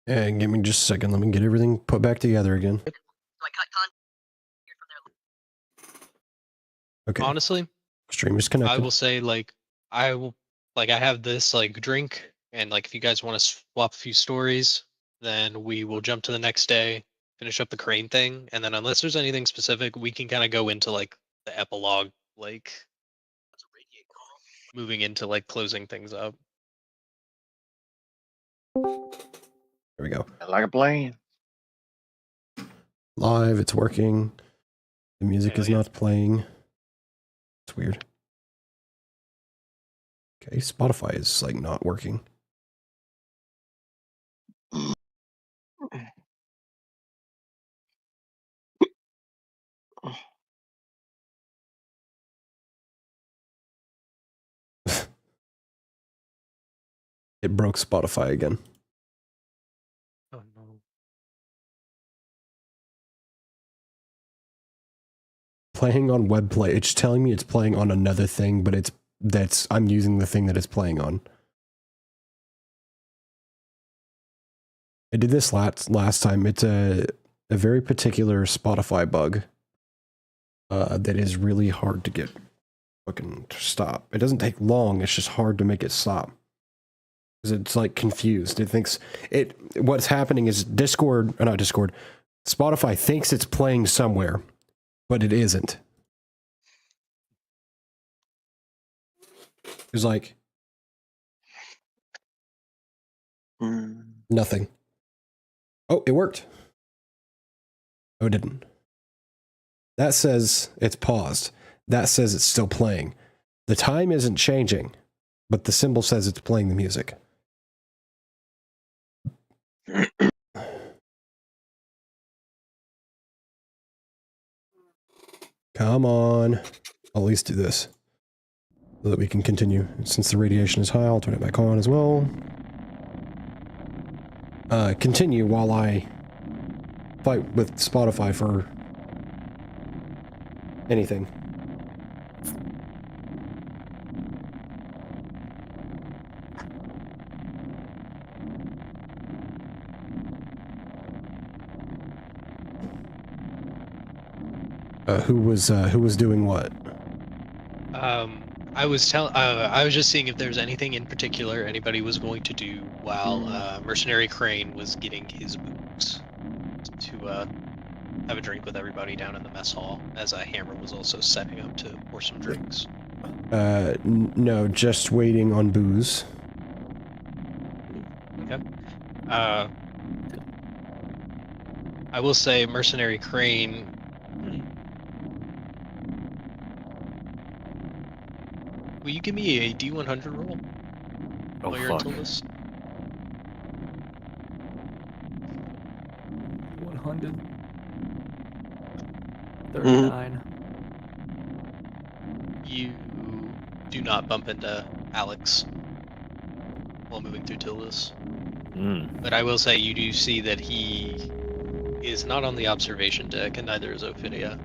And give me just a second. Let me get everything put back together again. Okay. Honestly, Stream is connected. I will say I have this drink, and if you guys want to swap a few stories, then we will jump to the next day, finish up the crane thing, and then unless there's anything specific, we can kind of go into the epilogue, moving into closing things up. There we go. I like a plane. Live, it's working. The music is not playing. It's weird. Okay, Spotify is not working. It broke Spotify again. Oh no. Playing on web play. It's telling me it's playing on another thing, but I'm using the thing that it's playing on. I did this last time. It's a very particular Spotify bug that is really hard to get fucking to stop. It doesn't take long. It's just hard to make it stop. Because it's confused. It thinks what's happening is Spotify thinks it's playing somewhere, but it isn't. It's nothing. Oh, it worked. Oh, it didn't. That says it's paused. That says it's still playing. The time isn't changing, but the symbol says it's playing the music. Come on. I'll at least do this so that we can continue. Since the radiation is high, I'll turn it back on as well. Continue while I fight with Spotify for anything. Who was doing what? I was just seeing if there's anything in particular anybody was going to do while Mercenary Crane was getting his boots to have a drink with everybody down in the mess hall, as Hammer was also setting up to pour some drinks. No, just waiting on booze. Okay. I will say Mercenary Crane. Will you give me a D100 roll? Oh, fuck. 100. 39. You do not bump into Alex while moving through Tildes. But I will say you do see that he is not on the observation deck, and neither is Ophidia.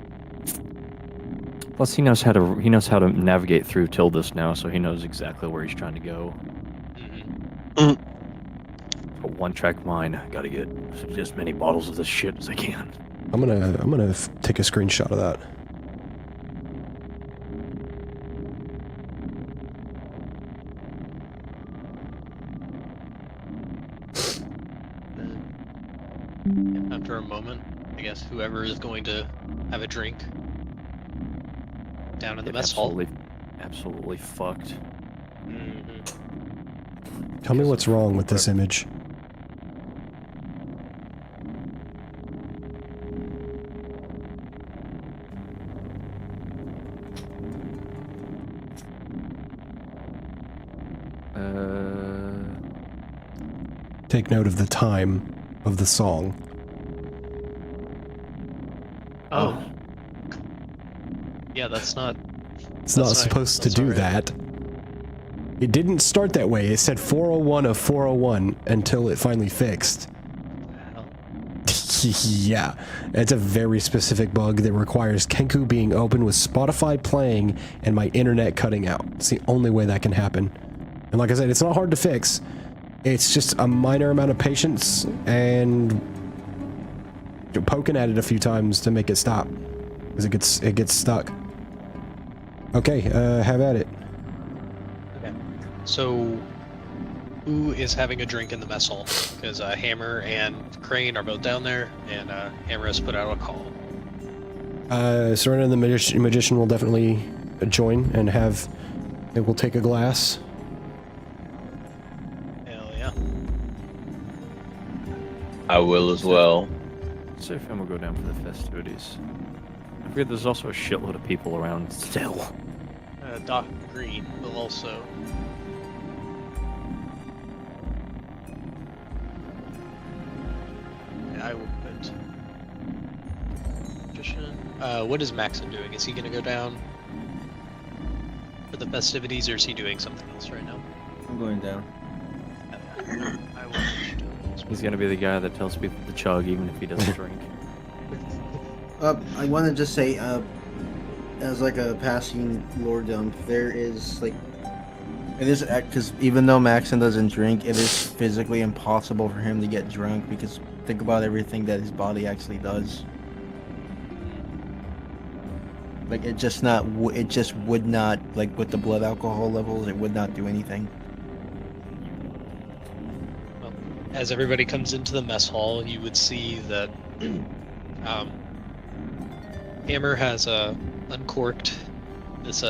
Plus, he knows how to navigate through Tildes now, so he knows exactly where he's trying to go. A one-track mind. I gotta get as many bottles of this shit as I can. I'm gonna take a screenshot of that. After a moment, I guess whoever is going to have a drink down in the mess hall. Absolutely fucked. Tell me what's wrong with this image. Take note of the time of the song. Oh. Yeah, that's not... It's not supposed to do that. It didn't start that way. It said 401 of 401 until it finally fixed. Yeah, it's a very specific bug that requires Kenku being open with Spotify playing and my internet cutting out. It's the only way that can happen. And like I said, it's not hard to fix. It's just a minor amount of patience and poking at it a few times to make it stop, because it gets stuck. Okay, have at it. Okay. So, who is having a drink in the mess hall? Because Hammer and Crane are both down there, and Hammer has put out a call. Serena the magician will definitely join and it will take a glass. Hell yeah. I will as well. So if we'll go down for the festivities. I forget there's also a shitload of people around still. Doc Green will also. Yeah, I will put. Magician. What is Maxon doing? Is he going to go down for the festivities, or is he doing something else right now? I'm going down. I will. He's gonna be the guy that tells people to chug even if he doesn't drink. I want to just say, as like a passing lore dump, there is like, it is because even though Maxon doesn't drink, it is physically impossible for him to get drunk because think about everything that his body actually does. Like it just would not, like with the blood alcohol levels, it would not do anything. As everybody comes into the mess hall, you would see that Hammer has uncorked this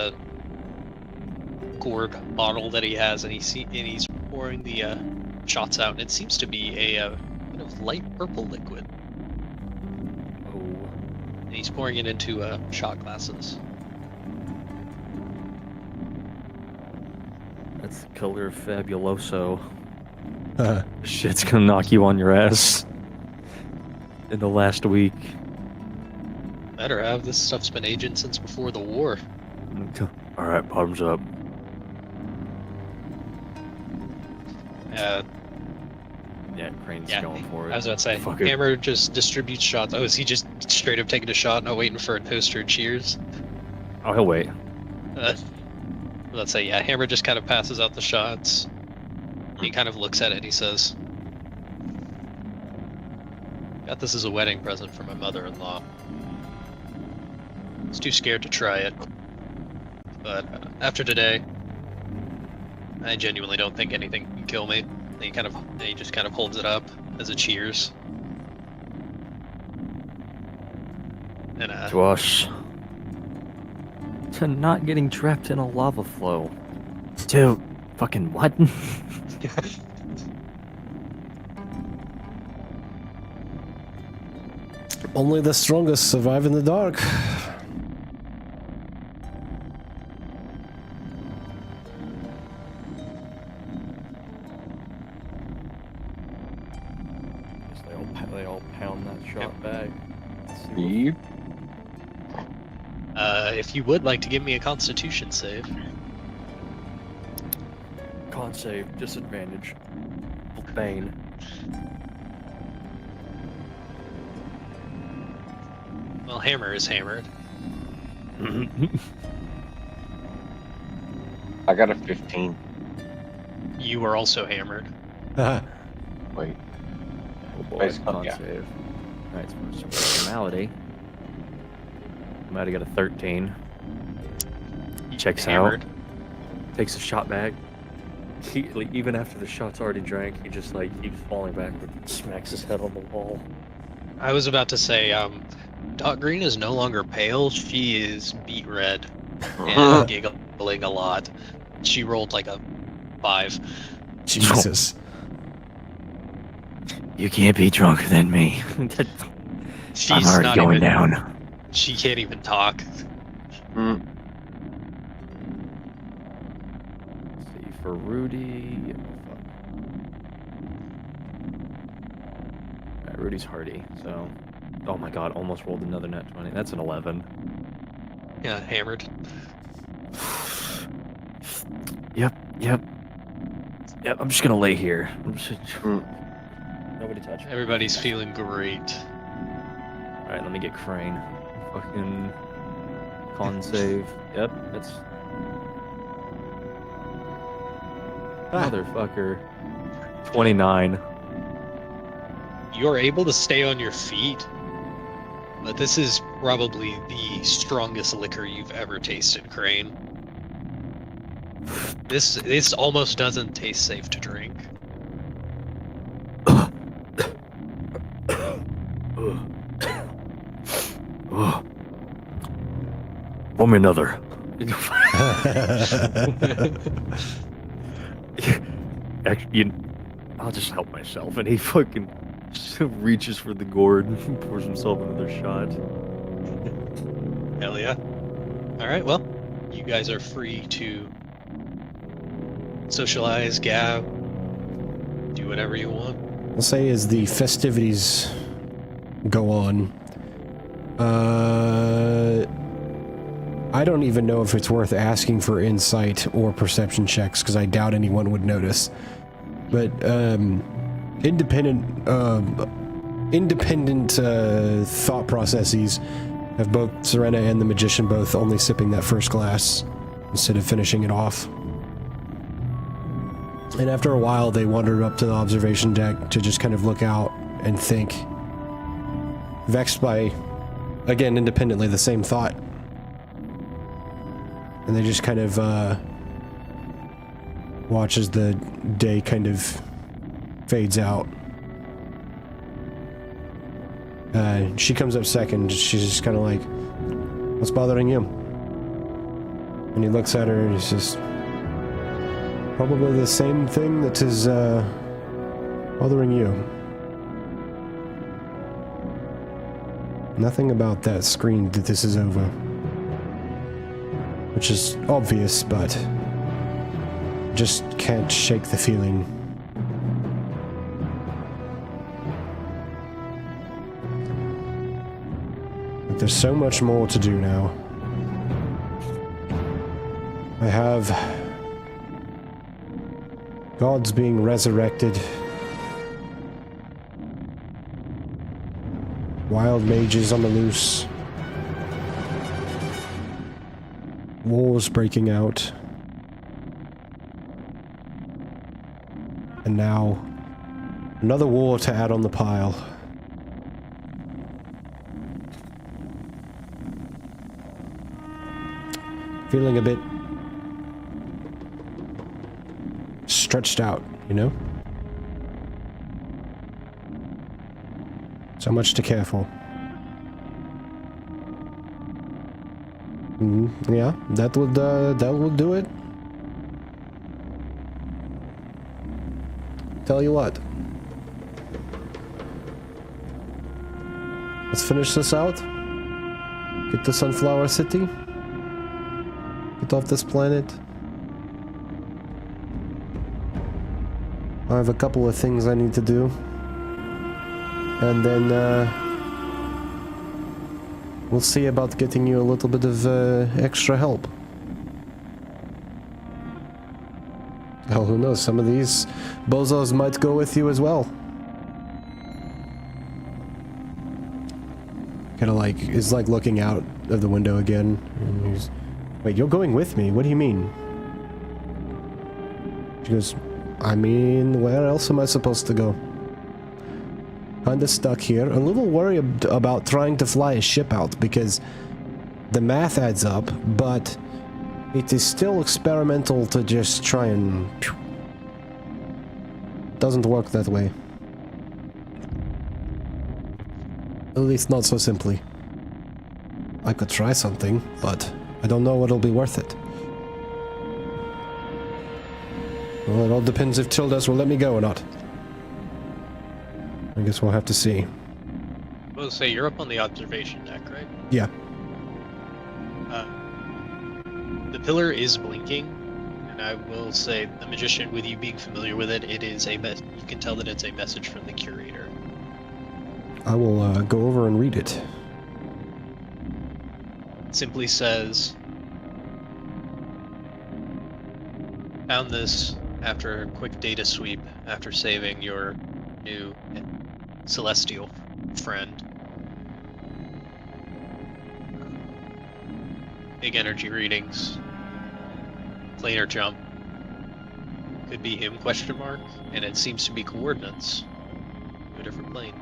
gourd bottle that he has, and he's pouring the shots out, and it seems to be a kind of light purple liquid. Oh. And he's pouring it into shot glasses. That's the color of Fabuloso. Shit's gonna knock you on your ass. In the last week. Better have. This stuff's been aging since before the war. Alright, bottoms up. Yeah, Crane's Yeah, going for it. I was about to say, Fuck it. Hammer just distributes shots. Oh, is he just straight up taking a shot, not waiting for a toaster cheers? Oh, he'll wait. Let's say, yeah, Hammer just kind of passes out the shots. He kind of looks at it and he says, "Got this as a wedding present for my mother-in-law. I was too scared to try it. But after today, I genuinely don't think anything can kill me." And he just kind of holds it up as a cheers. And To us. To not getting trapped in a lava flow. To fucking what? Only the strongest survive in the dark. They all pound that shot back. Yep. if you would like to give me a Constitution save. Con save, disadvantage. Bane. Well, Hammer is hammered. I got a 15. You are also hammered. Wait. Oh boy, Base con, con yeah. save. Alright, so for normality. Might have got a 13. Checks Hammered. out. Takes a shot back. Like, even after the shot's already drank, he just like keeps falling backward and smacks his head on the wall. I was about to say, Dot Green is no longer pale. She is beet red and giggling a lot. She rolled like a 5. Jesus. You can't be drunker than me. She's I'm already not going even, down. She can't even talk. Mm. Let's see, for Rudy. Alright, Rudy's hardy, so. Oh my god, almost rolled another net 20. That's an 11. Yeah, hammered. Yep. I'm just gonna lay here. Nobody touch me. Everybody's feeling great. Alright, let me get Crane. Fucking con save. Yep, that's Ah. motherfucker. 29. You're able to stay on your feet, but this is probably the strongest liquor you've ever tasted, Crane. This almost doesn't taste safe to drink. Pour me another. Actually, I'll just help myself. And he fucking reaches for the gourd and pours himself another shot. Hell yeah. Alright, well, you guys are free to socialize, gab, do whatever you want. I'll say as the festivities go on, I don't even know if it's worth asking for insight or perception checks, because I doubt anyone would notice. But, independent thought processes have both Serena and the Magician both only sipping that first glass instead of finishing it off. And after a while, they wandered up to the observation deck to just kind of look out and think, vexed by, again, independently, the same thought. And they just kind of watch as the day kind of fades out. She comes up second. She's just kind of like, "What's bothering you?" And he looks at her and he says, "Probably the same thing that is bothering you. Nothing about that screamed that this is over." Which is obvious, but just can't shake the feeling. But there's so much more to do now. I have gods being resurrected, wild mages on the loose, wars breaking out, and now another war to add on the pile. Feeling a bit stretched out, you know? So much to care for. Yeah, that would do it. Tell you what. Let's finish this out. Get to Sunflower City. Get off this planet. I have a couple of things I need to do. And then, we'll see about getting you a little bit of extra help. Hell, who knows? Some of these bozos might go with you as well. Kind of like, is like looking out of the window again. And he's, "Wait, you're going with me? What do you mean?" She goes, "I mean, where else am I supposed to go? Kinda stuck here. A little worried about trying to fly a ship out because the math adds up, but it is still experimental to just try and... Doesn't work that way. At least not so simply. I could try something, but I don't know what'll be worth it. Well, it all depends if Tildas will let me go or not. I guess we'll have to see. I will say, you're up on the observation deck, right? Yeah. The pillar is blinking, and I will say, the Magician, with you being familiar with it, it is a you can tell that it's a message from the curator. I will go over and read it. It simply says, "Found this after a quick data sweep after saving your new celestial friend. Big energy readings. Planar jump. Could be him, question mark, and it seems to be coordinates to a different plane.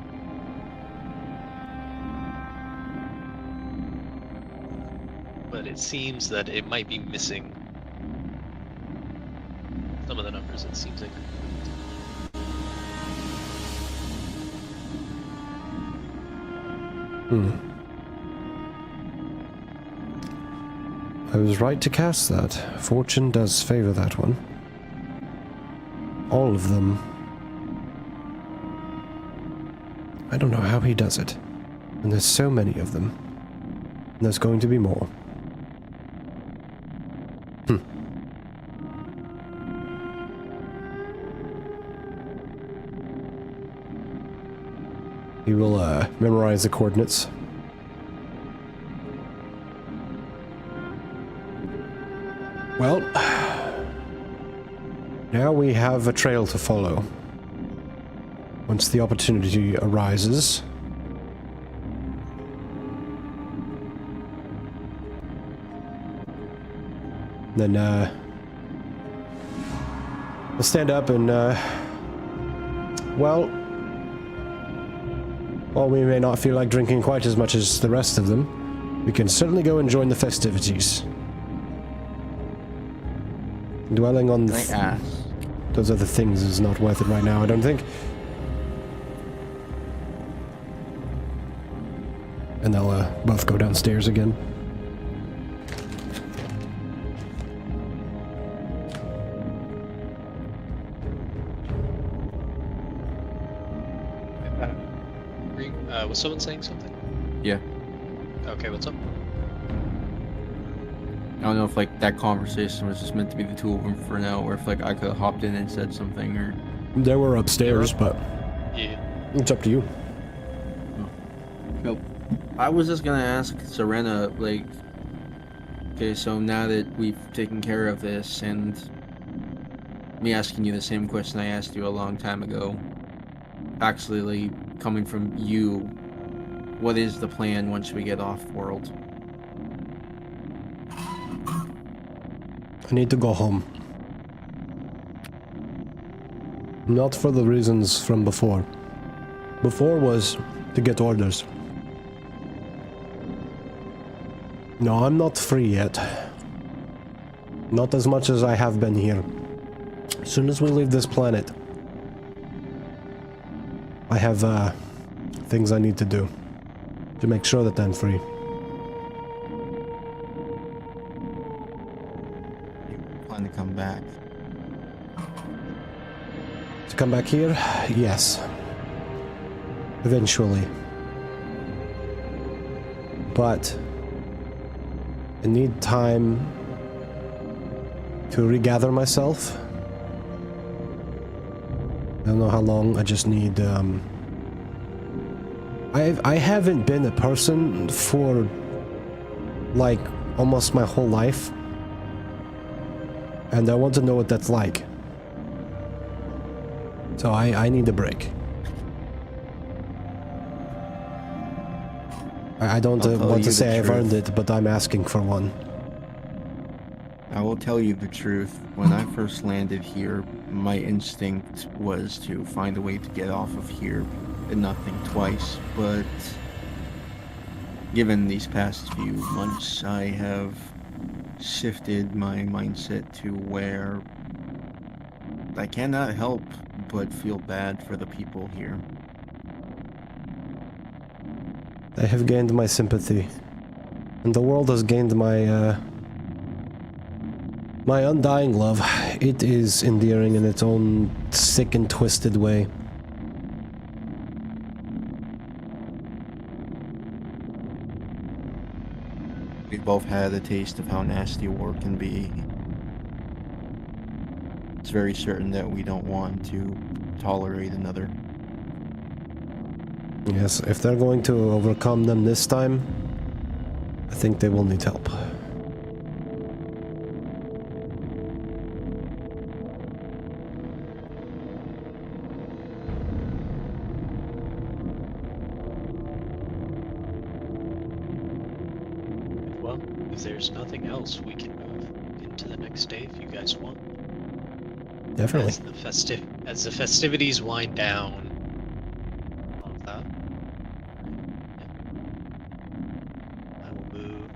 But it seems that it might be missing some of the numbers. It seems like. I was right to cast that. Fortune does favor that one. All of them. I don't know how he does it. And there's so many of them. And there's going to be more. He will memorize the coordinates. Well, now we have a trail to follow. Once the opportunity arises. Then, we'll stand up and, well, while we may not feel like drinking quite as much as the rest of them, we can certainly go and join the festivities. Dwelling on Can I ask? those other things is not worth it right now, I don't think. And they'll both go downstairs again. Was someone saying something? Yeah. Okay, what's up? I don't know if like that conversation was just meant to be the two of them for now, or if like I could have hopped in and said something, or. They were upstairs, but Yeah. it's up to you. Nope. I was just gonna ask Serena, like, okay, so now that we've taken care of this, and me asking you the same question I asked you a long time ago, actually coming from you, what is the plan once we get off world? I need to go home. Not for the reasons from before. Before was to get orders. No, I'm not free yet. Not as much as I have been here. As soon as we leave this planet, I have things I need to do to make sure that I'm free. You plan to come back? To come back here? Yes. Eventually. But I need time to regather myself. I don't know how long, I just need I haven't been a person for like almost my whole life. And I want to know what that's like. So I need a break. I don't I'll tell want you to the say I've truth. earned it, but I'm asking for one. I will tell you the truth. When I first landed here, my instinct was to find a way to get off of here and not think twice, but given these past few months, I have shifted my mindset to where I cannot help but feel bad for the people here. They have gained my sympathy. And the world has gained my, my undying love. It is endearing in its own sick and twisted way. We've both had a taste of how nasty war can be. It's very certain that we don't want to tolerate another. Yes, if they're going to overcome them this time, I think they will need help. Well, if there's nothing else, we can move into the next day if you guys want. Definitely. As the festivities wind down. All of that. I will move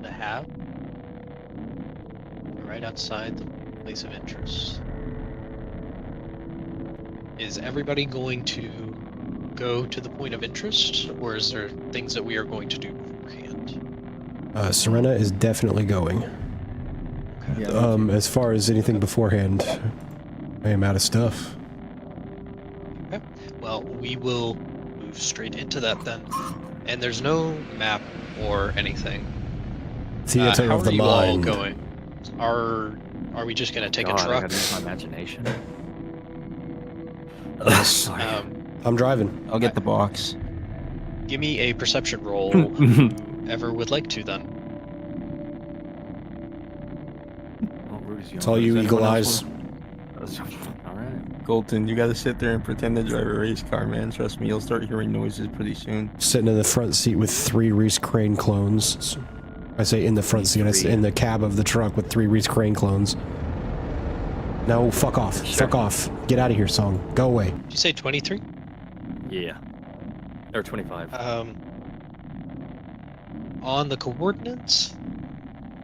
the hat right outside the place of interest. Is everybody going to go to the point of interest, or is there things that we are going to do beforehand? Serena is definitely going. Okay. Yeah, As far as anything beforehand, I am out of stuff. Okay. Well, we will move straight into that then. And there's no map or anything. Theater How of are the you all mind. going? Are we just gonna take God, a I truck? gotta use my imagination. Sorry. I'm driving. I'll get the box. Give me a perception roll. Whoever would like to then. It's all you eagle eyes. All right. Colton, you gotta sit there and pretend to drive a race car, man. Trust me, you'll start hearing noises pretty soon. Sitting in the front seat with 3 Reese Crane clones. I say in the front seat, I say in the cab of the truck with 3 Reese Crane clones. No, fuck off. Sure. Fuck off. Get out of here, song. Go away. Did you say 23? Yeah. Or 25. On the coordinates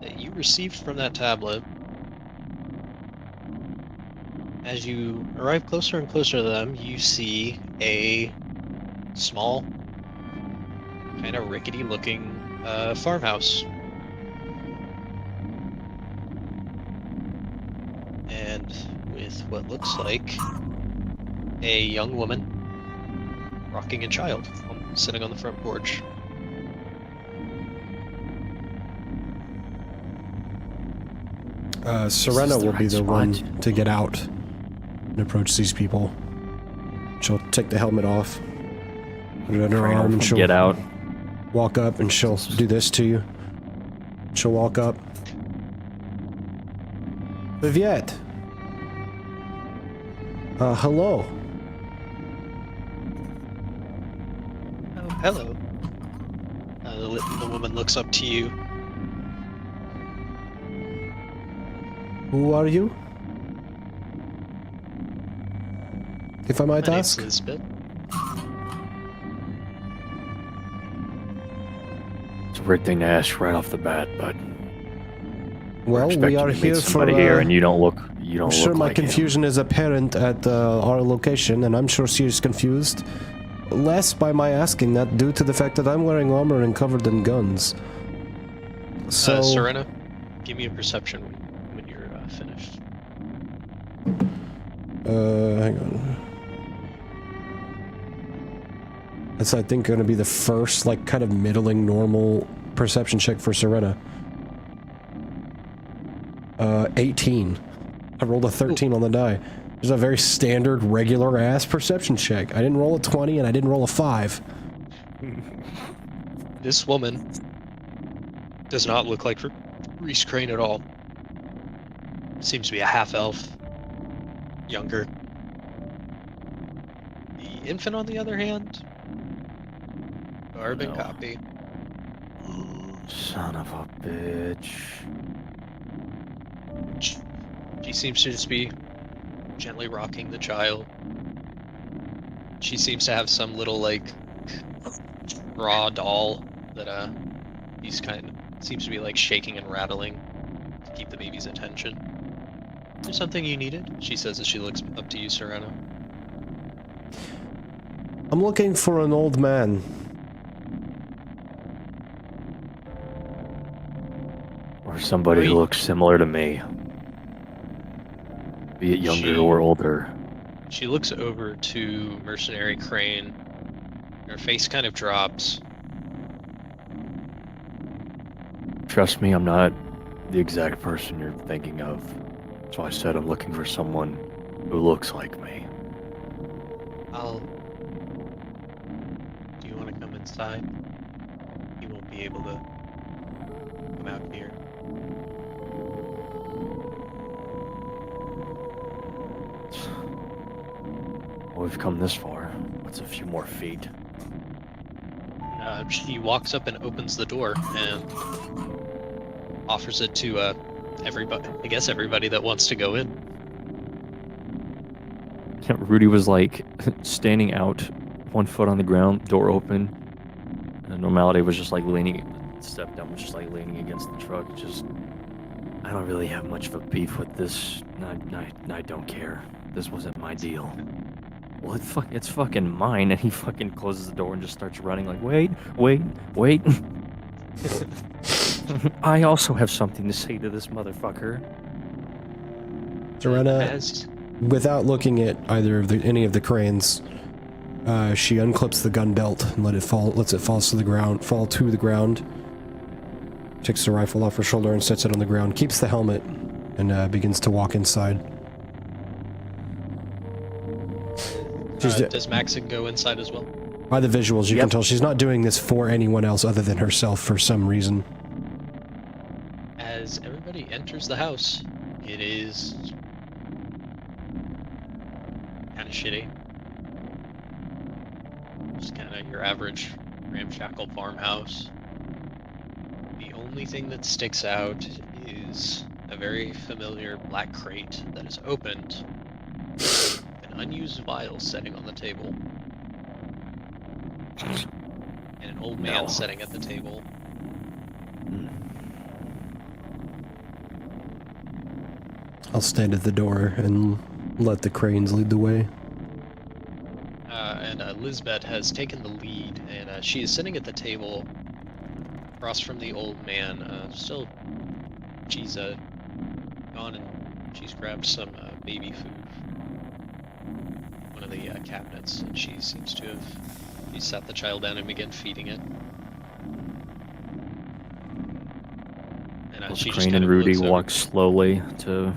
that you received from that tablet, as you arrive closer and closer to them, you see a small, kind of rickety looking farmhouse. And with what looks like a young woman rocking a child sitting on the front porch. Serena the will be right the one spot? to get out and approach these people. She'll take the helmet off, put it under her arm, and she'll Get out. walk up and she'll do this to you. She'll walk up. Viviette. Hello. Oh, hello. The woman looks up to you. Who are you? If I might My name's ask. Lisbeth. It's a weird thing to ask right off the bat, but Well, we expecting are to meet here for. somebody here, and you don't look. You don't I'm sure look my like him. confusion is apparent at our location, and I'm sure she is confused. Less by my asking that, due to the fact that I'm wearing armor and covered in guns. So, Serena, give me a perception when you're finished. hang on. That's, I think, going to be the first, like, kind of middling normal perception check for Serena. 18. I rolled a 13 on the die. It's a very standard, regular-ass perception check. I didn't roll a 20, and I didn't roll a 5. This woman does not look like Reese Crane at all. Seems to be a half-elf, younger. The infant, on the other hand, carbon No. copy. Son of a bitch. She seems to just be gently rocking the child. She seems to have some little, like, raw doll that he's seems to be like shaking and rattling to keep the baby's attention. Is there something you needed? She says as she looks up to you, Serena. I'm looking for an old man. Or somebody who Wait. looks similar to me. Be it younger She- or older. She looks over to Mercenary Crane. Her face kind of drops. Trust me, I'm not the exact person you're thinking of. So I said I'm looking for someone who looks like me. Do you want to come inside? You won't be able to come out here. Well, we've come this far. What's a few more feet? She walks up and opens the door and offers it to everybody. I guess everybody that wants to go in. Rudy was like standing out, 1 foot on the ground, door open. And Normality was just like leaning, stepped down, was just like leaning against the truck. Just, I don't really have much of a beef with this. I don't care. This wasn't my deal. Well, it's fucking mine. And he fucking closes the door and just starts running like, wait. I also have something to say to this motherfucker. Serena, As without looking at either of any of the cranes, she unclips the gun belt and lets it fall to the ground. Takes the rifle off her shoulder and sets it on the ground. Keeps the helmet and begins to walk inside. does Maxon go inside as well? By the visuals, you can tell she's not doing this for anyone else other than herself for some reason. As everybody enters the house, it is kind of shitty. Just kind of your average ramshackle farmhouse. The only thing that sticks out is a very familiar black crate that is opened, an unused vial sitting on the table, and an old man sitting at the table. I'll stand at the door and let the cranes lead the way. And Lisbeth has taken the lead, and she is sitting at the table across from the old man. She's gone and she's grabbed some baby food from one of the cabinets, and she seems to have sat the child down and began feeding it. And she just Crane kind and of Rudy looks over. walk slowly to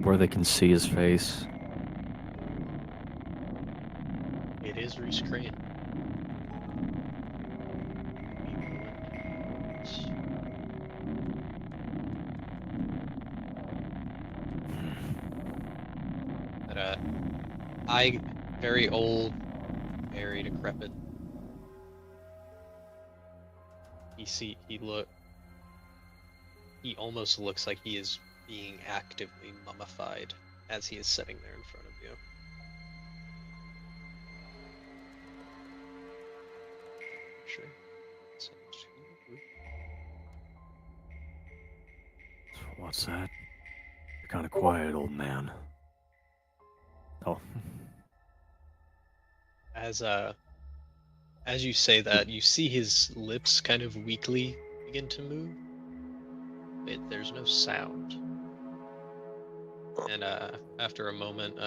where they can see his face. It is Reese Crane. But very old, very decrepit. He almost looks like he is being actively mummified as he is sitting there in front of you. Sure. What's that? You're kind of quiet, old man. Oh. As you say that, you see his lips kind of weakly begin to move. There's no sound. And after a moment,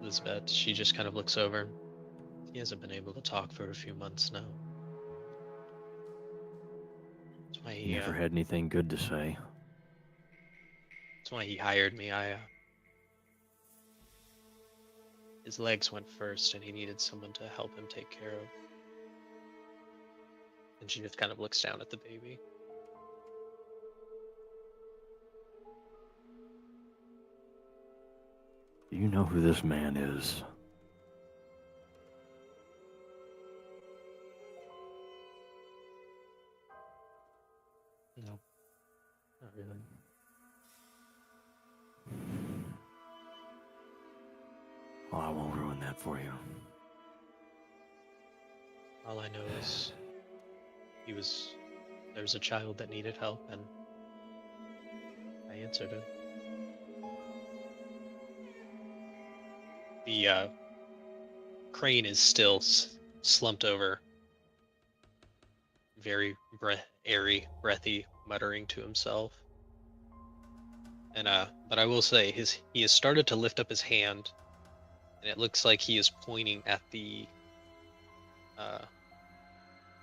Lisbeth, she just kind of looks over. He hasn't been able to talk for a few months now. That's why he Never had anything good to say. That's why he hired me. His legs went first, and he needed someone to help him take care of. And she just kind of looks down at the baby. Do you know who this man is? No, not really. Well, I won't ruin that for you. All I know is there was a child that needed help, and I answered it. The crane is still slumped over, very airy, breathy, muttering to himself. And but I will say, he has started to lift up his hand, and it looks like he is pointing at the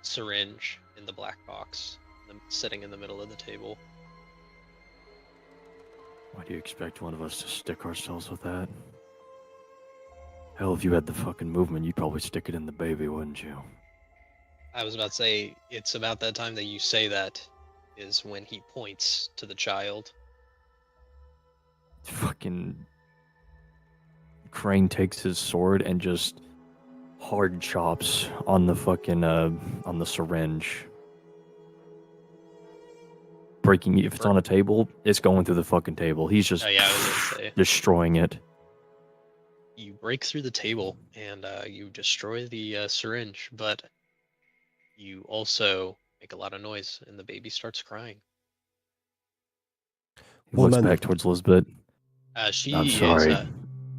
syringe in the black box sitting in the middle of the table. Why do you expect one of us to stick ourselves with that? Hell, if you had the fucking movement, you'd probably stick it in the baby, wouldn't you? I was about to say, it's about that time that you say that is when he points to the child. Fucking Crane takes his sword and just hard chops on the fucking on the syringe. Breaking, if it's on a table, it's going through the fucking table. He's just Oh yeah, I was gonna say. destroying it. you break through the table and you destroy the syringe, but you also make a lot of noise, and the baby starts crying. He looks Woman. back towards Lisbeth. I'm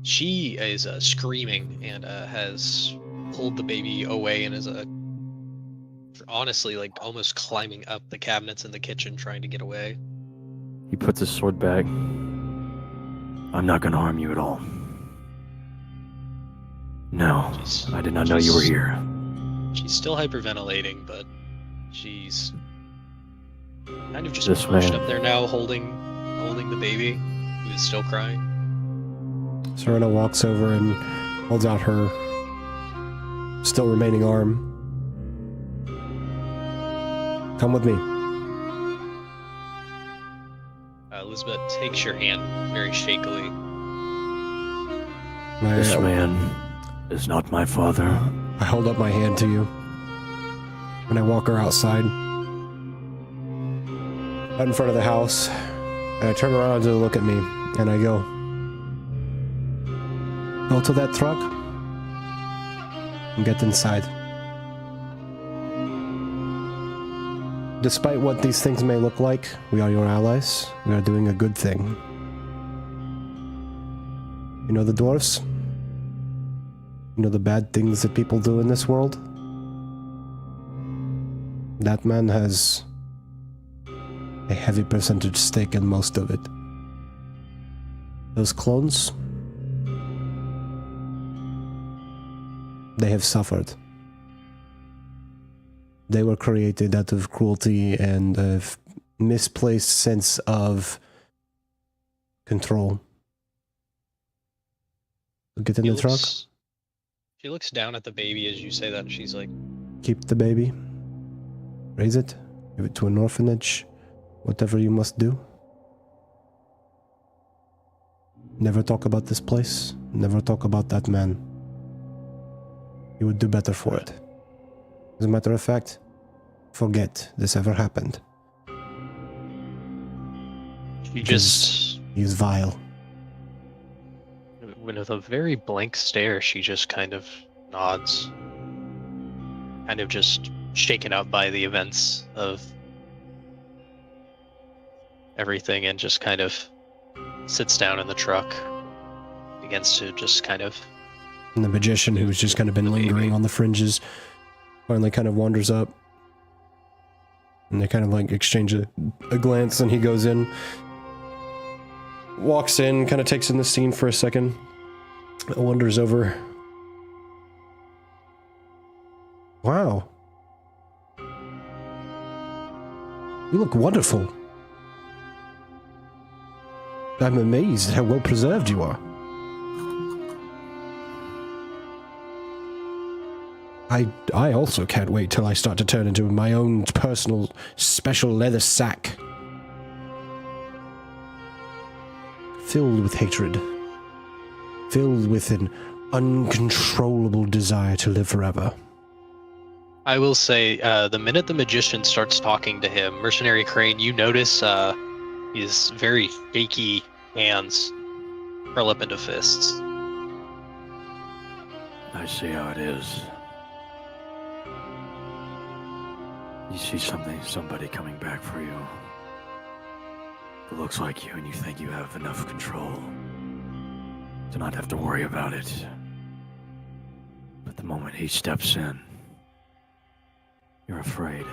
She is screaming and has pulled the baby away and is honestly like almost climbing up the cabinets in the kitchen trying to get away. He puts his sword back. I'm not going to harm you at all. No, I did not know you were here. She's still hyperventilating, but she's kind of just This perched man. up there now, holding the baby, who is still crying. Serena walks over and holds out her still remaining arm. Come with me. Elizabeth takes your hand very shakily. This man is not my father. I hold up my hand to you. And I walk her outside. Out in front of the house. And I turn around to look at me. And I go to that truck. And get inside. Despite what these things may look like, we are your allies. We are doing a good thing. You know the dwarves? You know the bad things that people do in this world? That man has a heavy percentage stake in most of it. Those clones, they have suffered. They were created out of cruelty and a misplaced sense of control. Get in the truck. She looks down at the baby as you say that, and she's like, Keep the baby. Raise it. Give it to an orphanage. Whatever you must do. Never talk about this place. Never talk about that man. You would do better for it. As a matter of fact, forget this ever happened. He's vile. With a very blank stare, she just kind of nods. Kind of just shaken up by the events of everything, and just kind of sits down in the truck. Begins to just kind of... And the magician, who's just kind of been lingering on the fringes, finally kind of wanders up. And they kind of like exchange a glance, and he goes in. Walks in, kind of takes in the scene for a second. Wanders over. Wow. You look wonderful. I'm amazed how well preserved you are. I also can't wait till I start to turn into my own personal special leather sack. Filled with hatred. Filled with an uncontrollable desire to live forever. I will say, the minute the magician starts talking to him, Mercenary Crane, you notice his very shaky hands curl up into fists. I see how it is. You see somebody coming back for you. It looks like you, and you think you have enough control to not have to worry about it. But the moment he steps in, you're afraid.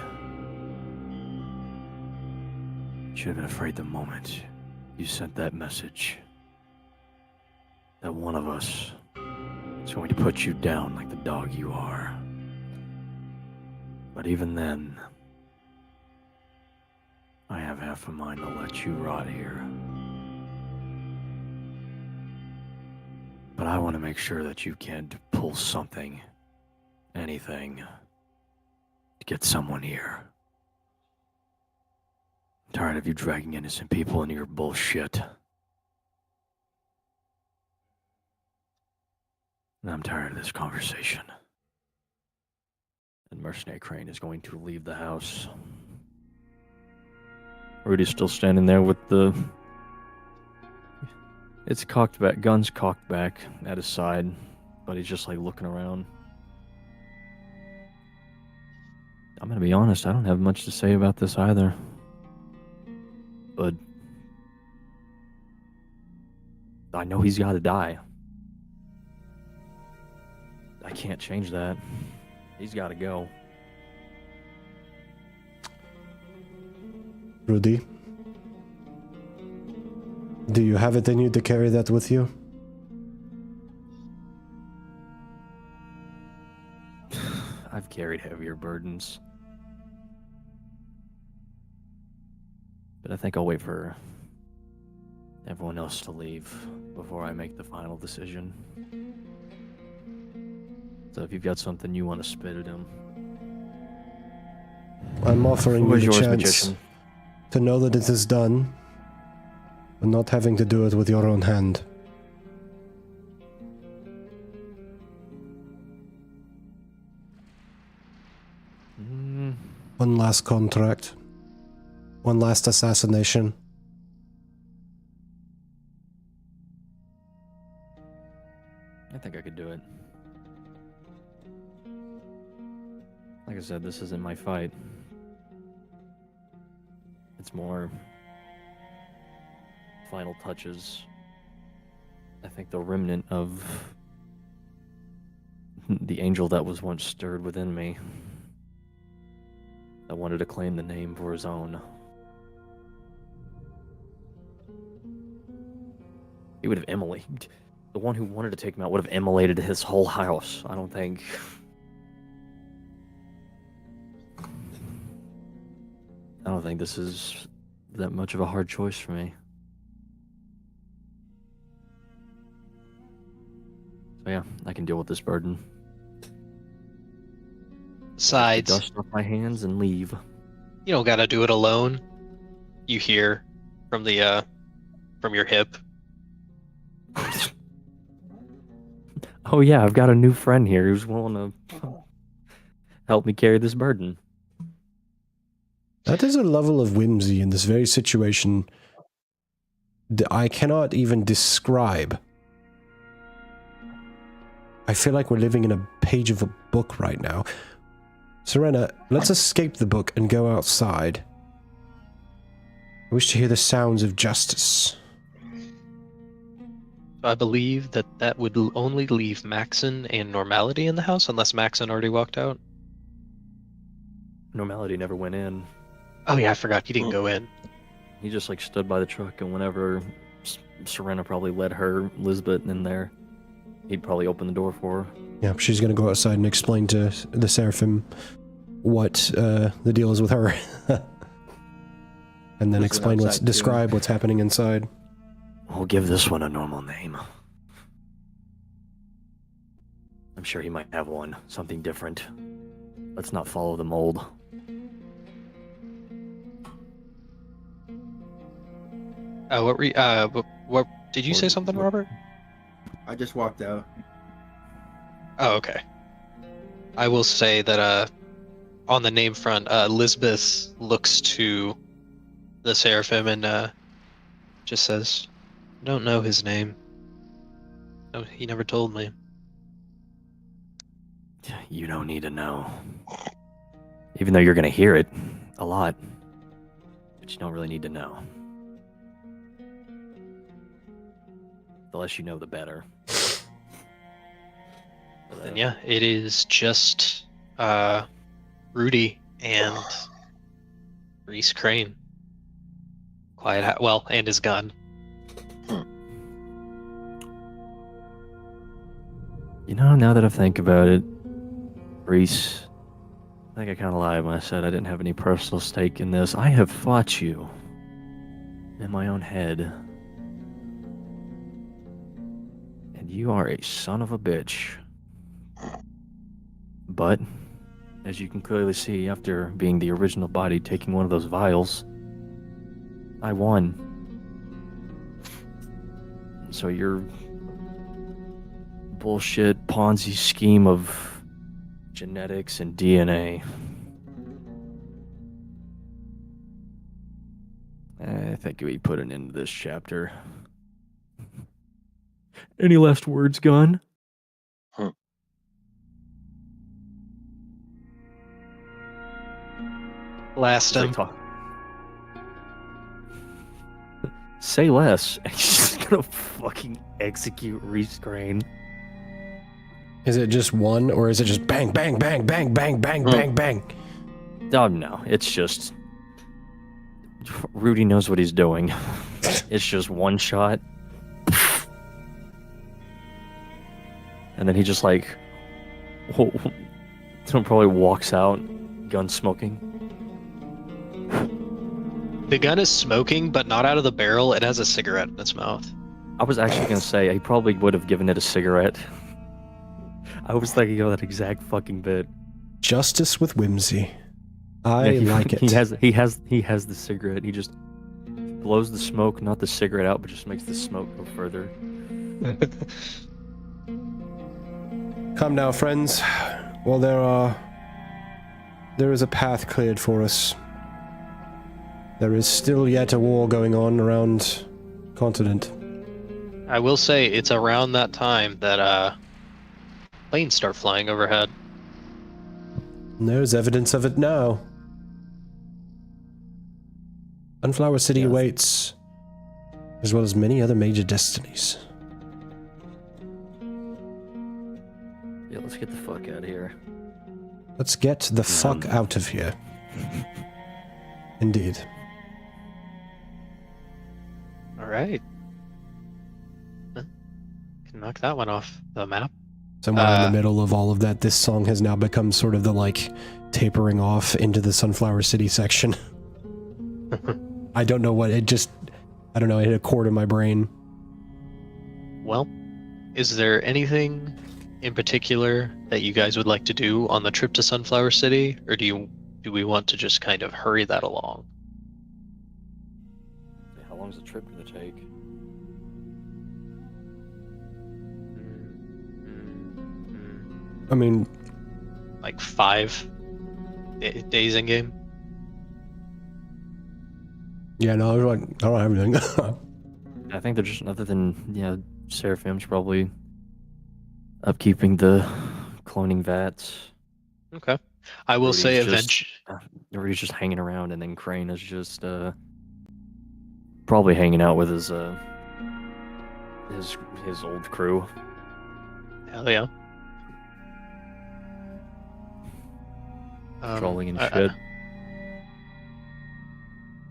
You should have been afraid the moment you sent that message. That one of us is going to put you down like the dog you are. But even then, I have half a mind to let you rot here. But I want to make sure that you can't pull something, anything, to get someone here. I'm tired of you dragging innocent people into your bullshit. And I'm tired of this conversation. And Mercenary Crane is going to leave the house. Rudy's still standing there with the... It's cocked back, gun's cocked back at his side, but he's just like looking around. I'm gonna be honest, I don't have much to say about this either. But I know he's gotta die. I can't change that. He's gotta go. Rudy, do you have it in you to carry that with you? I've carried heavier burdens. But I think I'll wait for everyone else to leave before I make the final decision. So if you've got something you want to spit at him, I'm offering you where's the yours, chance magician? to know that it is done, but not having to do it with your own hand. One last contract. One last assassination. I think I could do it. Like I said, this isn't my fight. It's more final touches. I think the remnant of the angel that was once stirred within me, that wanted to claim the name for his own. He would have immolated. The one who wanted to take him out would have immolated his whole house. I don't think. I don't think this is that much of a hard choice for me. So yeah, I can deal with this burden. Besides, Dust off my hands and leave. you don't gotta do it alone. You hear from the from your hip. Oh yeah, I've got a new friend here who's willing to help me carry this burden. That is a level of whimsy in this very situation that I cannot even describe. I feel like we're living in a page of a book right now. Serena, let's escape the book and go outside. I wish to hear the sounds of justice. I believe that would only leave Maxon and Normality in the house, unless Maxon already walked out. Normality never went in. Oh yeah, I forgot he didn't go in. He just like stood by the truck, and whenever Serena probably led her Lisbeth in there, he'd probably open the door for her. Yeah, she's gonna go outside and explain to the Seraphim what the deal is with her. And then Listen outside, too. describe what's happening inside. We'll give this one a normal name. I'm sure he might have one, something different. Let's not follow the mold. What did you say something, Robert? I just walked out. Oh, okay. I will say that on the name front, Lisbeth looks to the Seraphim and just says, "I don't know his name. No, he never told me." You don't need to know. Even though you're gonna hear it a lot, but you don't really need to know. The less you know, the better. And yeah, it is just Rudy and Reese Crane. And his gun. You know, now that I think about it, Reese, I think I kind of lied when I said I didn't have any personal stake in this. I have fought you in my own head. And you are a son of a bitch. But, as you can clearly see, after being the original body taking one of those vials, I won. So your bullshit Ponzi scheme of genetics and DNA, I think we put an end to this chapter. Any last words, Gun? Last He's him. like, talk. Say less. And he's just gonna fucking execute Reese Crane. Is it just one, or is it just bang, bang, bang, bang, bang, bang, bang, bang? No, it's just Rudy knows what he's doing. It's just one shot. And then he just like probably walks out, gun smoking. The gun is smoking, but not out of the barrel. It has a cigarette in its mouth. I was actually gonna say he probably would have given it a cigarette. I was thinking of that exact fucking bit. Justice with whimsy. I Yeah, like it. He has the cigarette. He just blows the smoke, not the cigarette out, but just makes the smoke go further. Come now, friends. Well, there is a path cleared for us. There is still yet a war going on around continent. I will say it's around that time that planes start flying overhead. And there's evidence of it now. Sunflower City Yes. awaits, as well as many other major destinies. Yeah, let's get the fuck out of here. Let's get the fuck out of here. Indeed. All right. Can knock that one off the map. Somewhere in the middle of all of that, this song has now become sort of the, like, tapering off into the Sunflower City section. I don't know what, it hit a chord in my brain. Well, is there anything in particular that you guys would like to do on the trip to Sunflower City, or do we want to just kind of hurry that along? How long's the trip gonna take? I mean, Like 5 days in game. yeah, no, I don't have anything. I think they're just, other than, Seraphim's probably upkeeping the cloning vats. Okay. I will say Rudy's just- eventually. Rudy's just hanging around, and then Crane is just probably hanging out with his old crew. Hell yeah. Trolling and shit.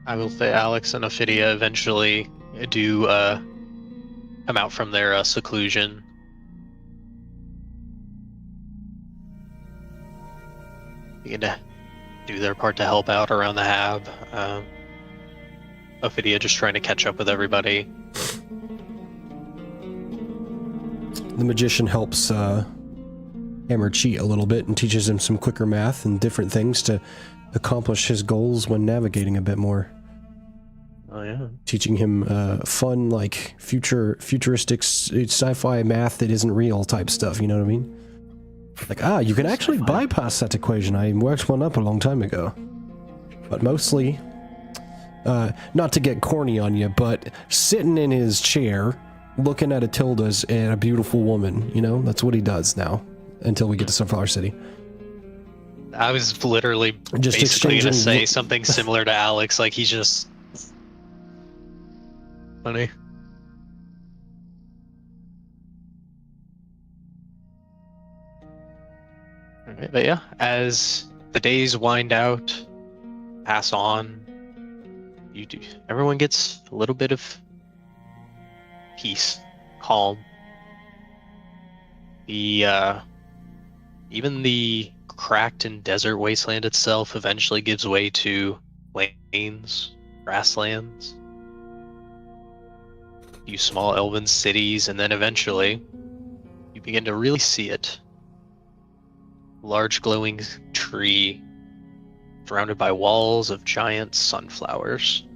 I will say Alex and Ophidia eventually do come out from their seclusion. Begin to do their part to help out around the hab. Ophidia just trying to catch up with everybody. The magician helps Hammer cheat a little bit and teaches him some quicker math and different things to accomplish his goals when navigating a bit more. Oh yeah. Teaching him fun, like, futuristic sci-fi math that isn't real type stuff, you know what I mean? Like, you can actually bypass that equation. I worked one up a long time ago. But mostly, not to get corny on you, but sitting in his chair, looking at Atilda's and a beautiful woman, you know? That's what he does now, until we get to Sunflower City. I was literally Just basically gonna exchanging say something similar to Alex, like he's just funny. Alright, but yeah, as the days wind out, pass on, everyone gets a little bit of peace, calm. Even the cracked and desert wasteland itself eventually gives way to plains, grasslands, a few small elven cities, and then eventually you begin to really see it. Large glowing tree surrounded by walls of giant sunflowers.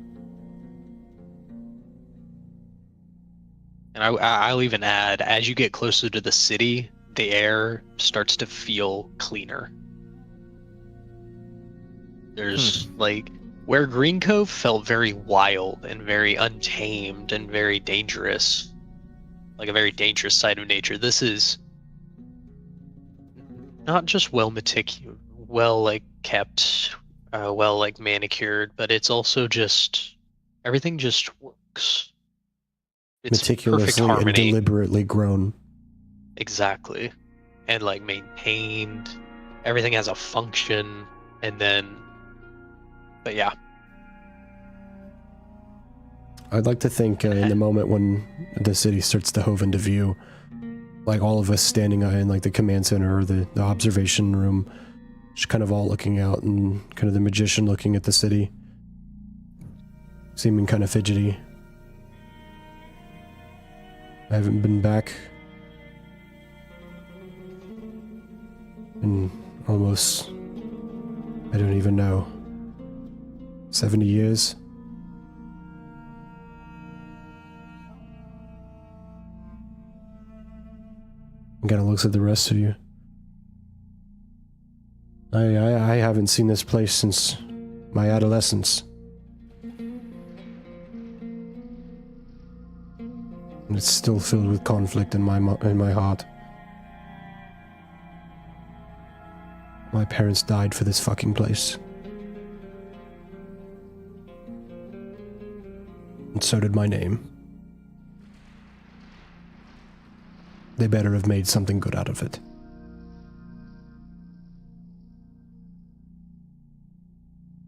And I'll even add, as you get closer to the city, the air starts to feel cleaner. There's like, where Green Cove felt very wild and very untamed and very dangerous, like a very dangerous side of nature. This is not just well like kept, well like manicured, but it's also just everything just works. It's perfect Meticulously and harmony. deliberately grown. Exactly. And like maintained. Everything has a function, and then but yeah. I'd like to think in the moment when the city starts to hove into view, like all of us standing in like the command center or the observation room, just kind of all looking out, and kind of the magician looking at the city, seeming kind of fidgety. I haven't been back in almost, I don't even know, 70 years? And kind of looks at the rest of you. I haven't seen this place since my adolescence. And it's still filled with conflict in my heart. My parents died for this fucking place. And so did my name. They better have made something good out of it.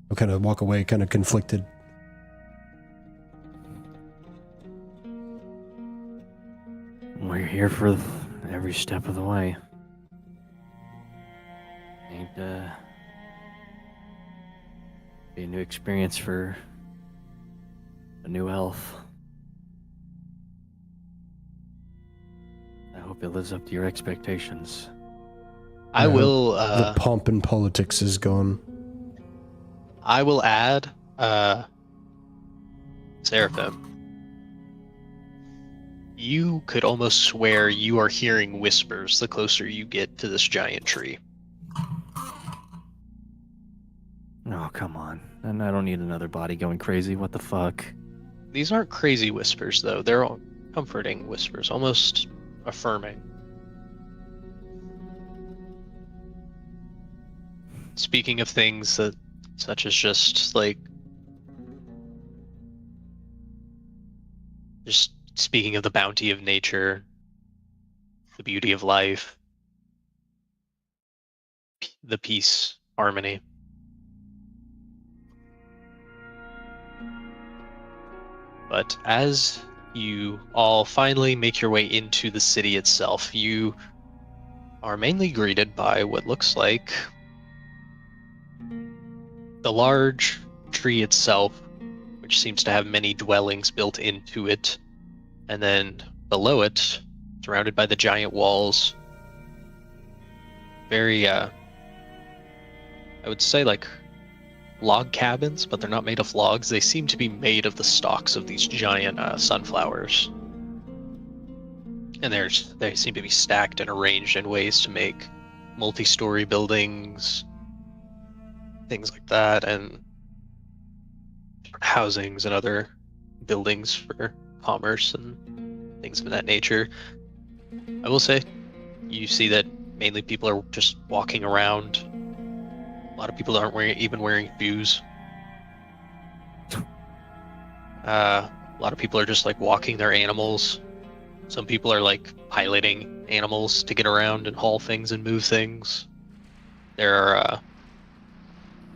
I'll kind of walk away, kind of conflicted. We're here for every step of the way. Ain't be a new experience for a new elf. I hope it lives up to your expectations. I will The pomp and politics is gone. I will add Seraphim. You could almost swear you are hearing whispers the closer you get to this giant tree. Oh, come on. And I don't need another body going crazy. What the fuck? These aren't crazy whispers, though. They're all comforting whispers, almost affirming. Speaking of things that, such as just speaking of the bounty of nature, the beauty of life, the peace, harmony. But as you all finally make your way into the city itself, you are mainly greeted by what looks like the large tree itself, which seems to have many dwellings built into it, and then below it, surrounded by the giant walls, very, I would say like log cabins, but they're not made of logs. They seem to be made of the stalks of these giant sunflowers. And they seem to be stacked and arranged in ways to make multi-story buildings, things like that, and housings and other buildings for commerce and things of that nature. I will say, you see that mainly people are just walking around. A lot of people aren't even wearing shoes. A lot of people are just like walking their animals. Some people are like piloting animals to get around and haul things and move things. There are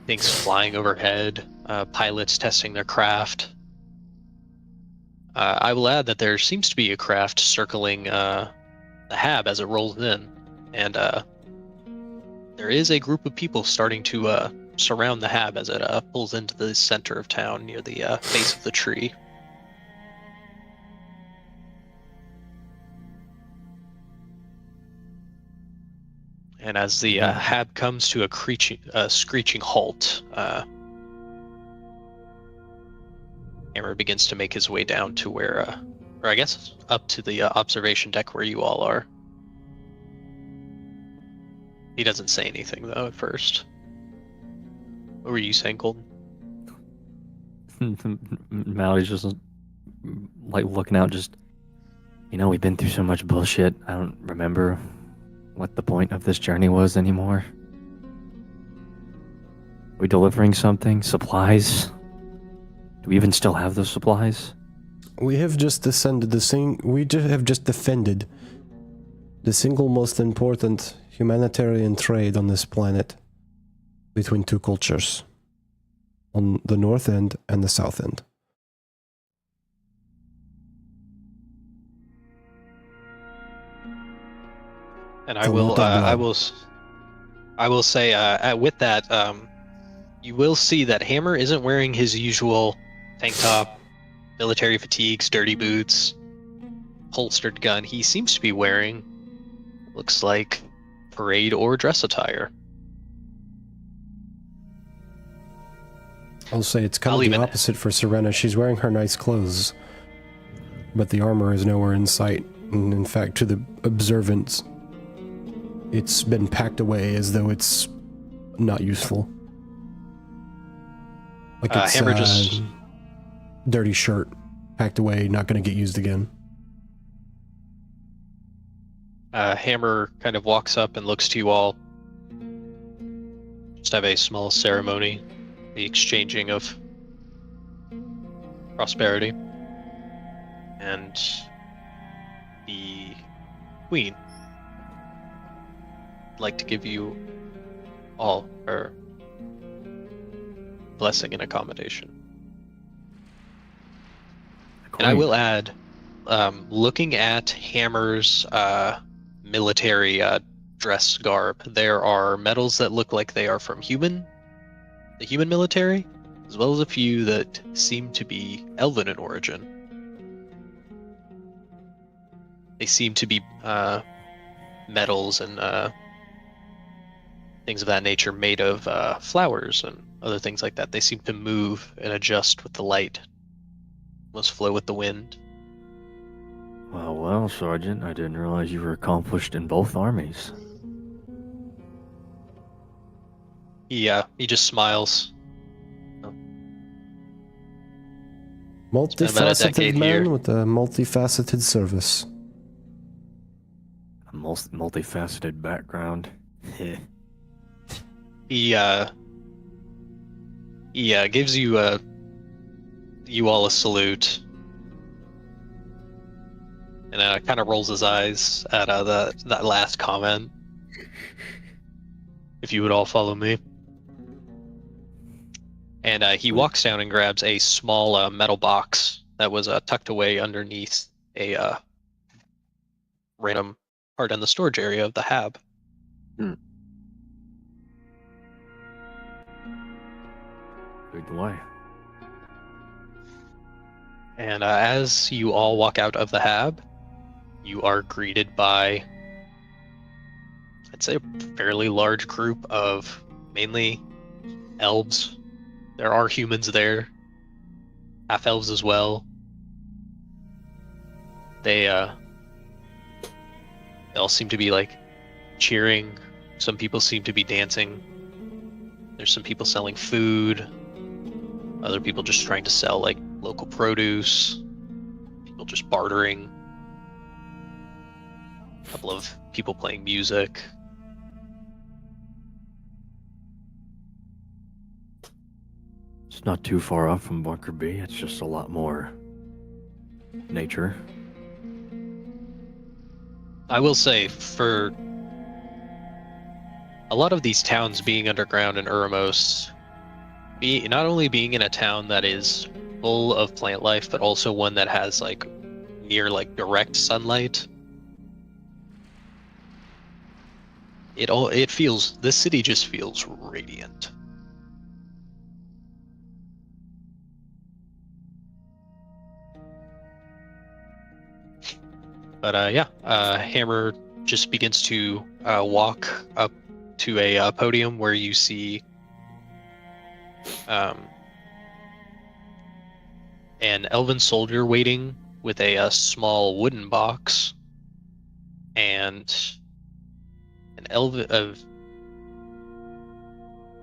things flying overhead, pilots testing their craft. I will add that there seems to be a craft circling the hab as it rolls in, and there is a group of people starting to surround the hab as it pulls into the center of town near the base of the tree. And as the hab comes to a screeching halt, Hammer begins to make his way down to where, or I guess up to the observation deck where you all are. He doesn't say anything though at first. What were you saying, Colton? Mallory's just like looking out, just You know, we've been through so much bullshit. I don't remember what the point of this journey was anymore. Are we delivering something? Supplies? Do we even still have those supplies? We have just descended have just defended the single most important humanitarian trade on this planet between two cultures. On the north end and the south end. And A lot of blood. I will say, with that, you will see that Hammer isn't wearing his usual tank top, military fatigues, dirty boots, holstered gun. He seems to be wearing, looks like, parade or dress attire. I'll say it's kind I'll of the even- opposite for Serena. She's wearing her nice clothes, but the armor is nowhere in sight. And in fact, to the observant, it's been packed away as though it's not useful. Like it's Hammer just dirty shirt, packed away, not going to get used again. Hammer kind of walks up and looks to you all. Just have a small ceremony, the exchanging of prosperity. And the queen would like to give you all her blessing and accommodation. And I will add, looking at Hammer's military dress garb, there are medals that look like they are from the human military, as well as a few that seem to be elven in origin. They seem to be medals and things of that nature made of flowers and other things like that. They seem to move and adjust with the light, almost flow with the wind. Well, Sergeant, I didn't realize you were accomplished in both armies. He just smiles. about a Multifaceted decade man here. with a multifaceted service. A multifaceted background. He gives you all a salute, and kind of rolls his eyes at that last comment. If you would all follow me. And he walks down and grabs a small metal box that was tucked away underneath a random part in the storage area of the hab. Good way. And as you all walk out of the hab, you are greeted by, I'd say, a fairly large group of mainly elves. There are humans there, half elves as well. They all seem to be like cheering. Some people seem to be dancing. There's some people selling food. Other people just trying to sell like local produce. People just bartering. A couple of people playing music. It's not too far off from Bunker B. It's just a lot more nature. I will say, for a lot of these towns being underground in Uramos, not only being in a town that is full of plant life, but also one that has like near like direct sunlight, this city just feels radiant. But Hammer just begins to walk up to a podium where you see an elven soldier waiting with a small wooden box, and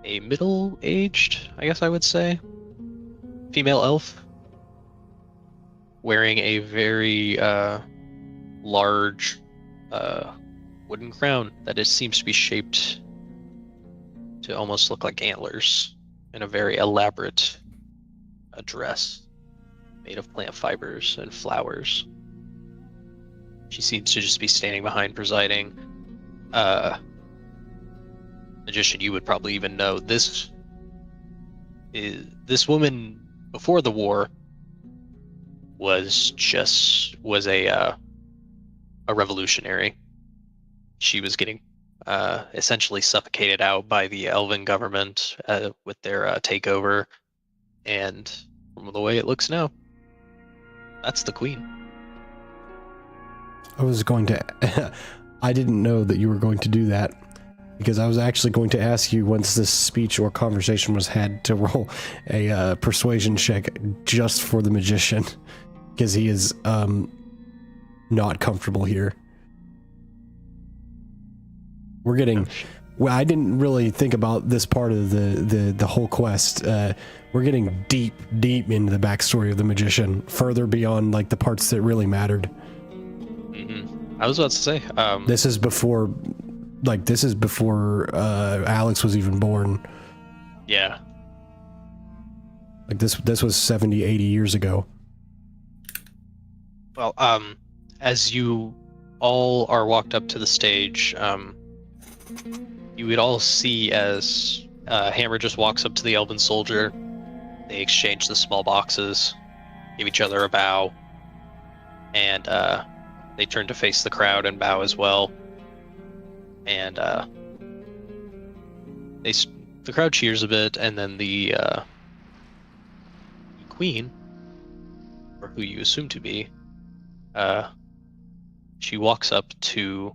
a middle-aged, I guess I would say, female elf wearing a very large wooden crown that seems to be shaped to almost look like antlers, in a very elaborate dress made of plant fibers and flowers. She seems to just be standing behind, presiding. Magician, you would probably even know this woman before the war was a revolutionary. She was getting essentially suffocated out by the Elven government with their takeover, and from the way it looks now, that's the queen. I was going to... I didn't know that you were going to do that, because I was actually going to ask you once this speech or conversation was had to roll a persuasion check just for the magician, because he is not comfortable here. We're getting... Well, I didn't really think about this part of the whole quest. We're getting deep into the backstory of the magician, further beyond like the parts that really mattered. Mm-hmm. I was about to say, this is before Alex was even born. Yeah. Like this was 70, 80 years ago. Well, as you all are walked up to the stage, you would all see as Hammer just walks up to the Elven soldier. They exchange the small boxes, give each other a bow, and they turn to face the crowd and bow as well. And the crowd cheers a bit, and then the queen, or who you assume to be, she walks up to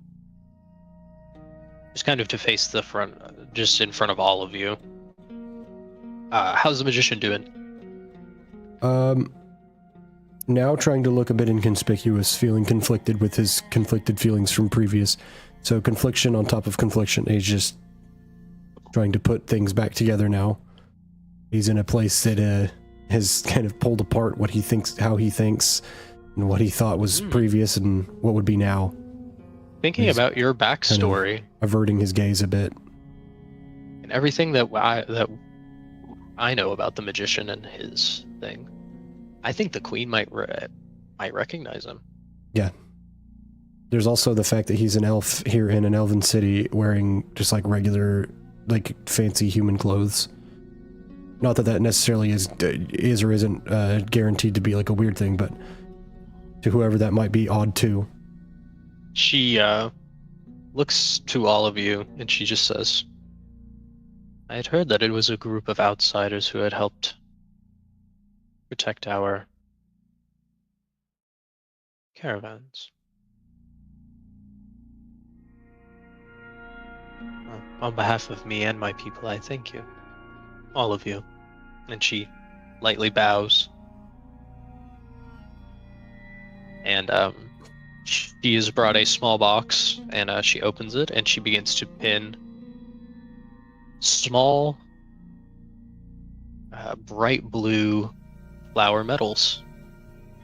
just kind of to face the front, just in front of all of you. How's the magician doing? Now trying to look a bit inconspicuous, feeling conflicted with his conflicted feelings from previous. So confliction on top of confliction. He's just trying to put things back together now. He's in a place that has kind of pulled apart what he thinks, how he thinks, and what he thought was previous and what would be now. Thinking He's about your backstory, kind of averting his gaze a bit, and everything that I know about the magician and his thing, I think the queen might recognize him. Yeah. There's also the fact that he's an elf here in an elven city wearing just like regular, like fancy human clothes. Not that that necessarily is or isn't guaranteed to be like a weird thing, but to whoever that might be odd too. She looks to all of you and she just says, I had heard that it was a group of outsiders who had helped protect our caravans. Well, on behalf of me and my people, I thank you. All of you. And she lightly bows. And she has brought a small box, and she opens it, and she begins to pin small, bright blue flower medals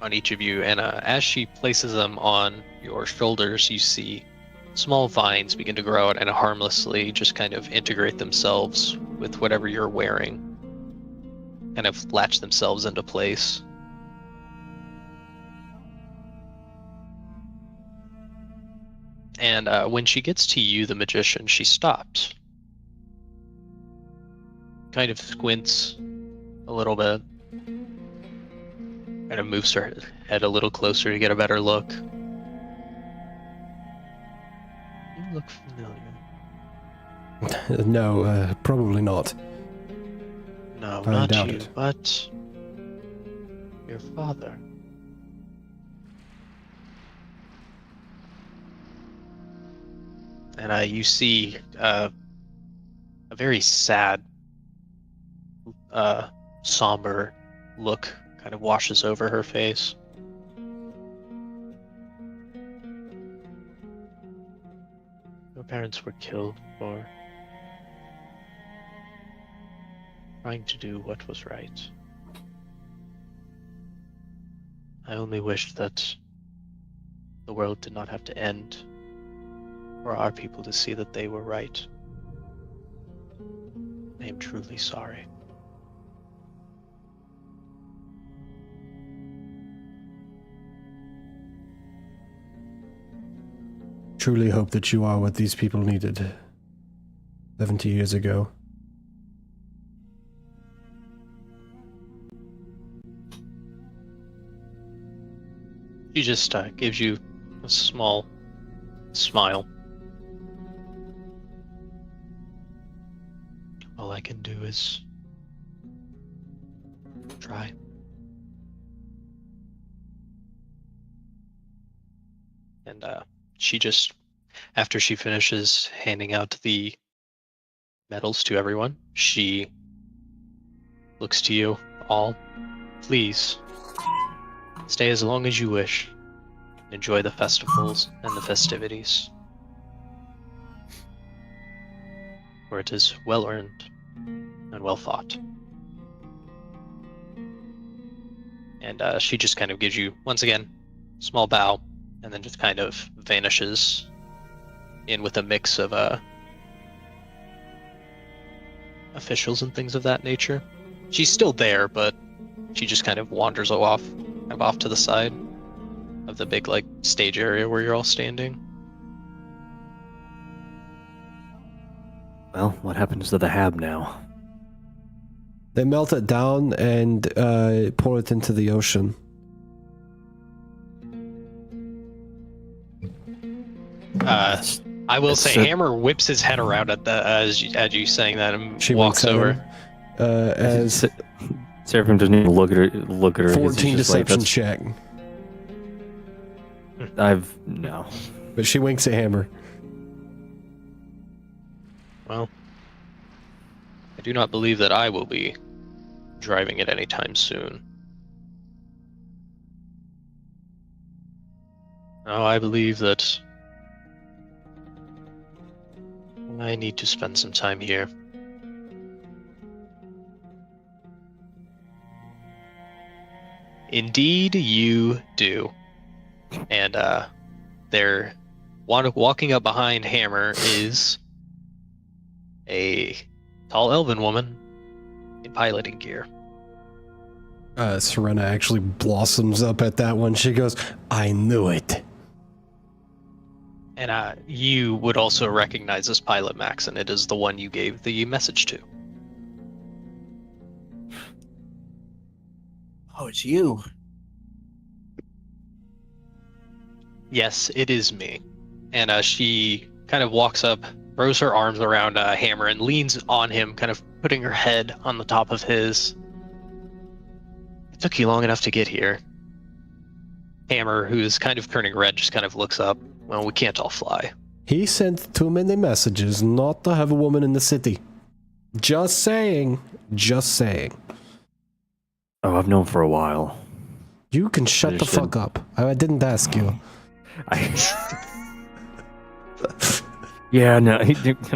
on each of you. And as she places them on your shoulders, you see small vines begin to grow out and harmlessly just kind of integrate themselves with whatever you're wearing, kind of latch themselves into place. And when she gets to you, the magician, she stops. Kind of squints a little bit. Kind of moves her head a little closer to get a better look. You look familiar. No, probably not. No, I not doubt you, it. but your father. And you see a very sad, somber look kind of washes over her face. Your parents were killed for trying to do what was right. I only wish that the world did not have to end for our people to see that they were right. I am truly sorry. Truly hope that you are what these people needed 70 years ago. She just gives you a small smile. All I can do is try. And she just, after she finishes handing out the medals to everyone, she looks to you all. Please, stay as long as you wish. Enjoy the festivals and the festivities. For it is well earned and well fought. And she just kind of gives you, once again, small bow, and then just kind of vanishes in with a mix of officials and things of that nature. She's still there, but she just kind of wanders off to the side of the big like stage area where you're all standing. Well, what happens to the hab now? They melt it down and pour it into the ocean. I will It's say, Hammer whips his head around at the as you saying that and She walks winks at over. him, as Seraphim doesn't even look at her. Look at her. 14 He's just like, deception check. No. But she winks at Hammer. Well, I do not believe that I will be driving it anytime soon. No, I believe that I need to spend some time here. Indeed, you do. And they're walking up behind Hammer is a tall elven woman in piloting gear. Serena actually blossoms up at that one. She goes, I knew it. And you would also recognize this pilot, Max, and it is the one you gave the message to. Oh, it's you. Yes, it is me. And she kind of walks up, throws her arms around Hammer, and leans on him, kind of putting her head on the top of his. It took you long enough to get here. Hammer, who's kind of turning red, just kind of looks up. Well, we can't all fly. He sent too many messages not to have a woman in the city. Just saying. Just saying. Oh, I've known for a while. You can shut the just fuck up. I didn't ask you. Yeah, no.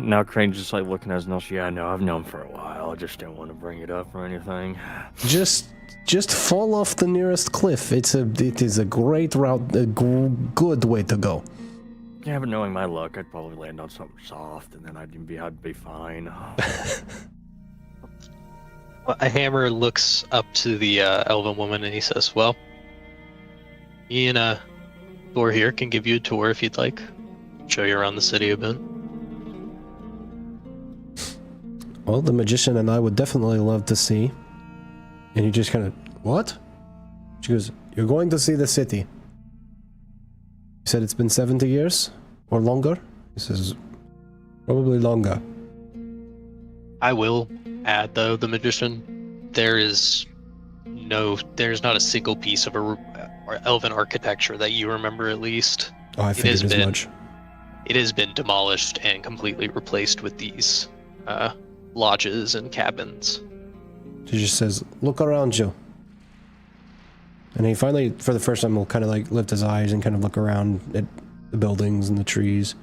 Now Crane's just like looking at his nose. Yeah, no, I've known for a while. I just didn't want to bring it up or anything. Just fall off the nearest cliff. It is a great route, a good way to go. Yeah, but knowing my luck, I'd probably land on something soft, and then I'd be fine. Well, Hammer looks up to the elven woman and he says, well, me and Thor here can give you a tour if you'd like. Show you around the city a bit. Well, the magician and I would definitely love to see. And he just kind of, what? She goes, you're going to see the city. You said it's been 70 years? Or longer? He says, probably longer. I will add, though, the magician, there's not a single piece of elven architecture that you remember, at least. Oh, I figured as much. It has been demolished and completely replaced with these lodges and cabins. She just says, look around you. And he finally, for the first time, will kind of like lift his eyes and kind of look around at the buildings and the trees.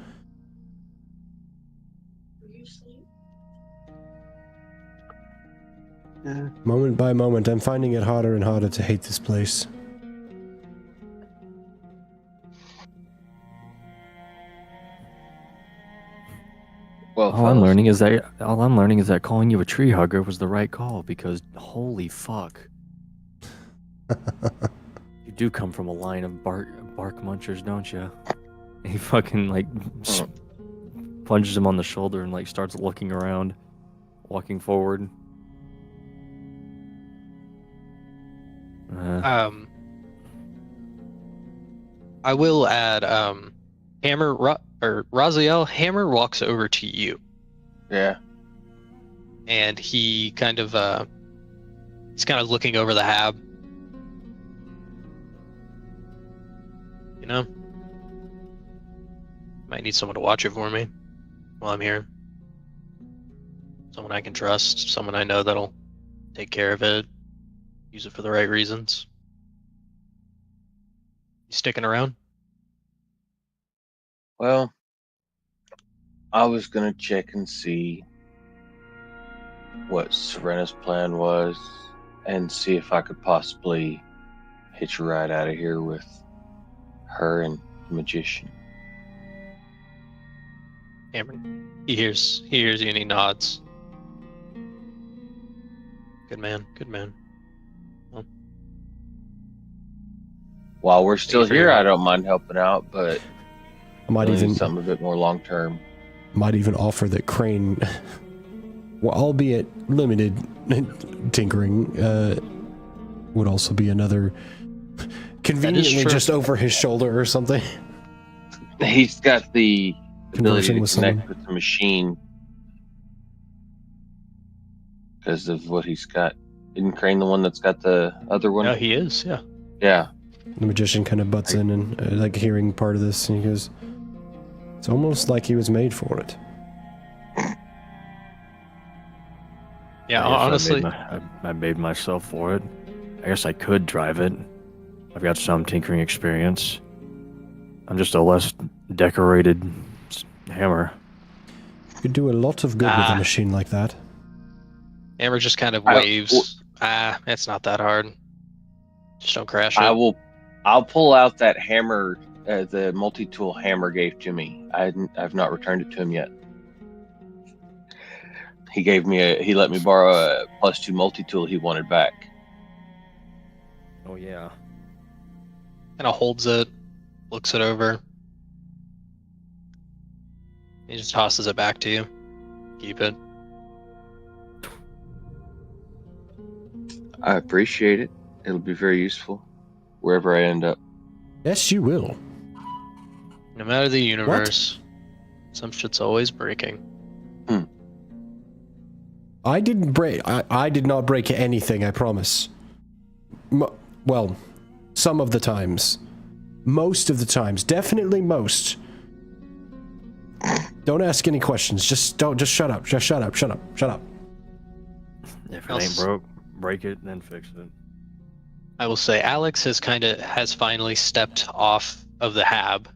Moment by moment, I'm finding it harder and harder to hate this place. All I'm learning is that calling you a tree hugger was the right call because holy fuck. You do come from a line of bark munchers, don't you? And he fucking like punches him on the shoulder and like starts looking around, walking forward. I will add, Raziel, Hammer walks over to you, Yeah. and he kind of, he's kind of looking over the hab. You know? Might need someone to watch it for me while I'm here. Someone I can trust, someone I know that'll take care of it, use it for the right reasons. You sticking around? Well, I was gonna check and see what Serena's plan was and see if I could possibly hitch a ride out of here with her and the magician. Cameron, he hears you and he nods. Good man, good man. While we're still for here, your I help. don't mind helping out, but I might really even something a bit more long term. offer that Crane, well, albeit limited tinkering, would also be another conveniently true. just over his shoulder or something. He's got the ability Conversing to with connect someone. with the machine because of what he's got. Isn't Crane the one that's got the other one? Yeah, he is, yeah. Yeah. The magician kind of butts in and like hearing part of this, and he goes, "It's almost like he was made for it." Yeah, I guess honestly, I made myself for it. I guess I could drive it. I've got some tinkering experience. I'm just a less decorated hammer. You could do a lot of good with a machine like that. Hammer just kind of waves. It's not that hard. Just don't crash it. I'll pull out that hammer, the multi-tool hammer gave to me. I've not returned it to him yet. He let me borrow a +2 multi-tool he wanted back. Oh yeah. Kind of holds it, looks it over. He just tosses it back to you. Keep it. I appreciate it. It'll be very useful wherever I end up. Yes, you will. No matter the universe, some shit's always breaking. I didn't break. I did not break anything. I promise. Well, some of the times, most of the times, definitely most. Don't ask any questions. Just shut up. Just shut up. Shut up. Shut up. If it ain't broke, break it, then fix it. I will say Alex has finally stepped off of the hab,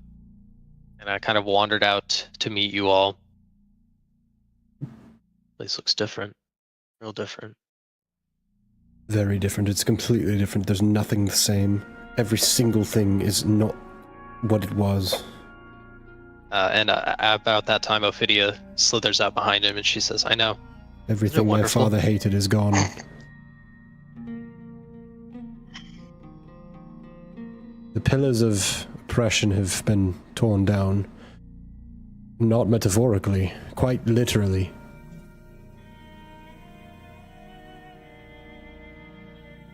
and I kind of wandered out to meet you all. Place looks different, real different. Very different. It's completely different. There's nothing the same. Every single thing is not what it was. And about that time, Ophidia slithers out behind him, and she says, "I know. Everything my wonderful? father hated is gone. The pillars of oppression have been torn down. Not metaphorically, quite literally.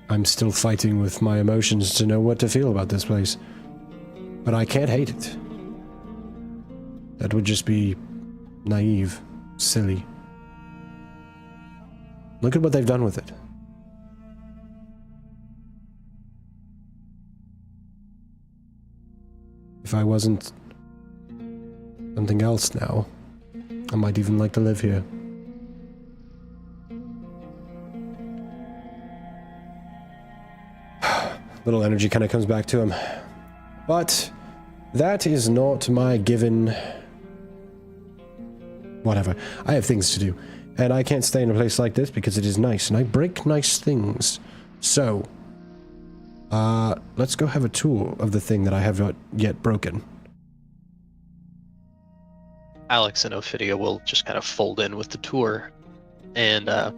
I'm still fighting with my emotions to know what to feel about this place. But I can't hate it. That would just be naive, silly. Look at what they've done with it. If I wasn't something else now, I might even like to live here. Little energy kind of comes back to him. But that is not my given... Whatever. I have things to do. And I can't stay in a place like this because it is nice, and I break nice things. So, let's go have a tour of the thing that I have not yet broken. Alex and Ophidia will just kind of fold in with the tour, and I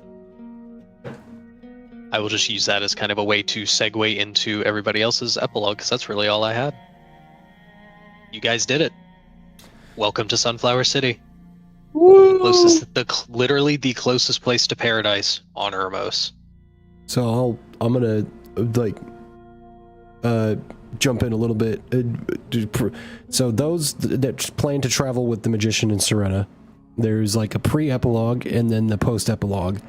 will just use that as kind of a way to segue into everybody else's epilogue, because that's really all I had. You guys did it. Welcome to Sunflower City. Literally the closest place to paradise on Ermos. So I'm gonna jump in a little bit. So those that plan to travel with the magician in Serena, there's like a pre-epilogue and then the post-epilogue.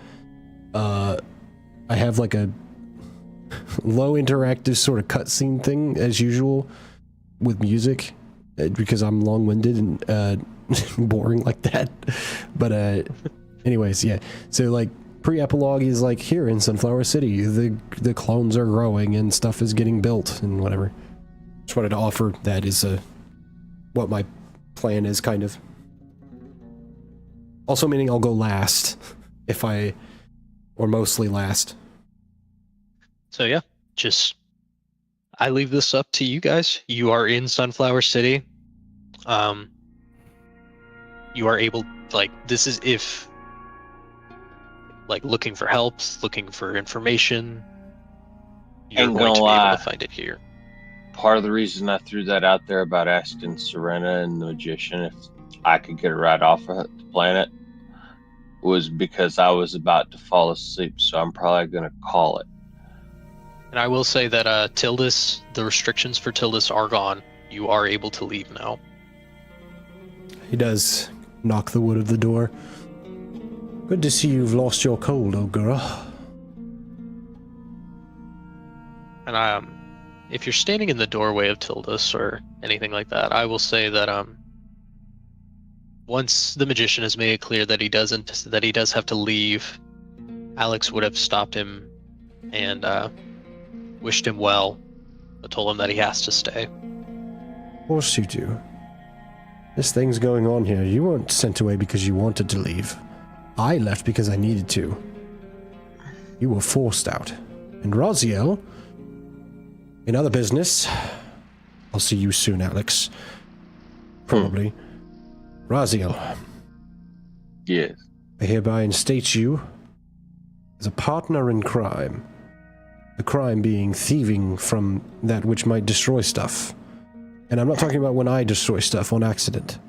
I have like a low interactive sort of cutscene thing as usual with music because I'm long-winded and boring like that. But anyways, yeah. So like pre-epilogue is like here in Sunflower City, the clones are growing and stuff is getting built and whatever. Just wanted to offer that is what my plan is, kind of. Also meaning I'll go last or mostly last. So yeah, I leave this up to you guys. You are in Sunflower City. You are able, this is if, looking for help, looking for information, you're Ain't going to gonna be able lie. to find it here. Part of the reason I threw that out there about asking Serena and the magician if I could get a ride off of the planet was because I was about to fall asleep, so I'm probably going to call it. And I will say that Tildis, the restrictions for Tildis are gone. You are able to leave now. He does knock the wood of the door. Good to see you've lost your cold, old girl. And if you're standing in the doorway of Tildis or anything like that, I will say that once the magician has made it clear that he does have to leave, Alex would have stopped him and wished him well, but told him that he has to stay. Of course you do. This thing's going on here. You weren't sent away because you wanted to leave. I left because I needed to. You were forced out. And Raziel, in other business, I'll see you soon, Alex. Probably. Raziel, Yes. I hereby instate you as a partner in crime. The crime being thieving from that which might destroy stuff. And I'm not talking about when I destroy stuff on accident.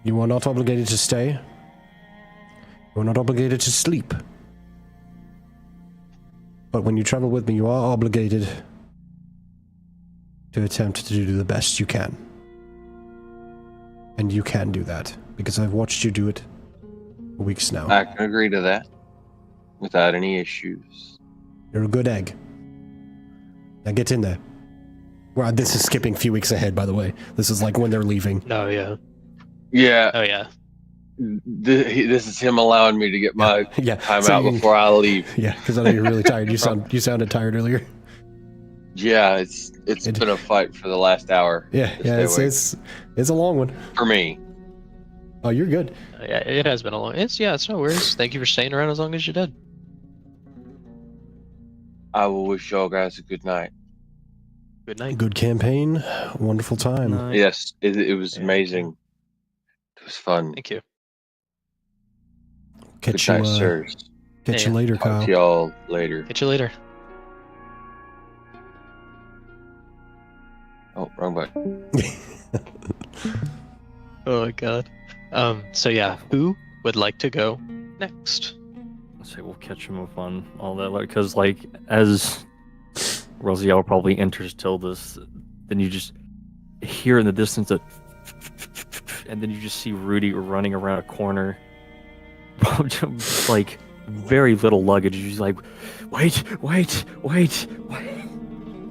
You are not obligated to stay. You are not obligated to sleep. But when you travel with me, you are obligated to attempt to do the best you can. And you can do that, because I've watched you do it for weeks now. I can agree to that without any issues. You're a good egg. Now get in there. Well, this is skipping a few weeks ahead, by the way. This is like when they're leaving. No, yeah. Yeah, Oh, yeah. this is him allowing me to get my time so out you- before I leave. Yeah, because I know you're really tired. You sounded tired earlier. Yeah, it's been a fight for the last hour. Yeah, to yeah, stay it's awake. it's a long one. For me. Oh, you're good. Yeah, it has been a long. It's no worries. Thank you for staying around as long as you did. I will wish y'all guys a good night. Good night. Good campaign. Wonderful time. Night. Yes, it was Yeah. amazing. It was fun. Thank you. Catch Good you. night, sirs. Catch Yeah. you later, Talk Kyle. to y'all later. Catch you later. Oh, wrong button. Oh my god. So yeah, who would like to go next? Let's say we'll catch him up on all that, because as Rosiel probably enters Tildis, then you just hear in the distance a and then you just see Rudy running around a corner, just like very little luggage. He's like, wait,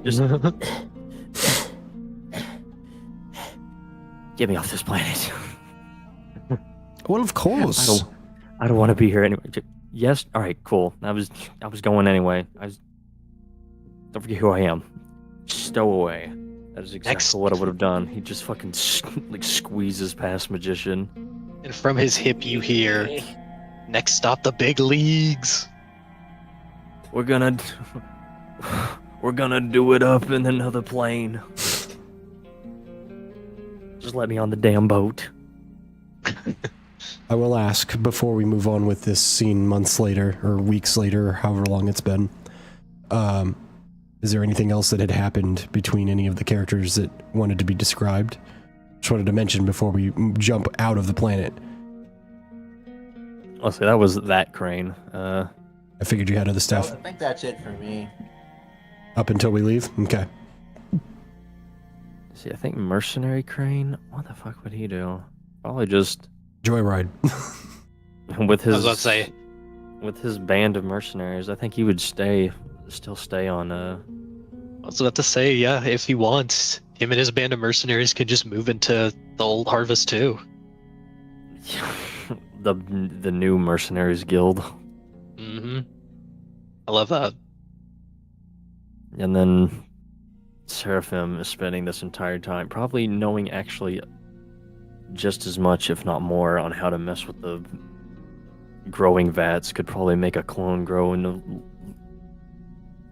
just get me off this planet. Well, of course. I don't want to be here anyway. Yes, all right, cool. I was going anyway. Don't forget who I am. Stow away. That is exactly Next. what I would have done. He just fucking squeezes past magician. And from his hip you hear, next stop the big leagues. We're gonna do it up in another plane. Just let me on the damn boat. I will ask before we move on with this scene months later, or weeks later, or however long it's been. Is there anything else that had happened between any of the characters that wanted to be described? Just wanted to mention before we jump out of the planet. I'll say that was that crane. I figured you had other stuff. I think that's it for me. Up until we leave? Okay. See, I think mercenary crane. What the fuck would he do? Probably just Joyride. with his. I was about to say. With his band of mercenaries, I think he would still stay on. I was about to say, yeah, if he wants, him and his band of mercenaries could just move into the old Harvest too. the new mercenaries guild. Mm-hmm. I love that. And then Seraphim is spending this entire time probably knowing actually just as much, if not more, on how to mess with the growing vats. Could probably make a clone grow in the...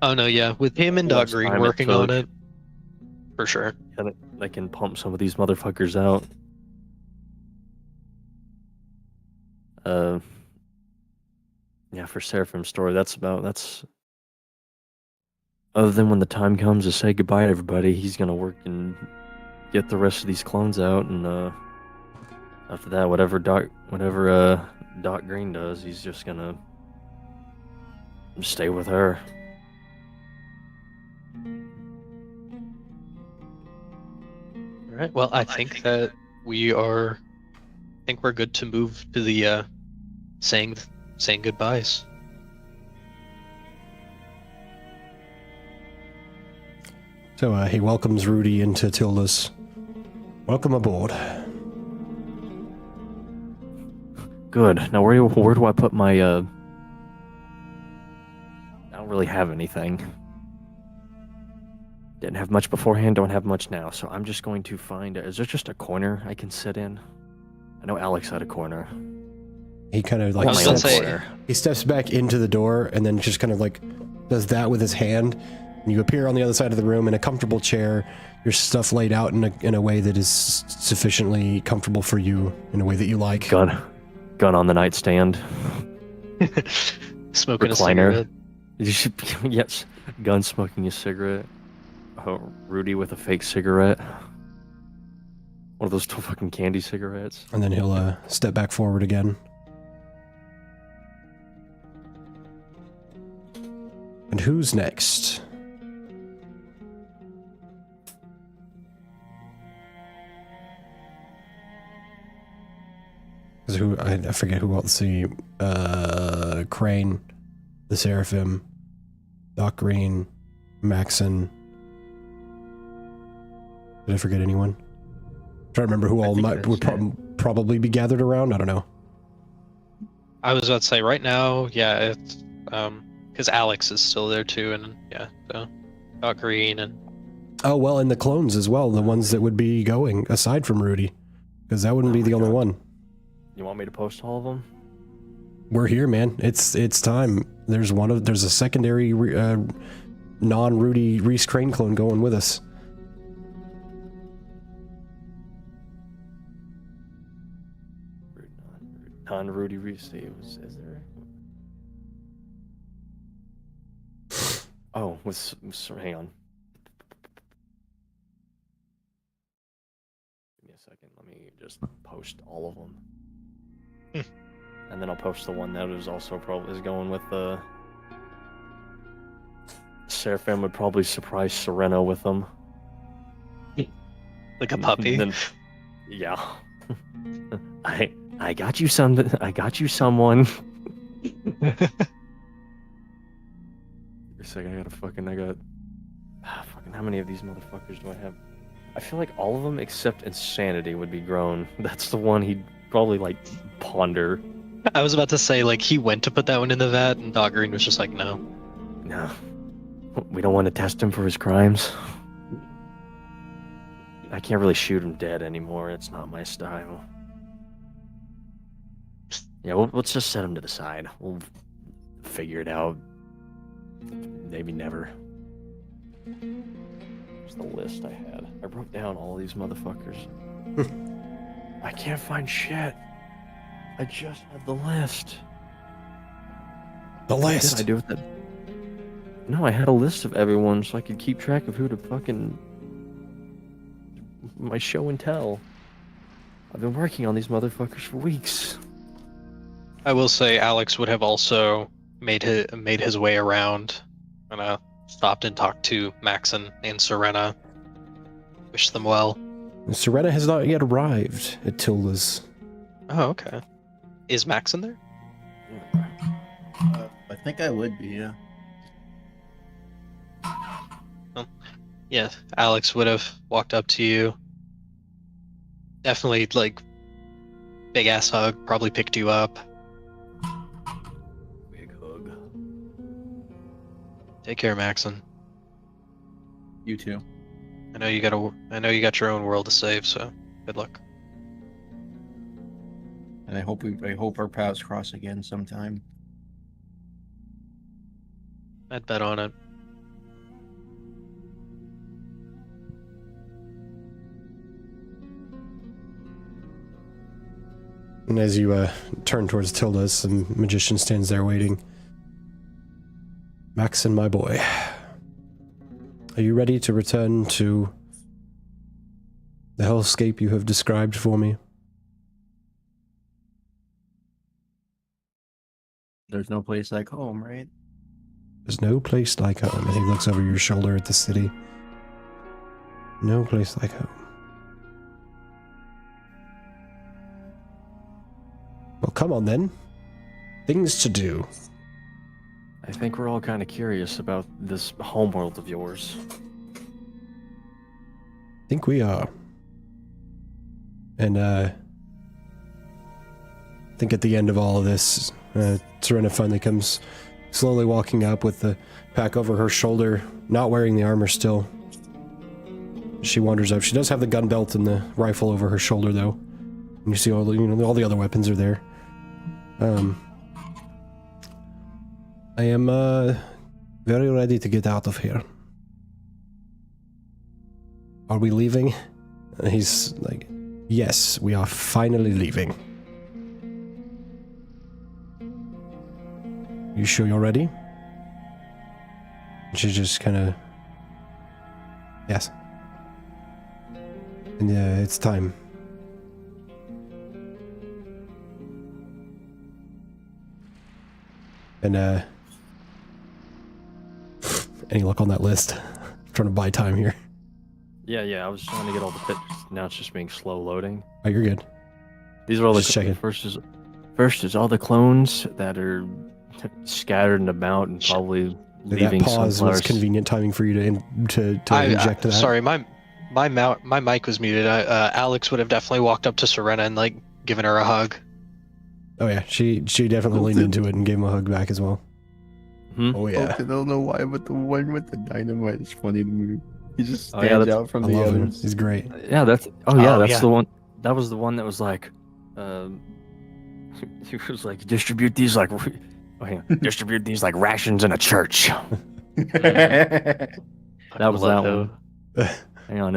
Oh no, yeah, with him and Dot Less Green time it working on took. it, for sure. And they can pump some of these motherfuckers out. Yeah, for Seraphim's story, that's other than when the time comes to say goodbye to everybody, he's gonna work and get the rest of these clones out, and after that, whatever Dot Green does, he's just gonna stay with her. All right. Well, I think that we're good to move to the saying goodbyes. So he welcomes Rudy into Tilda's. Welcome aboard. Good. Now where do I put my I don't really have anything. Didn't have much beforehand, don't have much now, so I'm just going to find... Is there just a corner I can sit in? I know Alex had a corner. He kind of like I was gonna steps, say- he steps back into the door and then just kind of like does that with his hand. And you appear on the other side of the room in a comfortable chair. Your stuff laid out in a way that is sufficiently comfortable for you, in a way that you like. Gun on the nightstand. Smoking Recliner. a cigarette. You should, yes, gun, smoking a cigarette. Oh, Rudy with a fake cigarette. One of those fucking candy cigarettes. And then he'll step back forward again. And who's next? I forget who else. See, Crane, the Seraphim, Doc Green, Maxon. Did I forget anyone? I'm trying to remember who all would probably be gathered around. I don't know. I was about to say right now, yeah, it's because Alex is still there too, and yeah, so Dot Green and Oh well, and the clones as well, the ones that would be going aside from Rudy, because that wouldn't be the only one. You want me to post all of them? We're here, man. It's time. There's a secondary non-Rudy Reese Crane clone going with us. Non-Rudy Reese. Is there? Oh, hang on. Give me a second. Let me just post all of them. And then I'll post the one that is also probably going with the... Seraphim would probably surprise Serena with them. like a puppy. Then, yeah. I got you some. I got you someone. You're saying I got. Fucking how many of these motherfuckers do I have? I feel like all of them except Insanity would be grown. That's the one he'd probably like ponder. I was about to say, like, he went to put that one in the vat, and Dot Green was just like, no. No. We don't want to test him for his crimes. I can't really shoot him dead anymore. It's not my style. Yeah, let's just set him to the side. We'll figure it out. Maybe never. Here's the list I had. I wrote down all these motherfuckers. I can't find shit. I just had the list. The What list. did I do with it? No, I had a list of everyone so I could keep track of who to fucking... my show and tell. I've been working on these motherfuckers for weeks. I will say Alex would have also made his way around and stopped and talked to Maxon and Serena. Wish them well. Serena has not yet arrived at Tilda's. Oh, okay. Is Maxon there? I think I would be, yeah. Yeah, Alex would have walked up to you. Definitely, like, big ass hug, probably picked you up. Big hug. Take care, Maxon. You too. I know you got your own world to save, so good luck. And I hope our paths cross again sometime. I'd bet on it. And as you turn towards Tilda, some magician stands there waiting. Maxon, my boy. Are you ready to return to the hellscape you have described for me? There's no place like home, right? There's no place like home. And he looks over your shoulder at the city. No place like home. Well, come on then. Things to do. I think we're all kind of curious about this homeworld of yours. I think we are. And, I think at the end of all of this, Serena finally comes slowly walking up with the pack over her shoulder, not wearing the armor still. She wanders up. She does have the gun belt and the rifle over her shoulder, though. And you see all the other weapons are there. I am, very ready to get out of here. Are we leaving? And he's like, yes, we are finally leaving. You sure you're ready? She just kind of... Yes. And yeah, it's time. And any luck on that list? I'm trying to buy time here. Yeah, I was trying to get all the pictures. Now it's just being slow loading. Oh, you're good. These are all Just the checking. First is all the clones that are scattered and about and probably That leaving pause was sunflowers. convenient timing for you to inject that. Sorry, my mic was muted. Alex would have definitely walked up to Serena and like given her a hug. Oh yeah, she definitely leaned into it and gave him a hug back as well. Hmm? Oh yeah, I don't know why, but the one with the dynamite is funny to me. He just Oh, yeah, stands that's- out from I the love him. others. He's great. Yeah, that's yeah. the one. That was the one that was like, he was like, distribute these like, distribute these like rations in a church. That was that one. Hang on,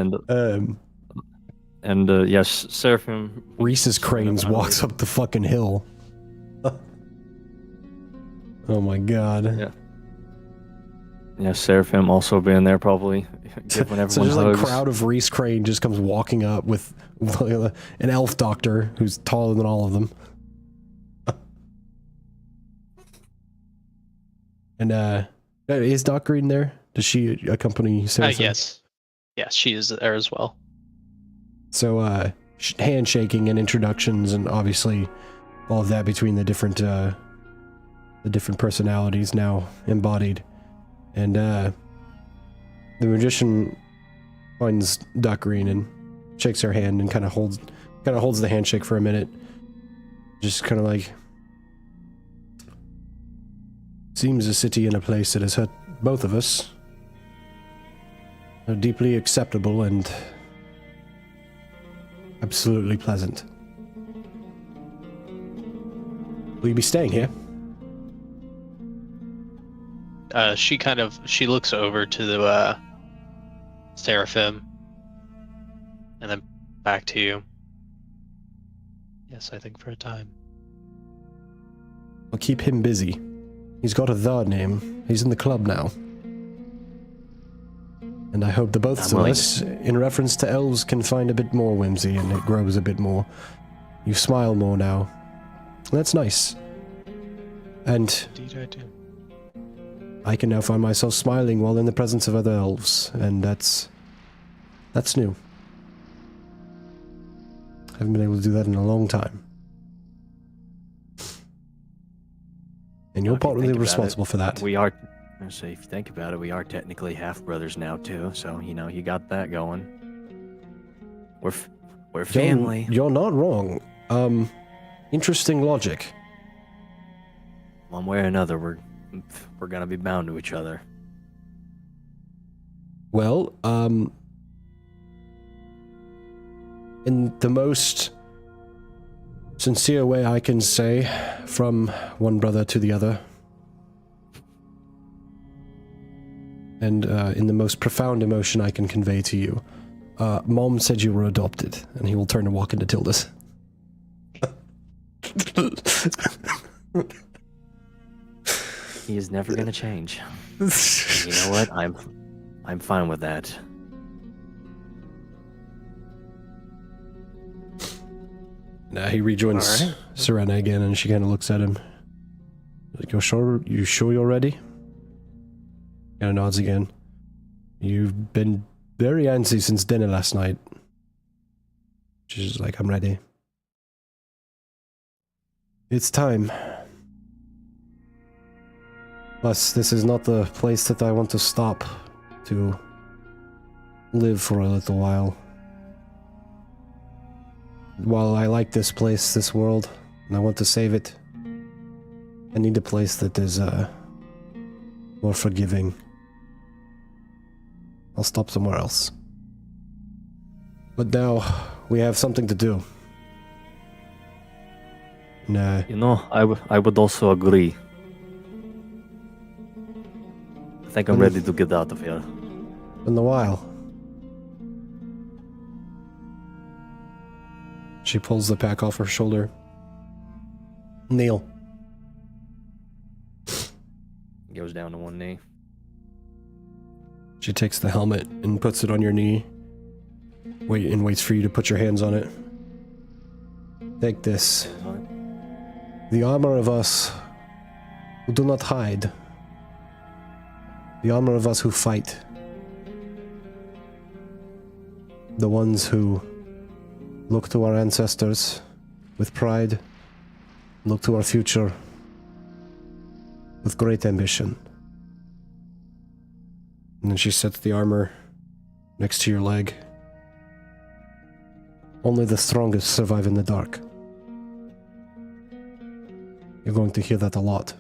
and yes, Seraphim. Reese's Cranes walks up the fucking hill. Oh my god. Yeah. Yeah, Seraphim also being there probably, giving everyone So there's like a hugs. crowd of Reese Crane just comes walking up with an elf doctor who's taller than all of them. And is Doc Green there? Does she accompany Sarah? Yes, she is there as well. So handshaking and introductions and obviously all of that between the different personalities now embodied. And the magician finds Doc Green and shakes her hand and kind of holds the handshake for a minute. Just kind of like, seems a city and a place that has hurt both of us. Are deeply acceptable and absolutely pleasant. Will you be staying here? She looks over to the Seraphim and then back to you. Yes, I think for a time. I'll keep him busy. He's got a the name. He's in the club now. And I hope the both of us, in reference to elves, can find a bit more whimsy and it grows a bit more. You smile more now. That's nice. And Indeed I do. I can now find myself smiling while in the presence of other elves, and that's new. I haven't been able to do that in a long time. And you're Well, if you partly think about responsible it, for that. We are. I say, if you think about it, we are technically half brothers now too. So you know, you got that going. We're family. You're not wrong. Interesting logic. One way or another, we're gonna be bound to each other. Well, in the most sincere way I can say, from one brother to the other, and in the most profound emotion I can convey to you, Mom said you were adopted, and he will turn and walk into Tilda's. He is never gonna change. You know what? I'm fine with that. Now he rejoins Alright. Serena again, and she kind of looks at him. Like, you sure you're ready? Kind of nods again. You've been very antsy since dinner last night. She's like, I'm ready. It's time. Plus, this is not the place that I want to stop to live for a little while. While I like this place, this world, and I want to save it, I need a place that is more forgiving. I'll stop somewhere else. But now, we have something to do. Nah. You know, I would also agree. I think I'm ready to get out of here. In a while. She pulls the pack off her shoulder. Kneel. Goes down to one knee. She takes the helmet and puts it on your knee. Waits for you to put your hands on it. Take this. The armor of us who do not hide. The armor of us who fight. The ones who look to our ancestors with pride, look to our future with great ambition. And then she sets the armor next to your leg. Only the strongest survive in the dark. You're going to hear that a lot.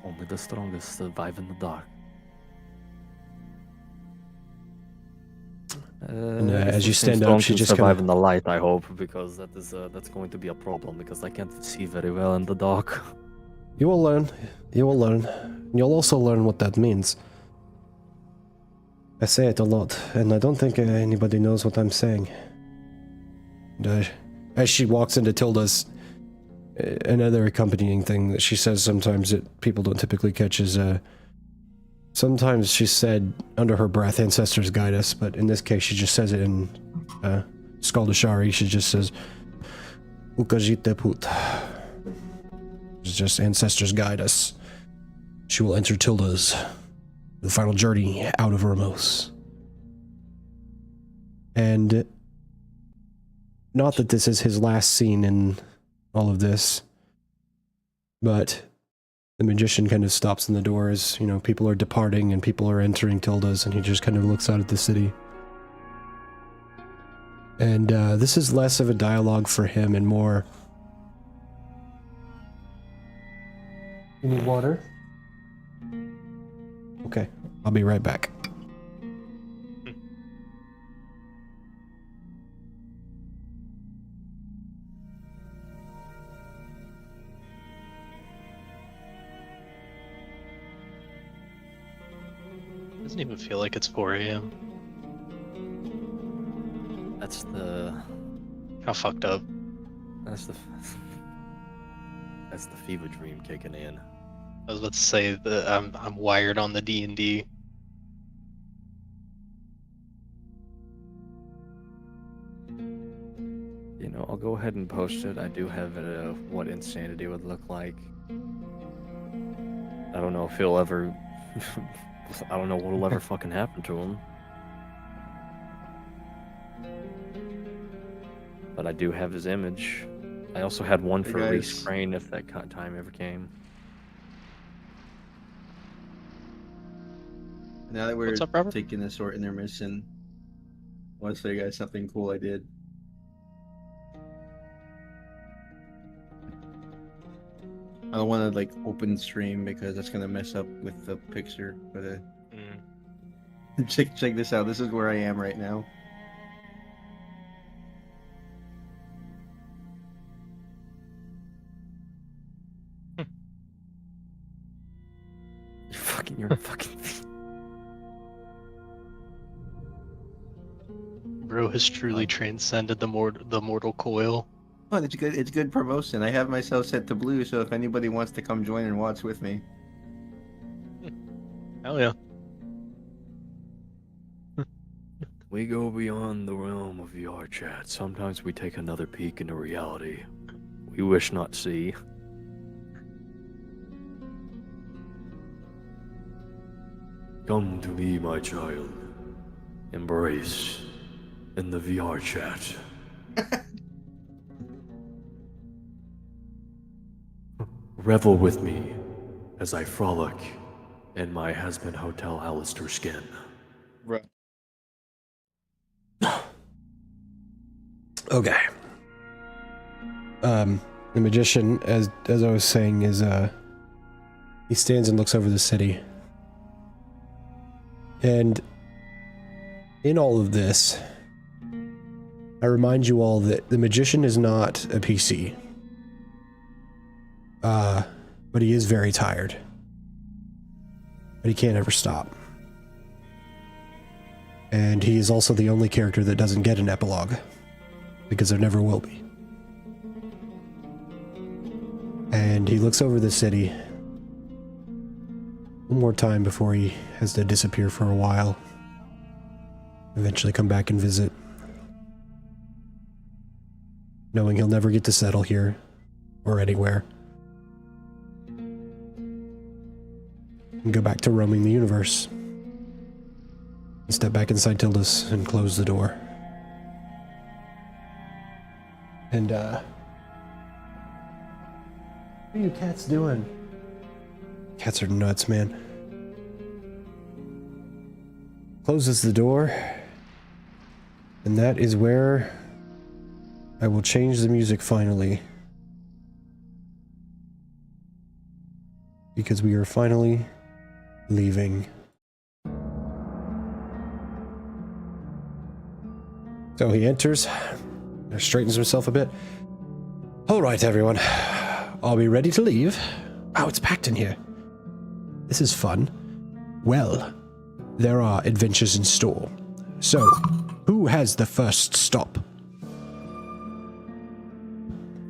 Only the strongest survive in the dark. And, It's as the you same stand up, strong she to just survive kinda- in the light. I hope, because that's going to be a problem. Because I can't see very well in the dark. You will learn. You will learn. You'll also learn what that means. I say it a lot, and I don't think anybody knows what I'm saying. And, as she walks into Tilda's, another accompanying thing that she says sometimes that people don't typically catch is, sometimes she said under her breath, ancestors guide us, but in this case she just says it in Skaldashari. She just says, Ukajite put. It's just ancestors guide us. She will enter Tilda's, the final journey out of Ramos. And not that this is his last scene in all of this, but the magician kind of stops in the door as, you know, people are departing and people are entering Tilda's, and he just kind of looks out at the city. And this is less of a dialogue for him and more... You need water? Okay, I'll be right back. Doesn't even feel like it's 4 a.m. That's the How fucked up. That's the fever dream kicking in. I was about to say that I'm wired on the D&D. You know, I'll go ahead and post it. I do have what insanity would look like. I don't know if he'll ever. I don't know what'll ever fucking happen to him. But I do have his image. I also had one Hey, for guys. Reese Crane if that time ever came. Now that we're What's up, Robert? taking a short intermission, I want to show you guys something cool I did. I don't want to like open stream because that's gonna mess up with the picture. But check this out. This is where I am right now. You're fucking. Bro has truly transcended the mortal coil. Oh, it's good. It's good promotion. I have myself set to blue, so if anybody wants to come join and watch with me, Hell yeah. We go beyond the realm of VR chat. Sometimes we take another peek into reality we wish not see. Come to me, my child. Embrace in the VR chat. Revel with me as I frolic in my has-been Hotel Alistair skin. bro. Okay. The magician, as I was saying, is he stands and looks over the city. And in all of this, I remind you all that the magician is not a PC. But he is very tired. But he can't ever stop. And he is also the only character that doesn't get an epilogue. Because there never will be. And he looks over the city one more time before he has to disappear for a while. Eventually come back and visit. Knowing he'll never get to settle here or anywhere. And go back to roaming the universe. And step back inside Tilda's and close the door. And, what are you cats doing? Cats are nuts, man. Closes the door. And that is where I will change the music finally. Because we are finally leaving. So he enters, straightens himself a bit. All right, everyone. Are we ready to leave? Oh, it's packed in here. This is fun. Well, there are adventures in store. So, who has the first stop?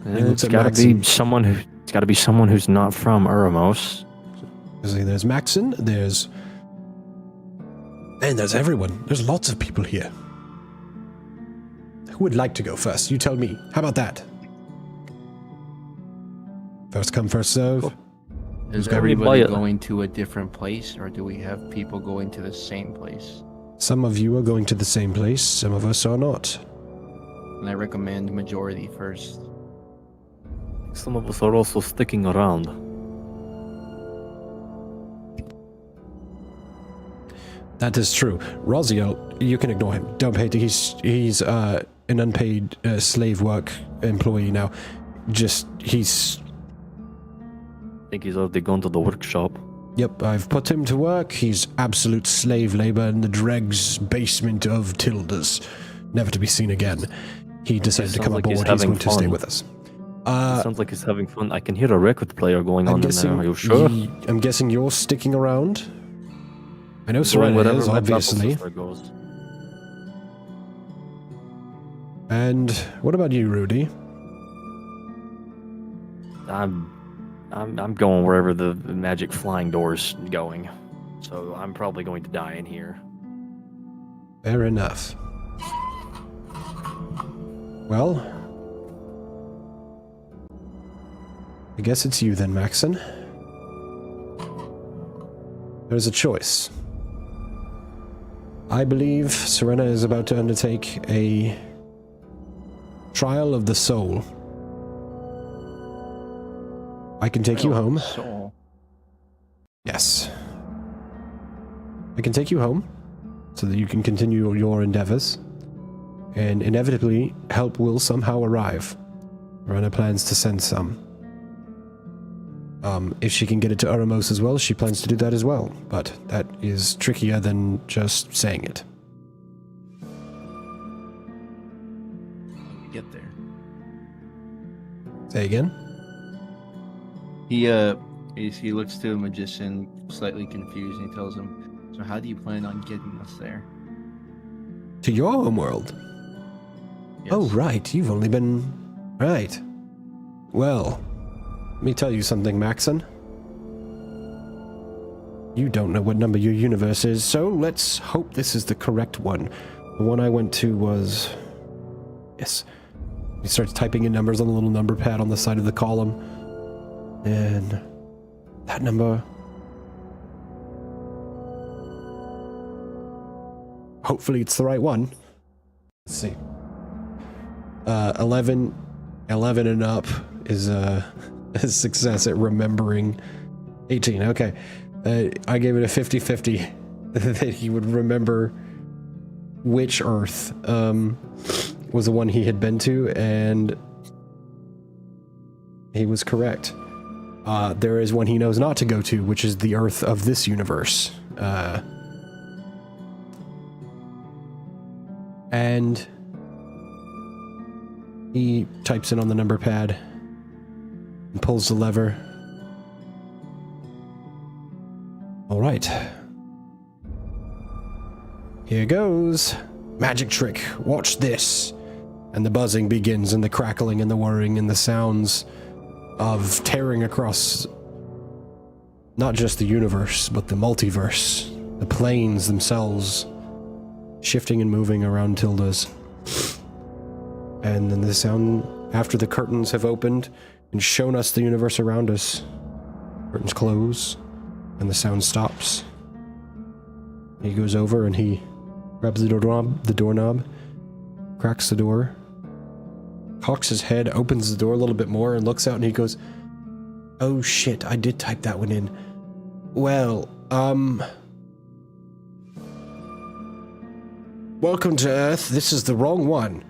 It's gotta be someone who. It's gotta be someone who's not from Uramos. There's Maxon, and there's everyone. There's lots of people here. Who would like to go first? You tell me. How about that? First come, first serve. Cool. Is Everybody everybody buy it. going to a different place, or do we have people going to the same place? Some of you are going to the same place, some of us are not. And I recommend majority first. Some of us are also sticking around. That is true. Raziel, you can ignore him. Don't pay. He's an unpaid slave work employee now. He's. I think he's already gone to the workshop. Yep, I've put him to work. He's absolute slave labor in the dregs basement of Tilda's, never to be seen again. He decided to sounds come like he's aboard. He's having going to stay fun. with us. It sounds like he's having fun. I can hear a record player going on in there. Are you sure? I'm guessing you're sticking around. I know Going Serena wherever is, my obviously. sister goes. And what about you, Rudy? I'm going wherever the magic flying door's going. So I'm probably going to die in here. Fair enough. Well, I guess it's you then, Maxon. There's a choice. I believe Serena is about to undertake a trial of the soul. I can take you home. Soul. Yes. I can take you home so that you can continue your endeavors. And inevitably, help will somehow arrive. Serena plans to send some. If she can get it to Uramos as well, she plans to do that as well. But that is trickier than just saying it. Get there. Say again? He looks to the magician, slightly confused, and he tells him, "So how do you plan on getting us there?" To your homeworld? Yes. Oh, right. You've only been... Right. Well, let me tell you something, Maxon. You don't know what number your universe is, so let's hope this is the correct one. The one I went to was... Yes. He starts typing in numbers on the little number pad on the side of the column. And that number... Hopefully it's the right one. Let's see. 11 and up is a success at remembering. 18, okay. I gave it a 50-50 that he would remember which Earth was the one he had been to, and he was correct. There is one he knows not to go to, which is the Earth of this universe. And he types in on the number pad and pulls the lever. All right. Here goes. Magic trick. Watch this. And the buzzing begins, and the crackling and the whirring and the sounds of tearing across not just the universe, but the multiverse. The planes themselves shifting and moving around Tilda's. And then the sound, after the curtains have opened and shown us the universe around us, curtains close, and the sound stops. He goes over and he grabs the doorknob, cracks the door, cocks his head, opens the door a little bit more, and looks out and he goes, "Oh shit, I did type that one in. Well, welcome to Earth. This is the wrong one."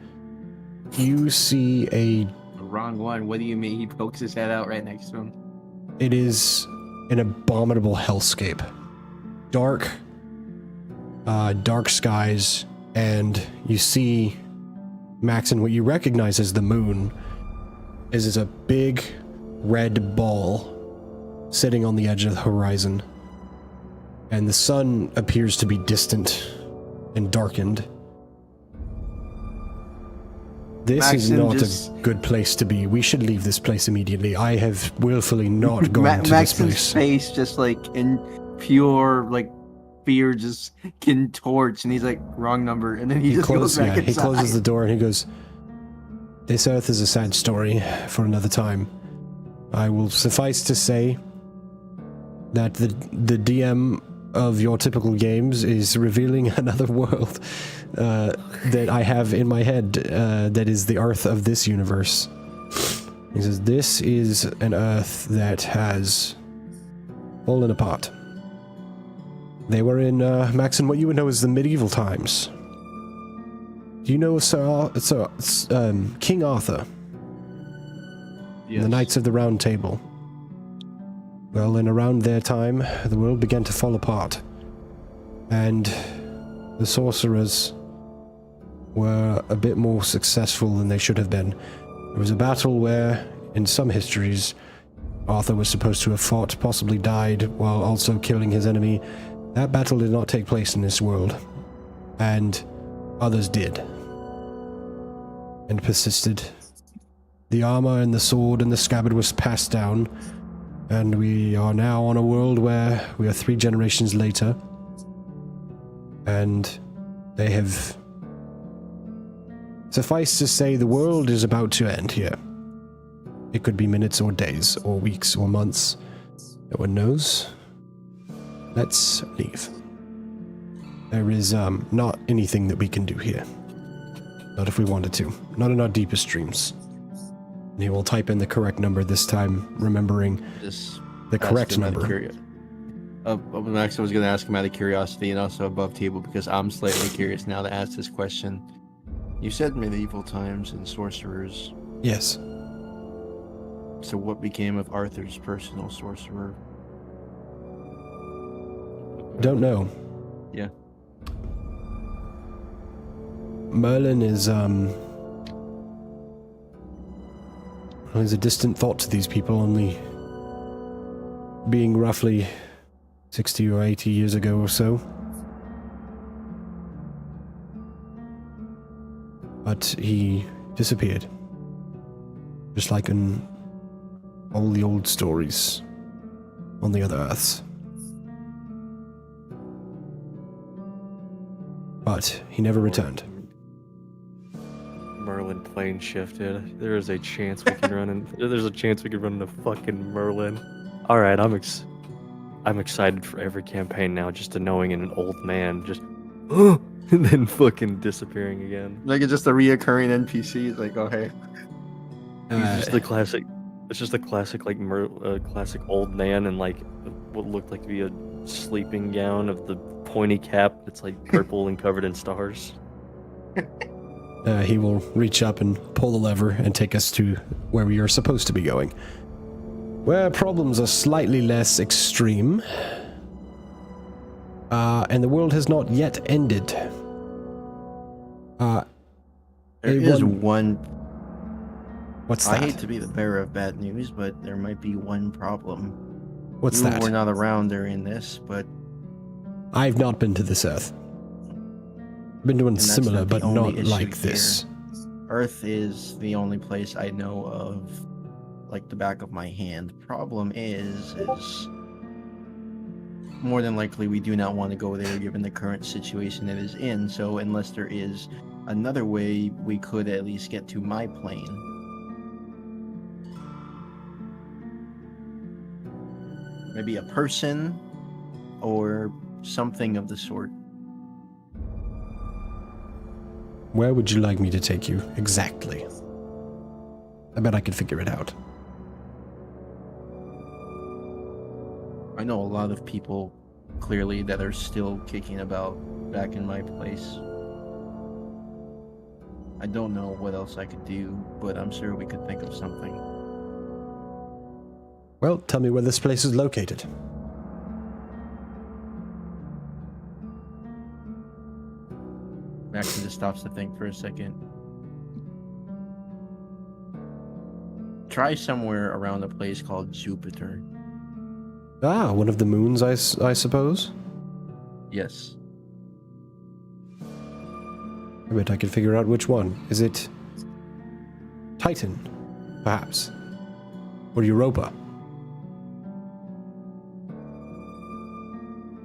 You see The wrong one. What do you mean? He pokes his head out right next to him. it is an abominable hellscape. Dark skies, and you see, Maxon, what you recognize as the moon is a big red ball sitting on the edge of the horizon. And the sun appears to be distant and darkened. This is Maxon not just- a good place to be. We should leave this place immediately. I have willfully not gone to this Maxon's place. face just like in pure like fear just contorts, and he's like, "Wrong number," and then he just goes back inside. He closes the door and he goes, "This Earth is a sad story for another time. I will suffice to say that the DM of your typical games is revealing another world that I have in my head that is the Earth of this universe." He says, "This is an Earth that has fallen apart. They were in, Maxon, what you would know as the medieval times. Do you know King Arthur? Yes. The Knights of the Round Table? Well, in around their time, the world began to fall apart. And the sorcerers were a bit more successful than they should have been. There was a battle where, in some histories, Arthur was supposed to have fought, possibly died, while also killing his enemy. That battle did not take place in this world. And others did. And persisted. the armor and the sword and the scabbard was passed down, and we are now on a world where we are 3 generations later, and they have... Suffice to say, the world is about to end here. It could be minutes or days or weeks or months. No one knows. Let's leave. There is not anything that we can do here. Not if we wanted to. Not in our deepest dreams. And he will type in the correct number this time, remembering Just the correct number. Max, I was going to ask him out of curiosity and also above table because I'm slightly curious now to ask this question. You said medieval times and sorcerers. Yes. So what became of Arthur's personal sorcerer? Don't know. Yeah. Merlin is a distant thought to these people, only being roughly 60 or 80 years ago or so. But he disappeared. Just like in all the old stories on the other Earths. But he never returned. Merlin plane shifted. There is a chance we can run in. There's a chance we can run into fucking Merlin. All right, I'm excited for every campaign now, just to knowing an old man just and then fucking disappearing again. Like it's just a reoccurring NPC. It's like, oh hey. He's just the classic. It's just a classic like classic old man in like what looked like to be a sleeping gown of the pointy cap that's like purple and covered in stars. He will reach up and pull the lever and take us to where we are supposed to be going. Where problems are slightly less extreme. And the world has not yet ended. There is one. What's I that? hate to be the bearer of bad news, but there might be one problem. What's You that? were not around during this, but I've not been to this Earth. Been to one that's similar, not the but only not issue like here. this. Earth is the only place I know of, like the back of my hand. Problem is more than likely we do not want to go there given the current situation it is in. So unless there is another way, we could at least get to my plane. Maybe a person or something of the sort. Where would you like me to take you exactly? I bet I could figure it out. I know a lot of people clearly that are still kicking about back in my place. I don't know what else I could do, but I'm sure we could think of something. Well, tell me where this place is located. Maxon just stops to think for a second. Try somewhere around a place called Jupiter. Ah, one of the moons, I suppose? Yes. I bet I could figure out which one. Is it Titan, perhaps? Or Europa?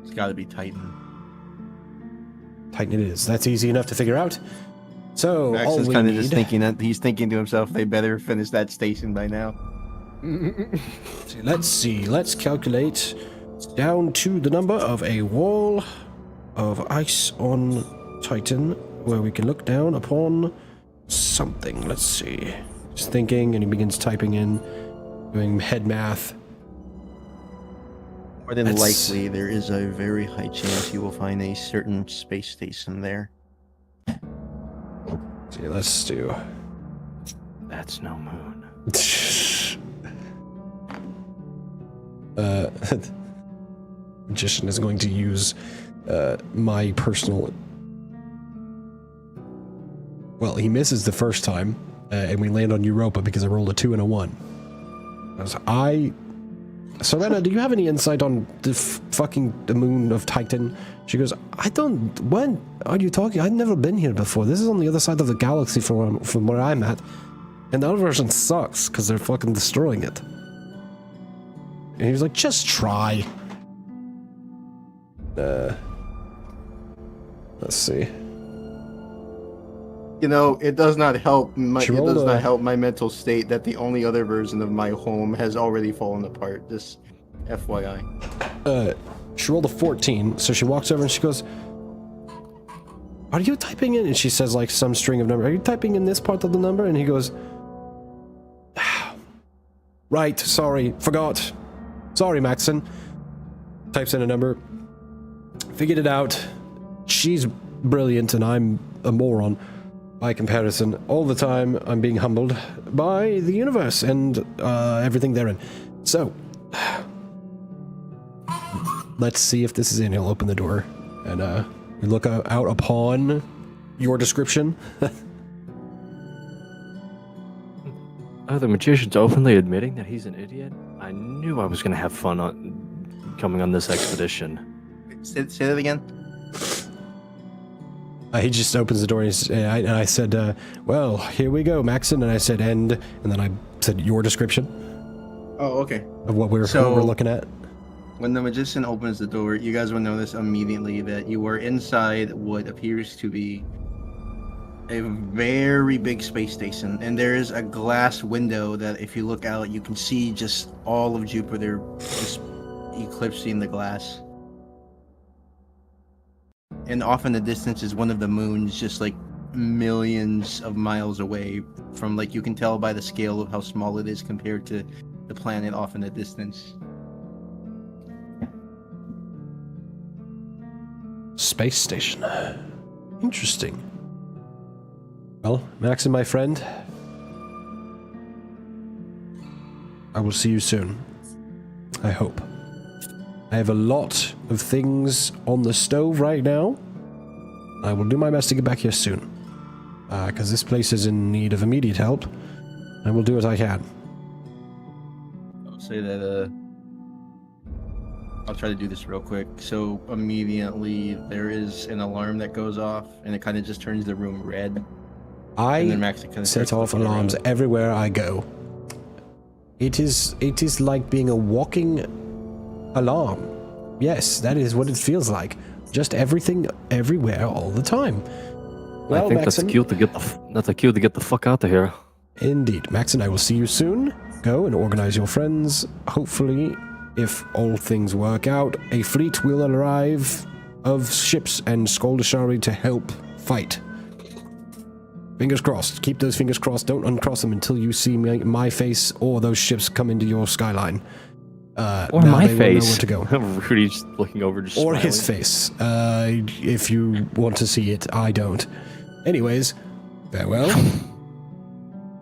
It's gotta be Titan. Titan it is. That's easy enough to figure out. So, Max all is we kind of need... just thinking that he's thinking to himself, they better finish that station by now. Let's see. Let's calculate down to the number of a wall of ice on Titan where we can look down upon something. Let's see. Just thinking, and he begins typing in, doing head math. More than That's- likely, there is a very high chance you will find a certain space station there. See, let's do. That's no moon. Magician is going to use my personal. Well, he misses the first time, and we land on Europa because I rolled a 2 and a 1. Serena, do you have any insight on the moon of Titan? She goes, I don't. When are you talking? I've never been here before. This is on the other side of the galaxy from where I'm at. And the other version sucks because they're fucking destroying it. And he was like, just try. Let's see. You know, it does not help. It She rolled does a- not help my mental state that the only other version of my home has already fallen apart. Just FYI. She rolled a 14, so she walks over and she goes, are you typing in? And she says like some string of number. Are you typing in this part of the number? And he goes, right, sorry, forgot. Sorry, Maxon. Types in a number. Figured it out. She's brilliant and I'm a moron by comparison. All the time I'm being humbled by the universe and everything therein. So, let's see if this is in. He'll open the door and we look out upon your description. Oh, the magician's openly admitting that he's an idiot? I knew I was going to have fun on coming on this expedition. Say that again. He just opens the door and I said, well, here we go, Maxon. And I said, and then I said your description Oh, okay. of what we're looking at. When the magician opens the door, you guys will notice immediately that you are inside what appears to be a very big space station, and there is a glass window that if you look out, you can see just all of Jupiter just eclipsing the glass. And off in the distance is one of the moons, just like millions of miles away from, like, you can tell by the scale of how small it is compared to the planet off in the distance. Space station. Interesting. Well, Maxon, my friend, I will see you soon. I hope. I have a lot of things on the stove right now. I will do my best to get back here soon. Because this place is in need of immediate help. I will do what I can. I'll say that, I'll try to do this real quick. So immediately there is an alarm that goes off, and it kind of just turns the room red. And then I Max kind of set off alarms everywhere I go. It is like being a walking alarm. Yes, that is what it feels like. Just everything, everywhere, all the time. Well, I think Maxon, that's cute to get the fuck out of here. Indeed. Maxon, I will see you soon. Go and organize your friends. Hopefully, if all things work out, a fleet will arrive of ships and Skoldashari to help fight. Fingers crossed. Keep those fingers crossed. Don't uncross them until you see my face or those ships come into your skyline. Or now my they will face. know where to go. Rudy's looking over, just Or smiling. his face. If you want to see it, I don't. Anyways, farewell.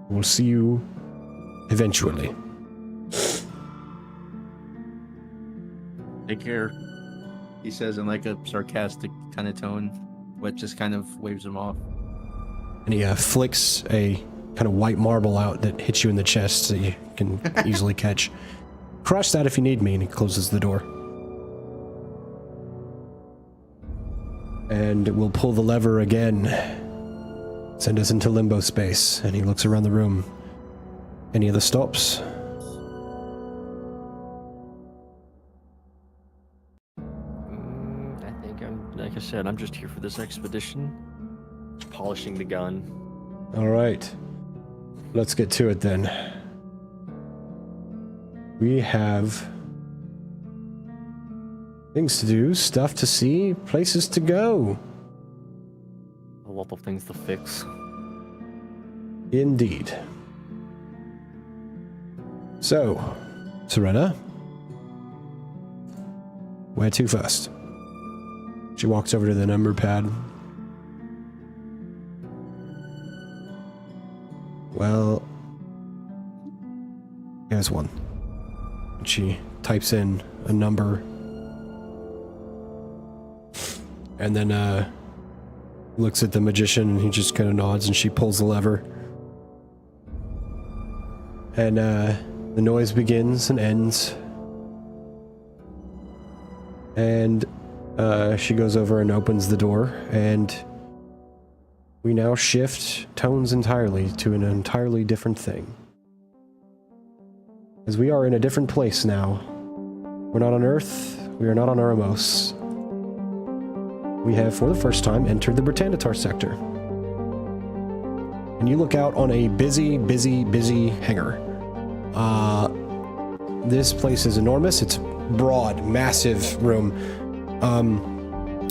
We'll see you eventually. Take care, he says in like a sarcastic kind of tone, but just kind of waves him off. And he flicks a kind of white marble out that hits you in the chest so you can easily catch. Crush that if you need me, and he closes the door. And we'll pull the lever again. Send us into limbo space. And he looks around the room. Any other stops? I think like I said, I'm just here for this expedition. Polishing the gun. Alright. Let's get to it then. We have things to do, stuff to see, places to go. A lot of things to fix. Indeed. So, Serena, where to first? She walks over to the number pad. Well, here's one. She types in a number and then looks at the magician and he just kind of nods and she pulls the lever. And the noise begins and ends. And she goes over and opens the door and we now shift tones entirely to an entirely different thing. As we are in a different place now. We're not on Earth, we are not on Aramos. We have, for the first time, entered the Britannitar sector. And you look out on a busy hangar. This place is enormous. It's broad, massive room.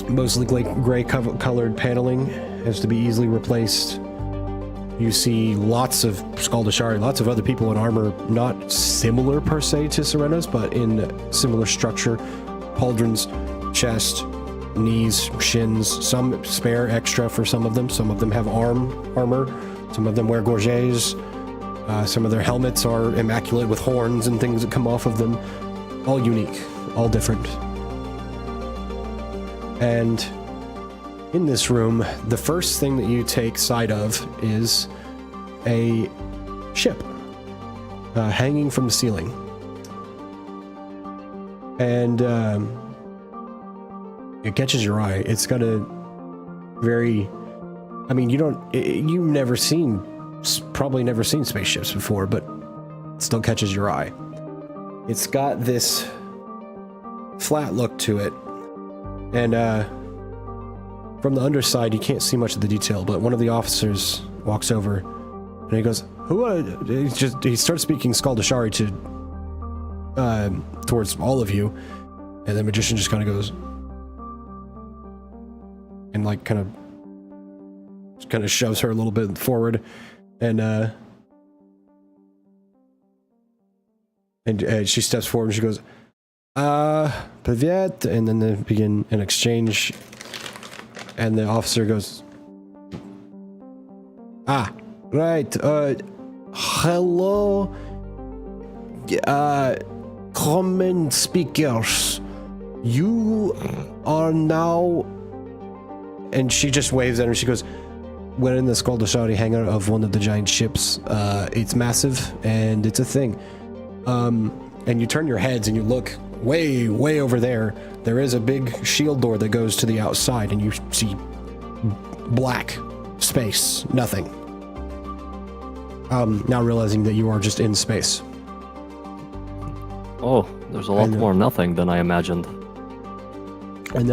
Mostly gray colored paneling has to be easily replaced. You see lots of Skaldashari, lots of other people in armor, not similar per se to Serena's, but in similar structure. Pauldrons, chest, knees, shins, some spare extra for some of them. Some of them have armor. Some of them wear gorgets. Some of their helmets are immaculate with horns and things that come off of them. All unique, all different. And in this room, the first thing that you take sight of is a ship hanging from the ceiling. And it catches your eye. It's got a very... I mean, you've never seen... Probably never seen spaceships before, but it still catches your eye. It's got this flat look to it. And from the underside, you can't see much of the detail, but one of the officers walks over and he goes, he starts speaking Skaldashari towards all of you, and the magician just kind of goes and like kind of shoves her a little bit forward, and she steps forward and she goes, Privyet, and then they begin an exchange, and the officer goes, right, hello, common speakers, you are now, and she just waves at her, she goes, we're in the Skaldashari hangar of one of the giant ships, it's massive, and it's a thing, and you turn your heads and you look way over there. There is a big shield door that goes to the outside, and you see black space, nothing. Now realizing that you are just in space. Oh, there's a lot more nothing than I imagined. And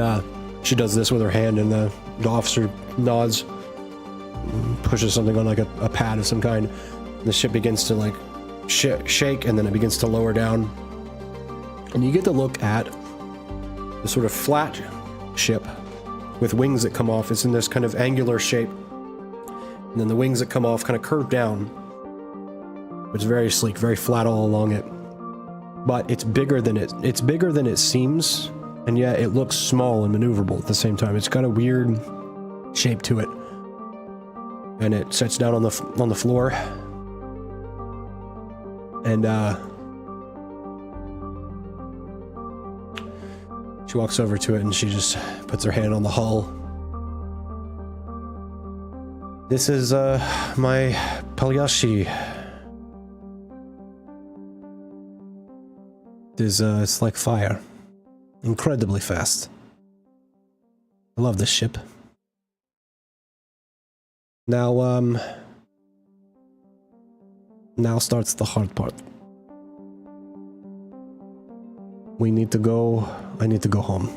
she does this with her hand, and the officer nods, pushes something on like a pad of some kind. The ship begins to like shake, and then it begins to lower down. And you get to look at the sort of flat ship with wings that come off. It's in this kind of angular shape. And then the wings that come off kind of curve down. It's very sleek, very flat all along it. But it's bigger than it seems, and yet it looks small and maneuverable at the same time. It's got a weird shape to it. And it sits down on the floor. And she walks over to it and she just puts her hand on the hull. This is my Palyashi. It's like fire. Incredibly fast. I love this ship. Now starts the hard part. I need to go home.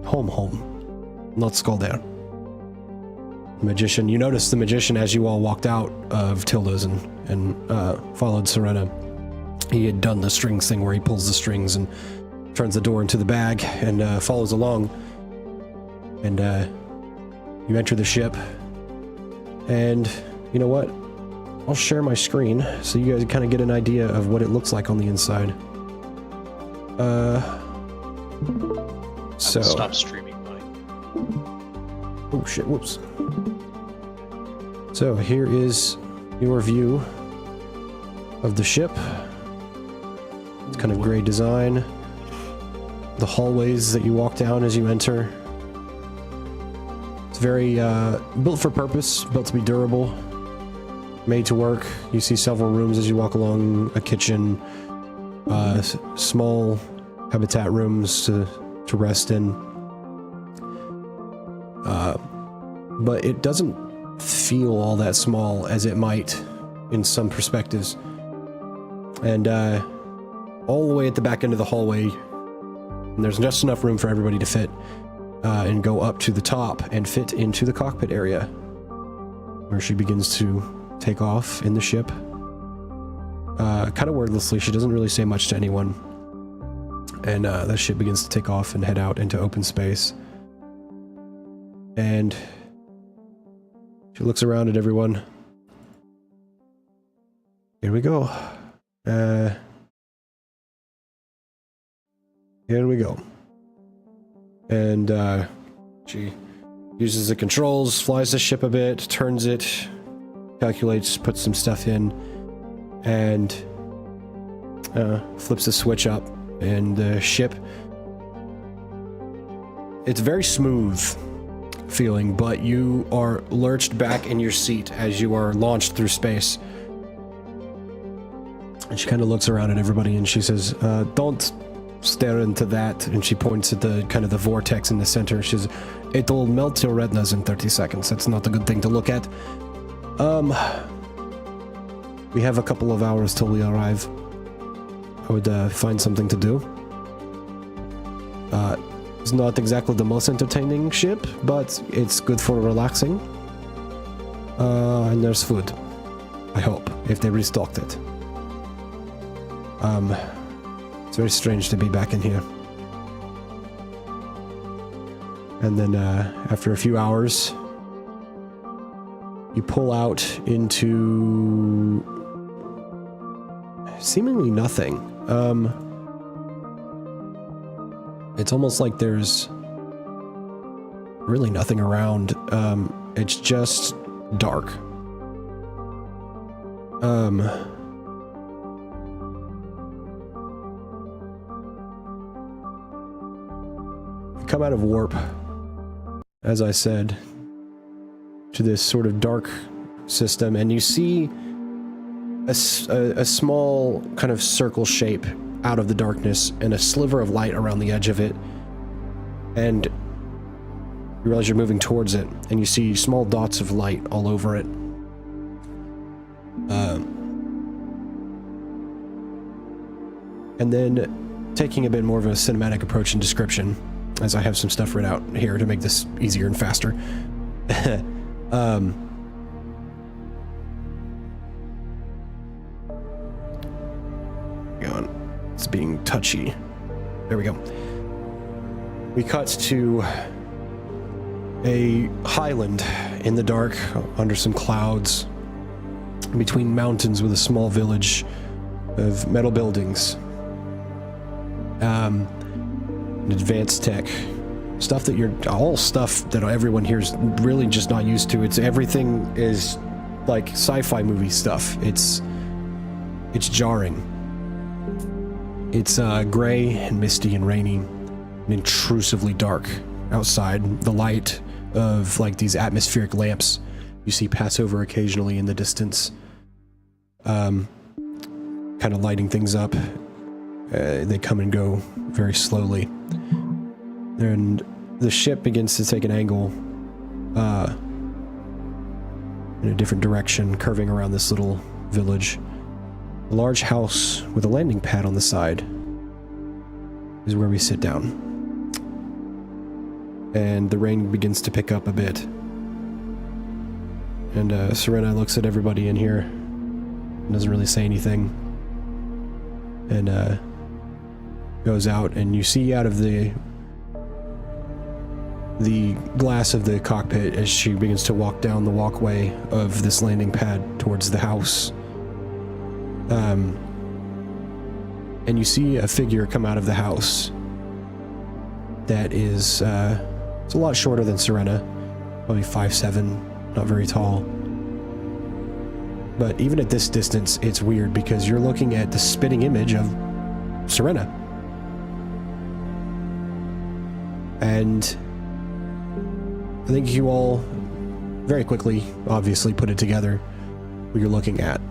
Home. Not Skaldair. Magician, you noticed the magician as you all walked out of Tilda's and followed Serena. He had done the strings thing where he pulls the strings and turns the door into the bag and follows along. And you enter the ship. And you know what? I'll share my screen so you guys kind of get an idea of what it looks like on the inside. So stop streaming mine. Oh shit, whoops. So here is your view of the ship. It's kind of gray design. The hallways that you walk down as you enter. It's very built for purpose, built to be durable, made to work. You see several rooms as you walk along, a kitchen, small habitat rooms to rest in. But it doesn't feel all that small as it might in some perspectives. And all the way at the back end of the hallway, and there's just enough room for everybody to fit and go up to the top and fit into the cockpit area, where she begins to take off in the ship. Kind of wordlessly, she doesn't really say much to anyone. And that ship begins to take off and head out into open space. And she looks around at everyone. Here we go. Here we go. And she uses the controls, flies the ship a bit, turns it, calculates, puts some stuff in, and flips the switch up, and the ship, it's very smooth feeling, but you are lurched back in your seat as you are launched through space. And she kind of looks around at everybody and she says, don't stare into that. And she points at the kind of the vortex in the center. She says, it'll melt your retinas in 30 seconds. That's not a good thing to look at. We have a couple of hours till we arrive. I would find something to do. It's not exactly the most entertaining ship, but it's good for relaxing. And there's food. I hope, if they restocked it. It's very strange to be back in here. And then after a few hours, you pull out into seemingly nothing. It's almost like there's really nothing around. It's just dark. Come out of warp, as I said, to this sort of dark system, and you see a small kind of circle shape out of the darkness and a sliver of light around the edge of it, and you realize you're moving towards it, and you see small dots of light all over it. And then taking a bit more of a cinematic approach and description, as I have some stuff written out here to make this easier and faster. Hang on. It's being touchy. There we go. We cut to a highland in the dark under some clouds between mountains with a small village of metal buildings. Advanced tech stuff that all stuff that everyone here's really just not used to. Everything is like sci-fi movie stuff. It's jarring. It's gray and misty and rainy and intrusively dark outside. The light of like these atmospheric lamps you see pass over occasionally in the distance, kind of lighting things up. They come and go very slowly. And the ship begins to take an angle in a different direction, curving around this little village. A large house with a landing pad on the side is where we sit down. And the rain begins to pick up a bit. And Serena looks at everybody in here and doesn't really say anything. And goes out, and you see out of the glass of the cockpit as she begins to walk down the walkway of this landing pad towards the house. And you see a figure come out of the house that is it's a lot shorter than Serena, probably 5'7", not very tall. But even at this distance, it's weird because you're looking at the spitting image of Serena. And I think you all very quickly, obviously, put it together what you're looking at.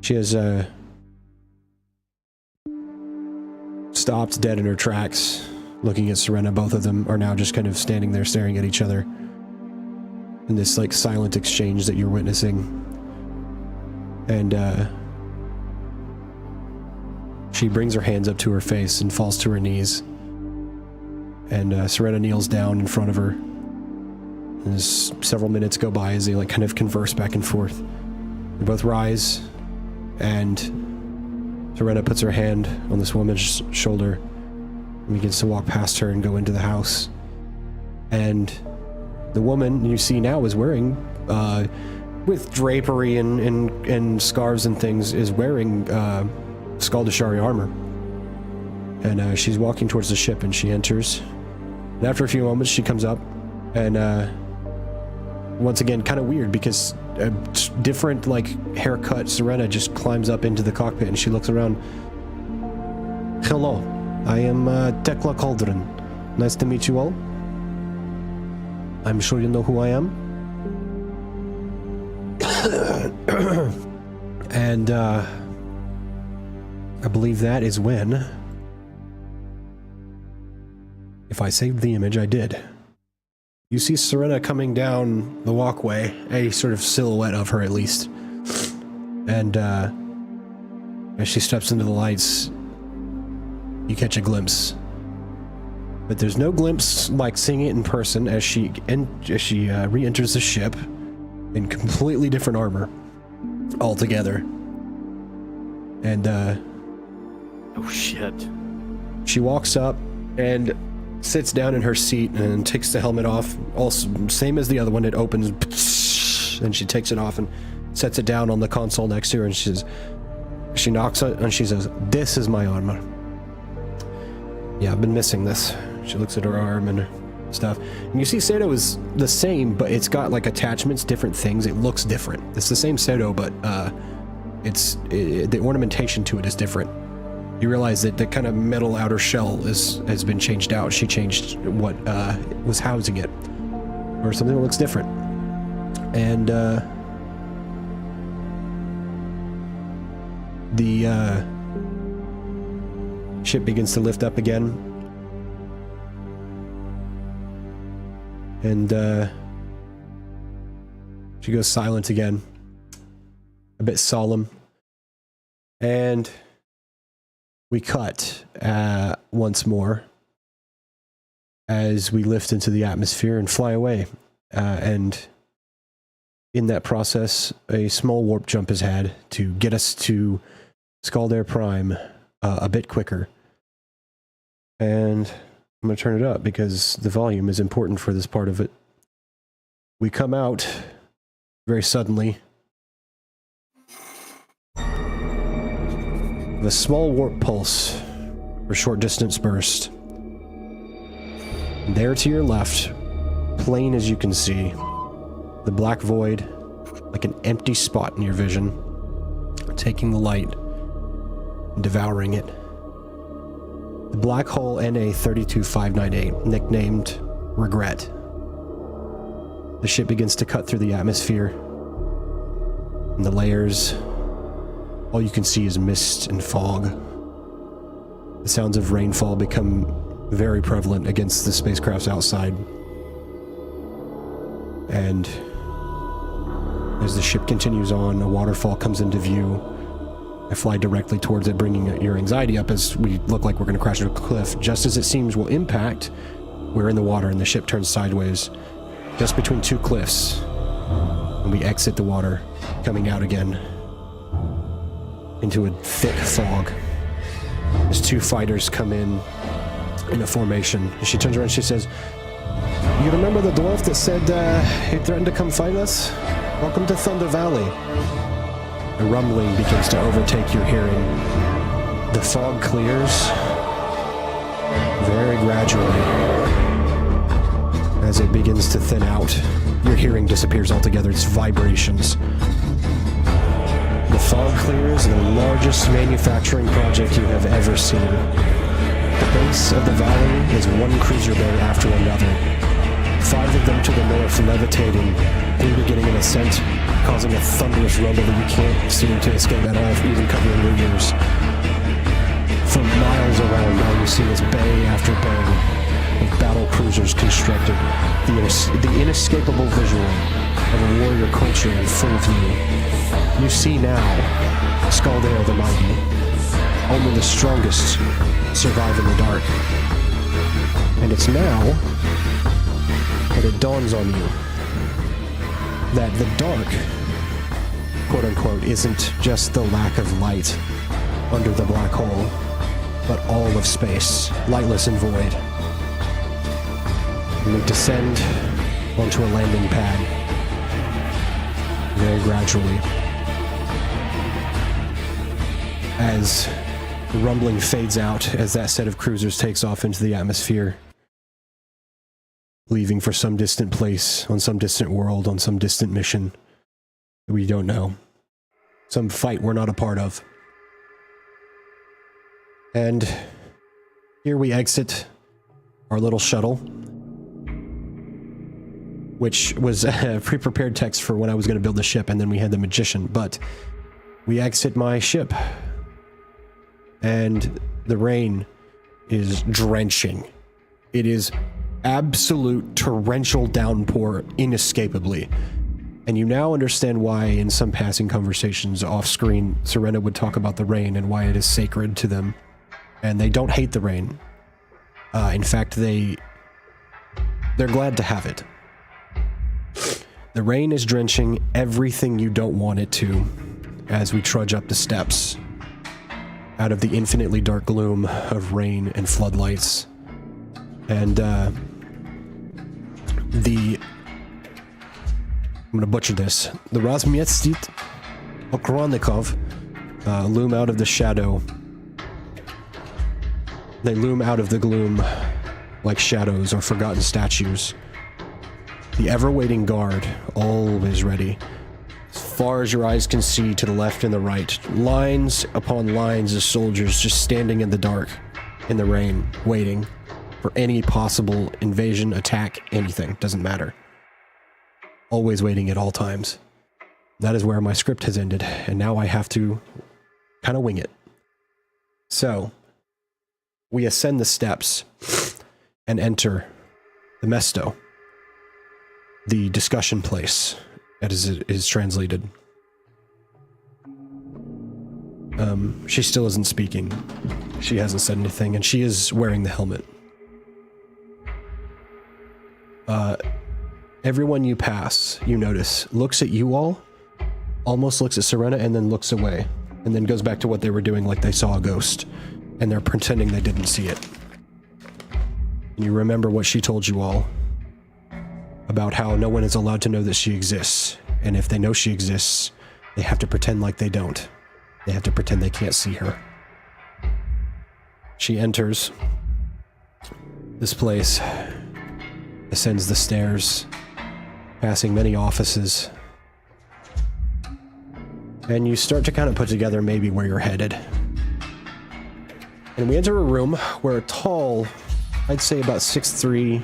She has stopped dead in her tracks looking at Serena. Both of them are now just kind of standing there staring at each other in this like silent exchange that you're witnessing. And she brings her hands up to her face and falls to her knees. And Serena kneels down in front of her. And as several minutes go by as they like kind of converse back and forth. They both rise, and Serena puts her hand on this woman's shoulder and begins to walk past her and go into the house. And the woman you see now is wearing, with drapery and scarves and things, is wearing Skaldashari armor. And she's walking towards the ship, and she enters. And after a few moments, she comes up, and once again, kind of weird because a different, like, haircut Serena just climbs up into the cockpit, and she looks around. Hello, I am Tekla Cauldron. Nice to meet you all. I'm sure you know who I am. And I believe that is when, if I saved the image, I did. You see Serena coming down the walkway, a sort of silhouette of her at least. And as she steps into the lights, you catch a glimpse. But there's no glimpse like seeing it in person as she re-enters the ship in completely different armor altogether. And Oh shit. she walks up and sits down in her seat and takes the helmet off. Also, same as the other one, it opens, and she takes it off and sets it down on the console next to her, and she knocks it, and she says, "This is my armor. Yeah, I've been missing this." She looks at her arm and stuff. And you see Sato is the same, but it's got like attachments, different things. It looks different. It's the same Sato, but the ornamentation to it is different. You realize that the kind of metal outer shell has been changed out. She changed what was housing it, or something that looks different. And the ship begins to lift up again, and she goes silent again, a bit solemn, and we cut once more as we lift into the atmosphere and fly away. And in that process, a small warp jump is had to get us to Skaldare Prime a bit quicker. And I'm going to turn it up because the volume is important for this part of it. We come out very suddenly with a small warp pulse or short distance burst. And there to your left, plain as you can see, the black void, like an empty spot in your vision, taking the light and devouring it. The black hole NA 32598, nicknamed Regret. The ship begins to cut through the atmosphere, and the layers, all you can see is mist and fog. The sounds of rainfall become very prevalent against the spacecrafts outside. And as the ship continues on, a waterfall comes into view. I fly directly towards it, bringing your anxiety up as we look like we're going to crash into a cliff. Just as it seems will impact, we're in the water and the ship turns sideways, just between two cliffs. And we exit the water, coming out again into a thick fog. As two fighters come in a formation. And she turns around and she says, "You remember the dwarf that said he threatened to come fight us? Welcome to Thunder Valley." A rumbling begins to overtake your hearing. The fog clears very gradually. As it begins to thin out, your hearing disappears altogether. It's vibrations. The fog clears, the largest manufacturing project you have ever seen. The base of the valley is one cruiser bay after another. 5 of them to the north, levitating, 3 beginning an ascent, causing a thunderous rumble that you can't seem to escape at all, even covering your ears. For miles around, all you see is bay after bay of battle cruisers constructed, the inescapable visual of a warrior culture in full view. You see now Skaldale the Mighty. Only the strongest survive in the dark. And it's now that it dawns on you that the dark, quote unquote, isn't just the lack of light under the black hole, but all of space, lightless and void. And you descend onto a landing pad very gradually as the rumbling fades out as that set of cruisers takes off into the atmosphere, leaving for some distant place, on some distant world, on some distant mission that we don't know. Some fight we're not a part of. And here we exit our little shuttle, which was a pre-prepared text for when I was going to build the ship, and then we had the magician, but we exit my ship. And the rain is drenching. It is absolute torrential downpour inescapably. And you now understand why in some passing conversations off screen, Serena would talk about the rain and why it is sacred to them. And they don't hate the rain. In fact, they're glad to have it. The rain is drenching everything you don't want it to as we trudge up the steps out of the infinitely dark gloom of rain and floodlights. And I'm gonna butcher this. The Razmietstit Okronikov loom out of the shadow. They loom out of the gloom like shadows or forgotten statues. The ever-waiting guard, always ready. As far as your eyes can see to the left and the right, lines upon lines of soldiers just standing in the dark, in the rain, waiting for any possible invasion, attack, anything, doesn't matter. Always waiting at all times. That is where my script has ended, and now I have to kind of wing it. So, we ascend the steps and enter the Mesto, the discussion place, as it is translated. She still isn't speaking. She hasn't said anything, and she is wearing the helmet. Everyone you pass, you notice, looks at you all, almost looks at Serena, and then looks away, and then goes back to what they were doing like they saw a ghost, and they're pretending they didn't see it. And you remember what she told you all about how no one is allowed to know that she exists, and if they know she exists, they have to pretend like they don't. They have to pretend they can't see her. She enters this place, ascends the stairs, passing many offices, and you start to kind of put together maybe where you're headed. And we enter a room where a tall, I'd say about 6'3",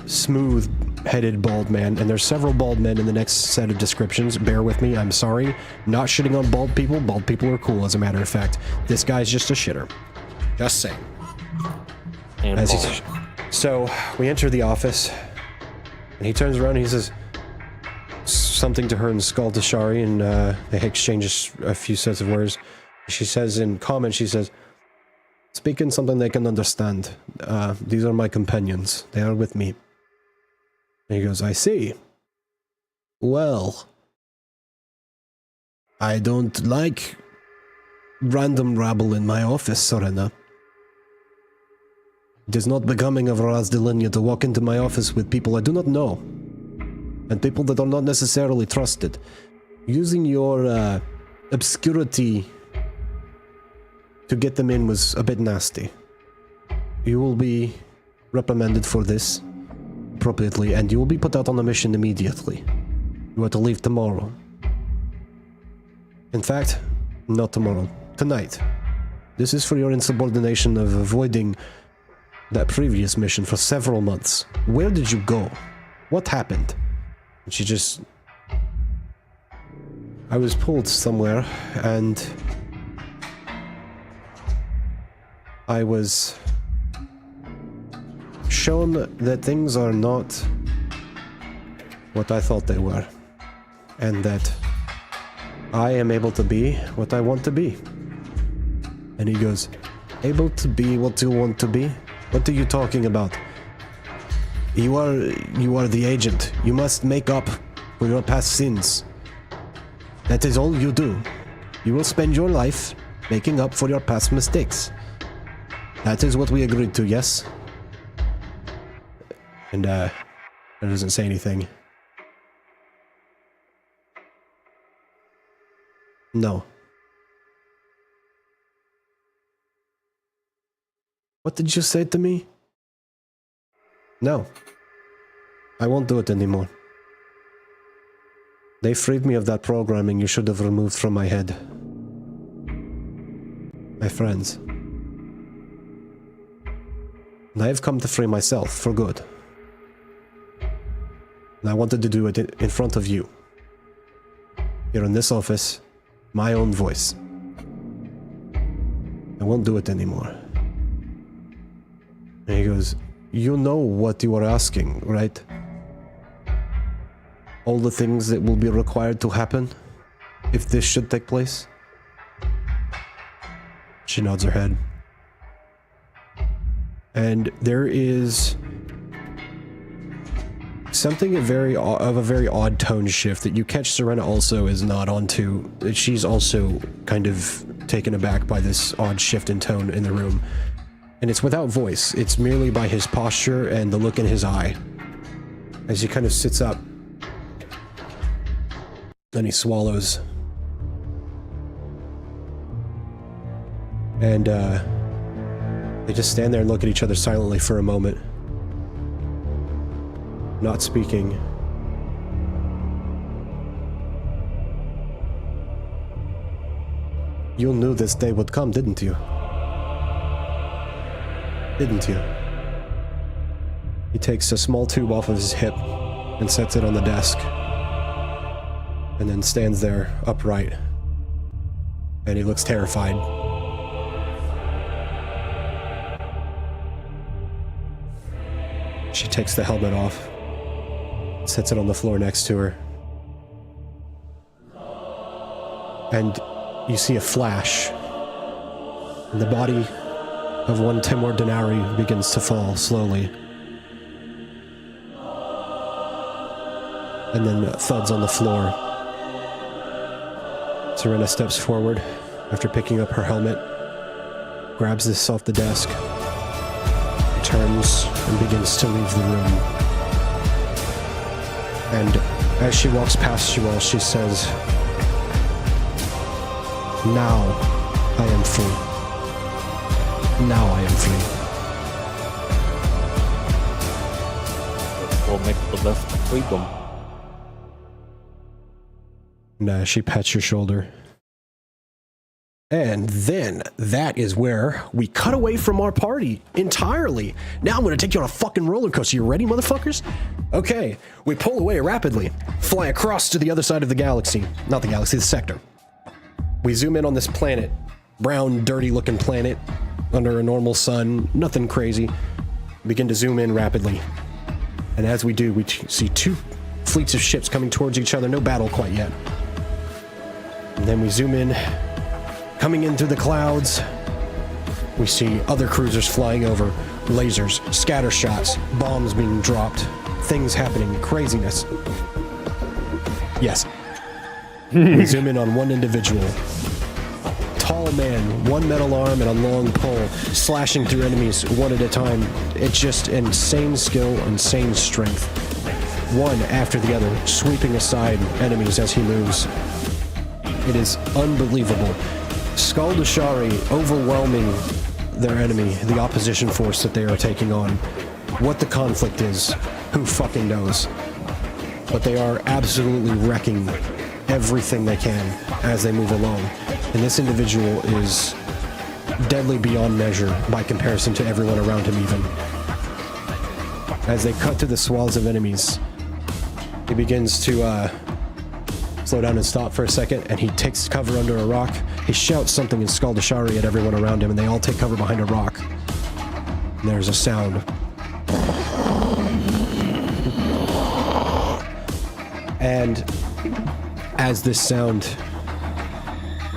smooth-headed bald man, and there's several bald men in the next set of descriptions. Bear with me, I'm sorry. Not shitting on bald people. Bald people are cool, as a matter of fact. This guy's just a shitter. Just saying. And So, we enter the office, and he turns around and he says something to her in Skaldashari, and they exchange a few sets of words. She says in common, she says, "Speak in something they can understand. These are my companions. They are with me." And he goes, "I see. Well, I don't like random rabble in my office, Serena. It is not becoming of Razdelinia to walk into my office with people I do not know, and people that are not necessarily trusted. Using your obscurity to get them in was a bit nasty. You will be reprimanded for this appropriately, and you will be put out on a mission immediately. You are to leave tomorrow. In fact, not tomorrow, tonight. This is for your insubordination of avoiding that previous mission for several months. Where did you go? What happened?" And she just... "I was pulled somewhere, and I was shown that things are not what I thought they were, and that I am able to be what I want to be. And he goes, able to be what you want to be? What are you talking about? You are the agent. You must make up for your past sins. That is all you do. You will spend your life making up for your past mistakes. That is what we agreed to, yes? And, it doesn't say anything. No. What did you say to me? No. I won't do it anymore. They freed me of that programming you should have removed from my head. My friends. And I have come to free myself for good. And I wanted to do it in front of you. Here in this office, my own voice. I won't do it anymore. And he goes, you know what you are asking, right? All the things that will be required to happen if this should take place? She nods her head. And there is something of a very odd tone shift that you catch Serena also is not onto. She's also kind of taken aback by this odd shift in tone in the room. And it's without voice. It's merely by his posture and the look in his eye. As he kind of sits up. Then he swallows. And, they just stand there and look at each other silently for a moment. Not speaking. You knew this day would come, didn't you? Didn't you? He takes a small tube off of his hip and sets it on the desk. And then stands there upright. And he looks terrified. She takes the helmet off, sets it on the floor next to her. And you see a flash. And the body of one Timor Denari begins to fall slowly. And then thuds on the floor. Serena steps forward after picking up her helmet, grabs this off the desk, turns and begins to leave the room. And as she walks past you all, she says, now I am free. Now I am free. We'll make the best of freedom. And she pats your shoulder. And then that is where we cut away from our party entirely. Now I'm going to take you on a fucking roller coaster. You ready, motherfuckers? Okay, we pull away rapidly, fly across to the other side of the galaxy. Not the galaxy, the sector. We zoom in on this planet. Brown, dirty looking planet under a normal sun. Nothing crazy. Begin to zoom in rapidly. And as we do, we see two fleets of ships coming towards each other. No battle quite yet. And then we zoom in. Coming in through the clouds, we see other cruisers flying over, lasers, scatter shots, bombs being dropped, things happening, craziness. Yes. We zoom in on one individual. Tall man, one metal arm and a long pole, slashing through enemies one at a time. It's just insane skill, insane strength. One after the other, sweeping aside enemies as he moves. It is unbelievable. Skaldashari overwhelming their enemy, the opposition force that they are taking on. What the conflict is, who fucking knows? But they are absolutely wrecking everything they can as they move along. And this individual is deadly beyond measure by comparison to everyone around him even. As they cut through the swaths of enemies, he begins to slow down and stop for a second, and he takes cover under a rock. He shouts something in Skaldashari at everyone around him, and they all take cover behind a rock. And there's a sound. And as this sound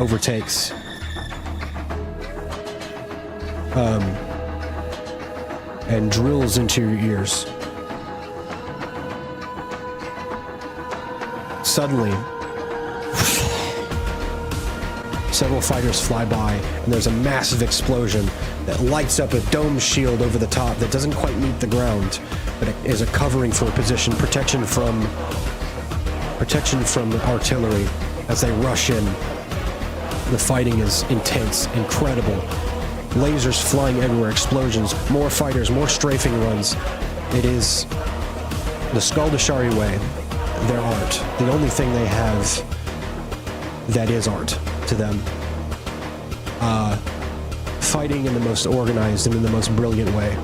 overtakes, and drills into your ears, suddenly, several fighters fly by, and there's a massive explosion that lights up a dome shield over the top that doesn't quite meet the ground, but it is a covering for a position, protection from artillery as they rush in. The fighting is intense, incredible. Lasers flying everywhere, explosions, more fighters, more strafing runs. It is the Skaldashari way, their art. The only thing they have that is art to them. Fighting in the most organized and in the most brilliant way.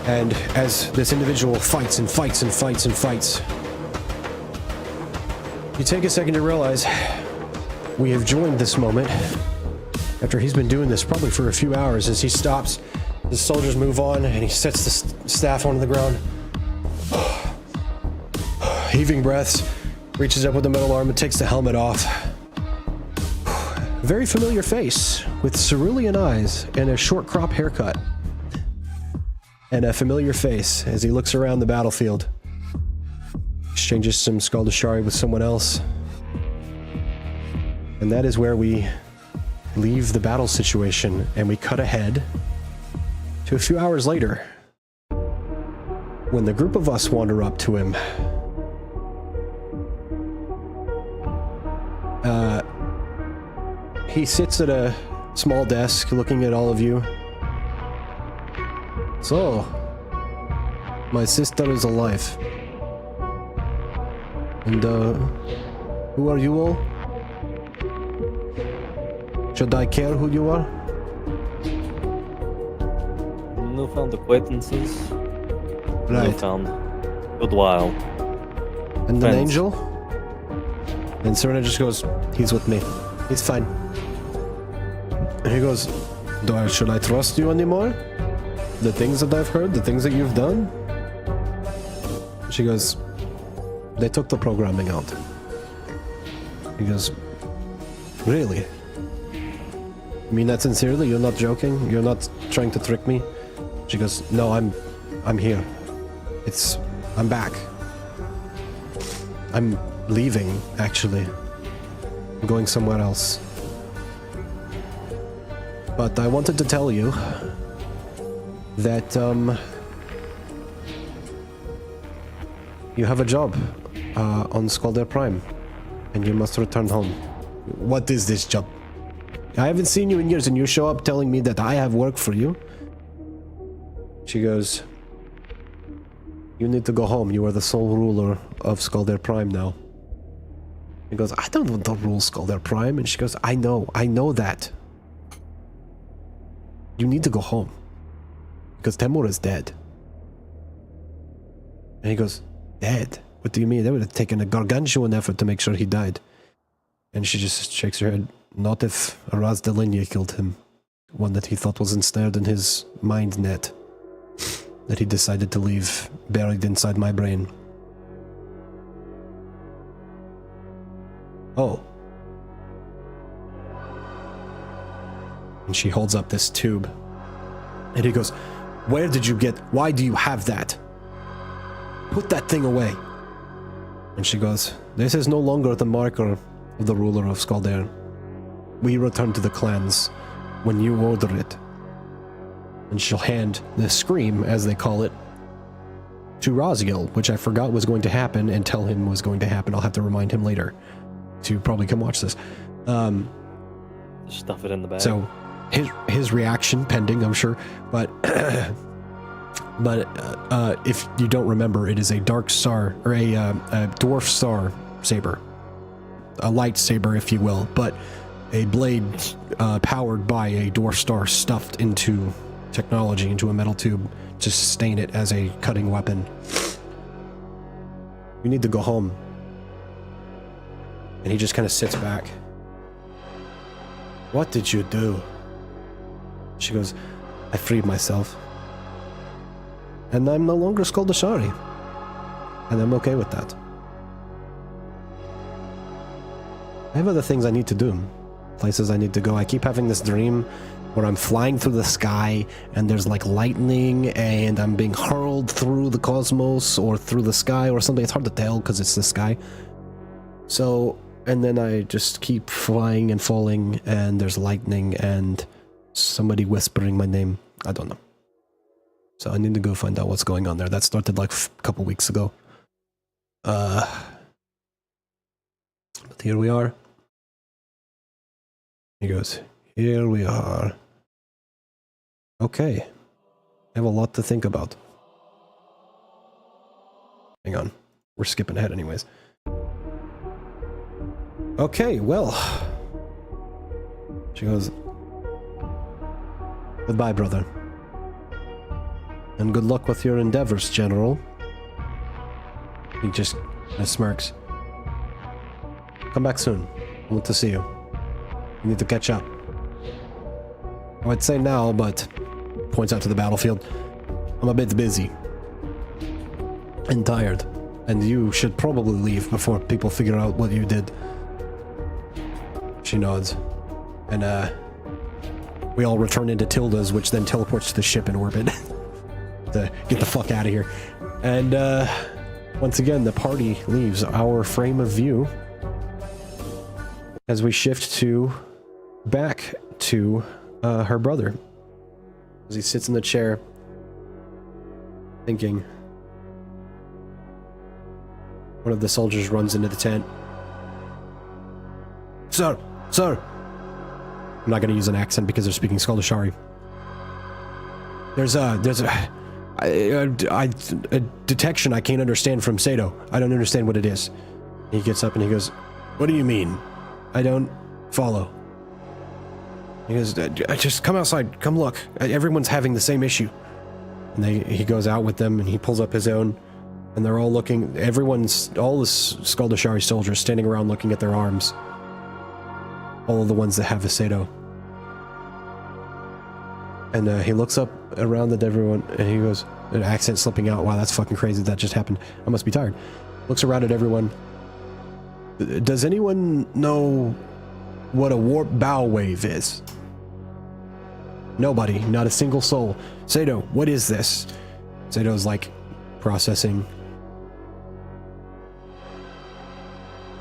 And as this individual fights and fights and fights and fights, you take a second to realize we have joined this moment after he's been doing this probably for a few hours. As he stops, the soldiers move on, and he sets the staff onto the ground. Heaving breaths, reaches up with the metal arm and takes the helmet off. Very familiar face with cerulean eyes and a short crop haircut. And a familiar face as he looks around the battlefield. Exchanges some Skaldashari with someone else. And that is where we leave the battle situation, and we cut ahead to a few hours later when the group of us wander up to him. He sits at a small desk looking at all of you. So, my sister is alive. And, who are you all? Should I care who you are? Newfound acquaintances. Right. Newfound. Good while. And an Friends. angel? And Serena just goes, he's with me. He's fine. And he goes, should I trust you anymore? The things that I've heard, the things that you've done? She goes, they took the programming out. He goes, really? You mean that sincerely? You're not joking? You're not trying to trick me? She goes, no, I'm here. I'm back. I'm leaving, actually. I'm going somewhere else. But I wanted to tell you that, you have a job, on Skaldir Prime, and you must return home. What is this job? I haven't seen you in years, and you show up telling me that I have work for you. She goes, you need to go home. You are the sole ruler of Skaldir Prime now. He goes, I don't want to rule Skaldir Prime. And she goes, I know that. You need to go home. Because Temur is dead. And he goes, dead? What do you mean? That would have taken a gargantuan effort to make sure he died. And she just shakes her head. Not if Araz Delinia killed him. One that he thought was ensnared in his mind net. That he decided to leave buried inside my brain. Oh. And she holds up this tube. And he goes, why do you have that? Put that thing away. And she goes, this is no longer the marker of the ruler of Skaldir. We return to the clans when you order it. And she'll hand the scream, as they call it, to Rosgil, which I forgot was going to happen and tell him was going to happen. I'll have to remind him later to probably come watch this. Stuff it in the bag. So his reaction pending, I'm sure, but if you don't remember, it is a dark star, or a dwarf star saber, a lightsaber, if you will, but a blade powered by a dwarf star stuffed into technology, into a metal tube to sustain it as a cutting weapon. You need to go home. And he just kind of sits back. What did you do? She goes, I freed myself. And I'm no longer Skoldashari. And I'm okay with that. I have other things I need to do. Places I need to go. I keep having this dream where I'm flying through the sky and there's like lightning and I'm being hurled through the cosmos or through the sky or something. It's hard to tell because it's the sky. So, and then I just keep flying and falling and there's lightning and somebody whispering my name. I don't know. So I need to go find out what's going on there. That started like a couple weeks ago. But here we are. He goes, here we are. Okay. I have a lot to think about. Hang on. We're skipping ahead anyways. Okay, well. She goes, goodbye, brother. And good luck with your endeavors, General. He just smirks. Come back soon. I want to see you. We need to catch up. I would say now, but points out to the battlefield. I'm a bit busy. And tired. And you should probably leave before people figure out what you did. She nods. And, we all return into Tilda's, which then teleports to the ship in orbit. To get the fuck out of here. And, once again, the party leaves our frame of view as we shift to back to her brother. As he sits in the chair, thinking. One of the soldiers runs into the tent. Sir! Sir! I'm not going to use an accent because they're speaking Skoldashari. There's a detection I can't understand from Sato. I don't understand what it is. He gets up and he goes, what do you mean? I don't follow. He goes, just come outside, come look. Everyone's having the same issue. And he goes out with them and he pulls up his own and they're all looking, all the Skoldashari soldiers standing around looking at their arms. All of the ones that have a Sato. And he looks up around at everyone and he goes, an accent slipping out. Wow, that's fucking crazy that just happened. I must be tired. Looks around at everyone. Does anyone know what a warp bow wave is? Nobody, not a single soul. Sato, what is this? Sato's like processing.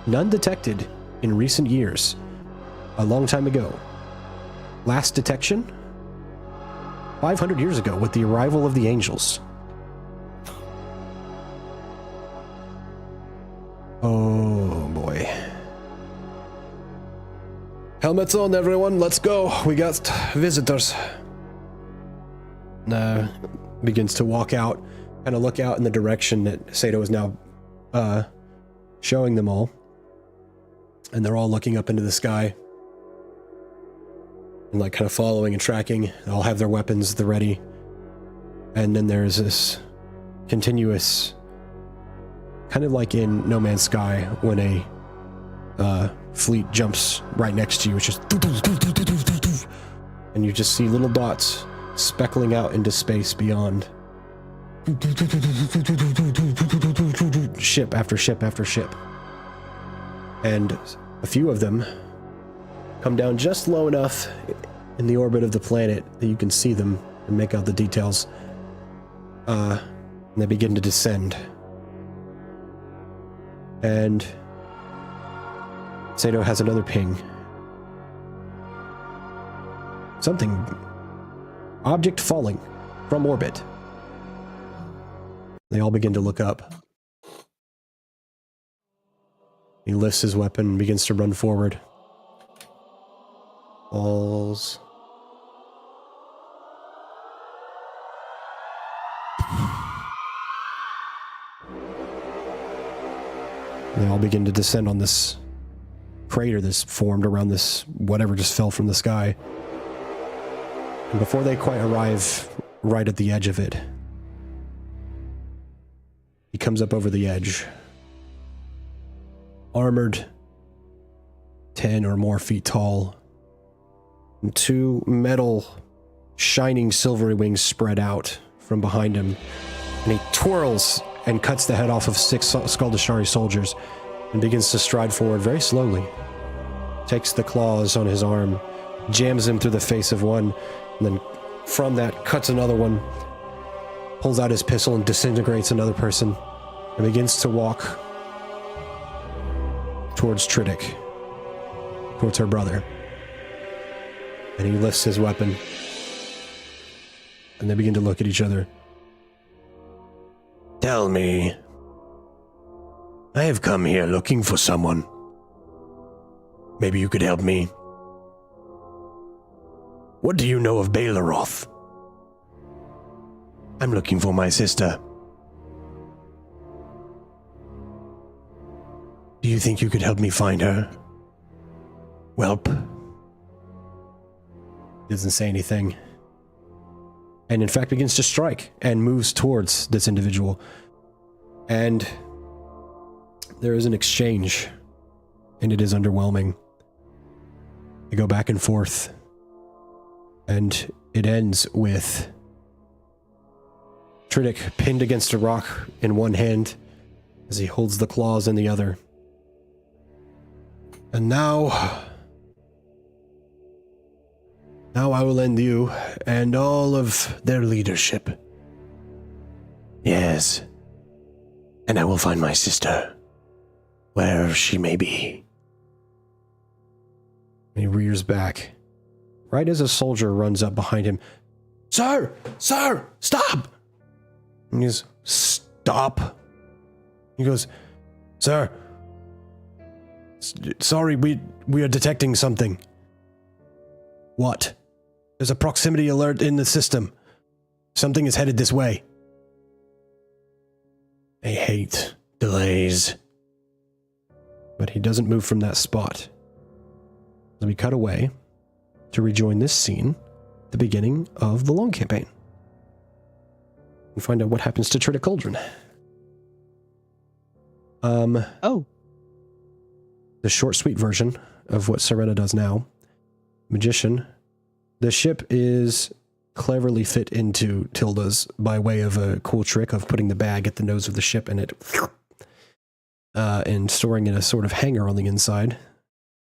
None detected in recent years. A long time ago. Last detection? 500 years ago with the arrival of the angels. Oh boy. Helmets on, everyone, let's go. We got visitors. Begins to walk out, kind of look out in the direction that Sato is now showing them all. And they're all looking up into the sky. And like kind of following and tracking. They all have their weapons, they're ready. And then there's this continuous, kind of like in No Man's Sky when a fleet jumps right next to you. It's just and you just see little dots speckling out into space beyond. Ship after ship after ship. And a few of them come down just low enough in the orbit of the planet that you can see them and make out the details. And they begin to descend. And Sato has another ping. Something. Object falling from orbit. They all begin to look up. He lifts his weapon and begins to run forward. Falls. They all begin to descend on this crater that's formed around this whatever just fell from the sky. And before they quite arrive right at the edge of it, he comes up over the edge. Armored 10 or more feet tall. And 2 metal, shining silvery wings spread out from behind him. And he twirls and cuts the head off of 6 Skaldashari soldiers and begins to stride forward very slowly. Takes the claws on his arm, jams him through the face of one, and then from that cuts another one, pulls out his pistol and disintegrates another person, and begins to walk towards Tridic, towards her brother. And he lifts his weapon, and they begin to look at each other. Tell me, I have come here looking for someone. Maybe you could help me. What do you know of Baelaroth? I'm looking for my sister. Do you think you could help me find her? Welp. Doesn't say anything. And in fact begins to strike and moves towards this individual. And there is an exchange, and it is underwhelming. They go back and forth, and it ends with Tridic pinned against a rock in one hand as he holds the claws in the other. And now I will end you and all of their leadership. Yes. And I will find my sister, wherever she may be. And he rears back, right as a soldier runs up behind him. Sir! Sir! Stop! And he goes, stop? He goes, sir, sorry, we are detecting something. What? There's a proximity alert in the system. Something is headed this way. I hate delays. But he doesn't move from that spot. So we cut away to rejoin this scene at the beginning of the long campaign. And find out what happens to Tridic Cauldron. Oh. The short, sweet version of what Serena does now. Magician. The ship is cleverly fit into Tilda's by way of a cool trick of putting the bag at the nose of the ship and it and storing in a sort of hangar on the inside.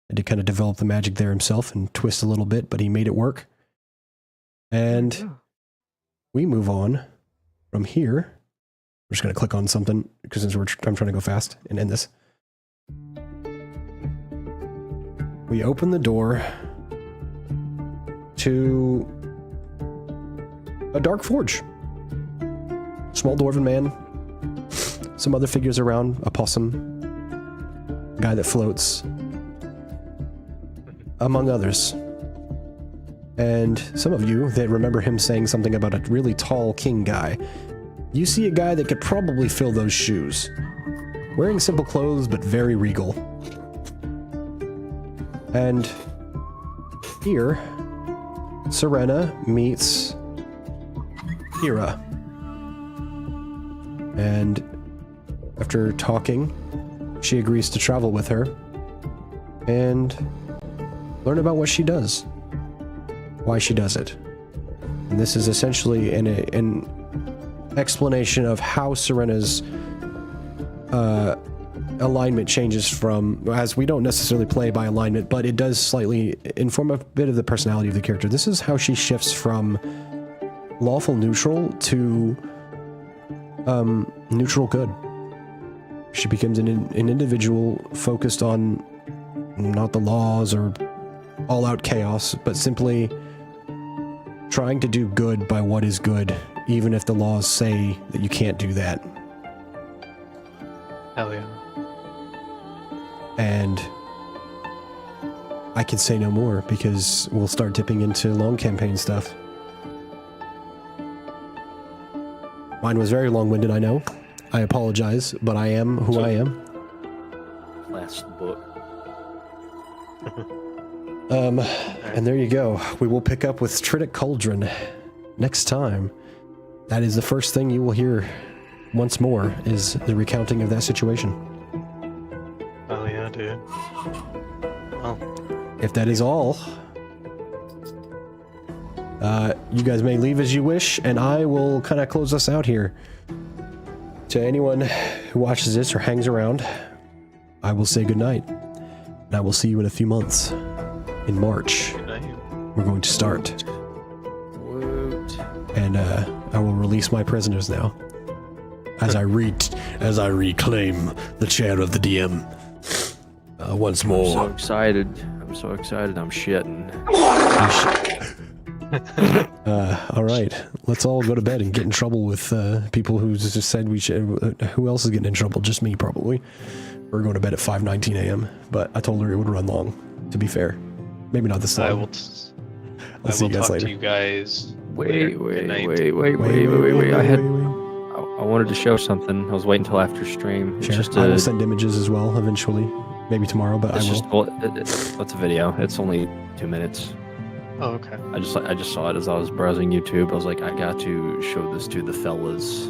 Had to kind of develop the magic there himself and twist a little bit, but he made it work. And we move on from here. We're just going to click on something because I'm trying to go fast and end this. We open the door to a dark forge. Small dwarven man. Some other figures around. A possum. A guy that floats. Among others. And some of you that remember him saying something about a really tall king guy. You see a guy that could probably fill those shoes. Wearing simple clothes, but very regal. And here, Serena meets Hira. And after talking, she agrees to travel with her and learn about what she does, why she does it. And this is essentially an explanation of how Serena's alignment changes from, as we don't necessarily play by alignment, but it does slightly inform a bit of the personality of the character. This is how she shifts from lawful neutral to neutral good. She becomes an individual focused on not the laws or all-out chaos, but simply trying to do good by what is good, even if the laws say that you can't do that. Hell yeah. And I can say no more because we'll start dipping into long campaign stuff. Mine was very long-winded, I know. I apologize, but I am who I am. Last book. And there you go. We will pick up with Tridic Cauldron next time. That is the first thing you will hear once more, is the recounting of that situation. Oh yeah, dude. Well, if that is all, you guys may leave as you wish, and I will kind of close us out here. To anyone who watches this or hangs around, I will say goodnight, and I will see you in a few months. In March, good night. we're going to start, Woot. and I will release my prisoners now, as I reclaim the chair of the DM once I'm more. so excited. I'm so excited. I'm shitting. All right, let's all go to bed and get in trouble with people who just said we should. Who else is getting in trouble? Just me, probably. We're going to bed at 5:19 a.m. But I told her it would run long. To be fair, maybe not this I long. will. I'll see you guys talk later. to you guys. Wait. Good night. I wanted to show something. I was waiting until after stream. It's Sure. just I a. will send images as well eventually, maybe tomorrow. But It's I just will. it's a video. It's only 2 minutes. Oh, okay. I just saw it as I was browsing YouTube. I was like, I got to show this to the fellas.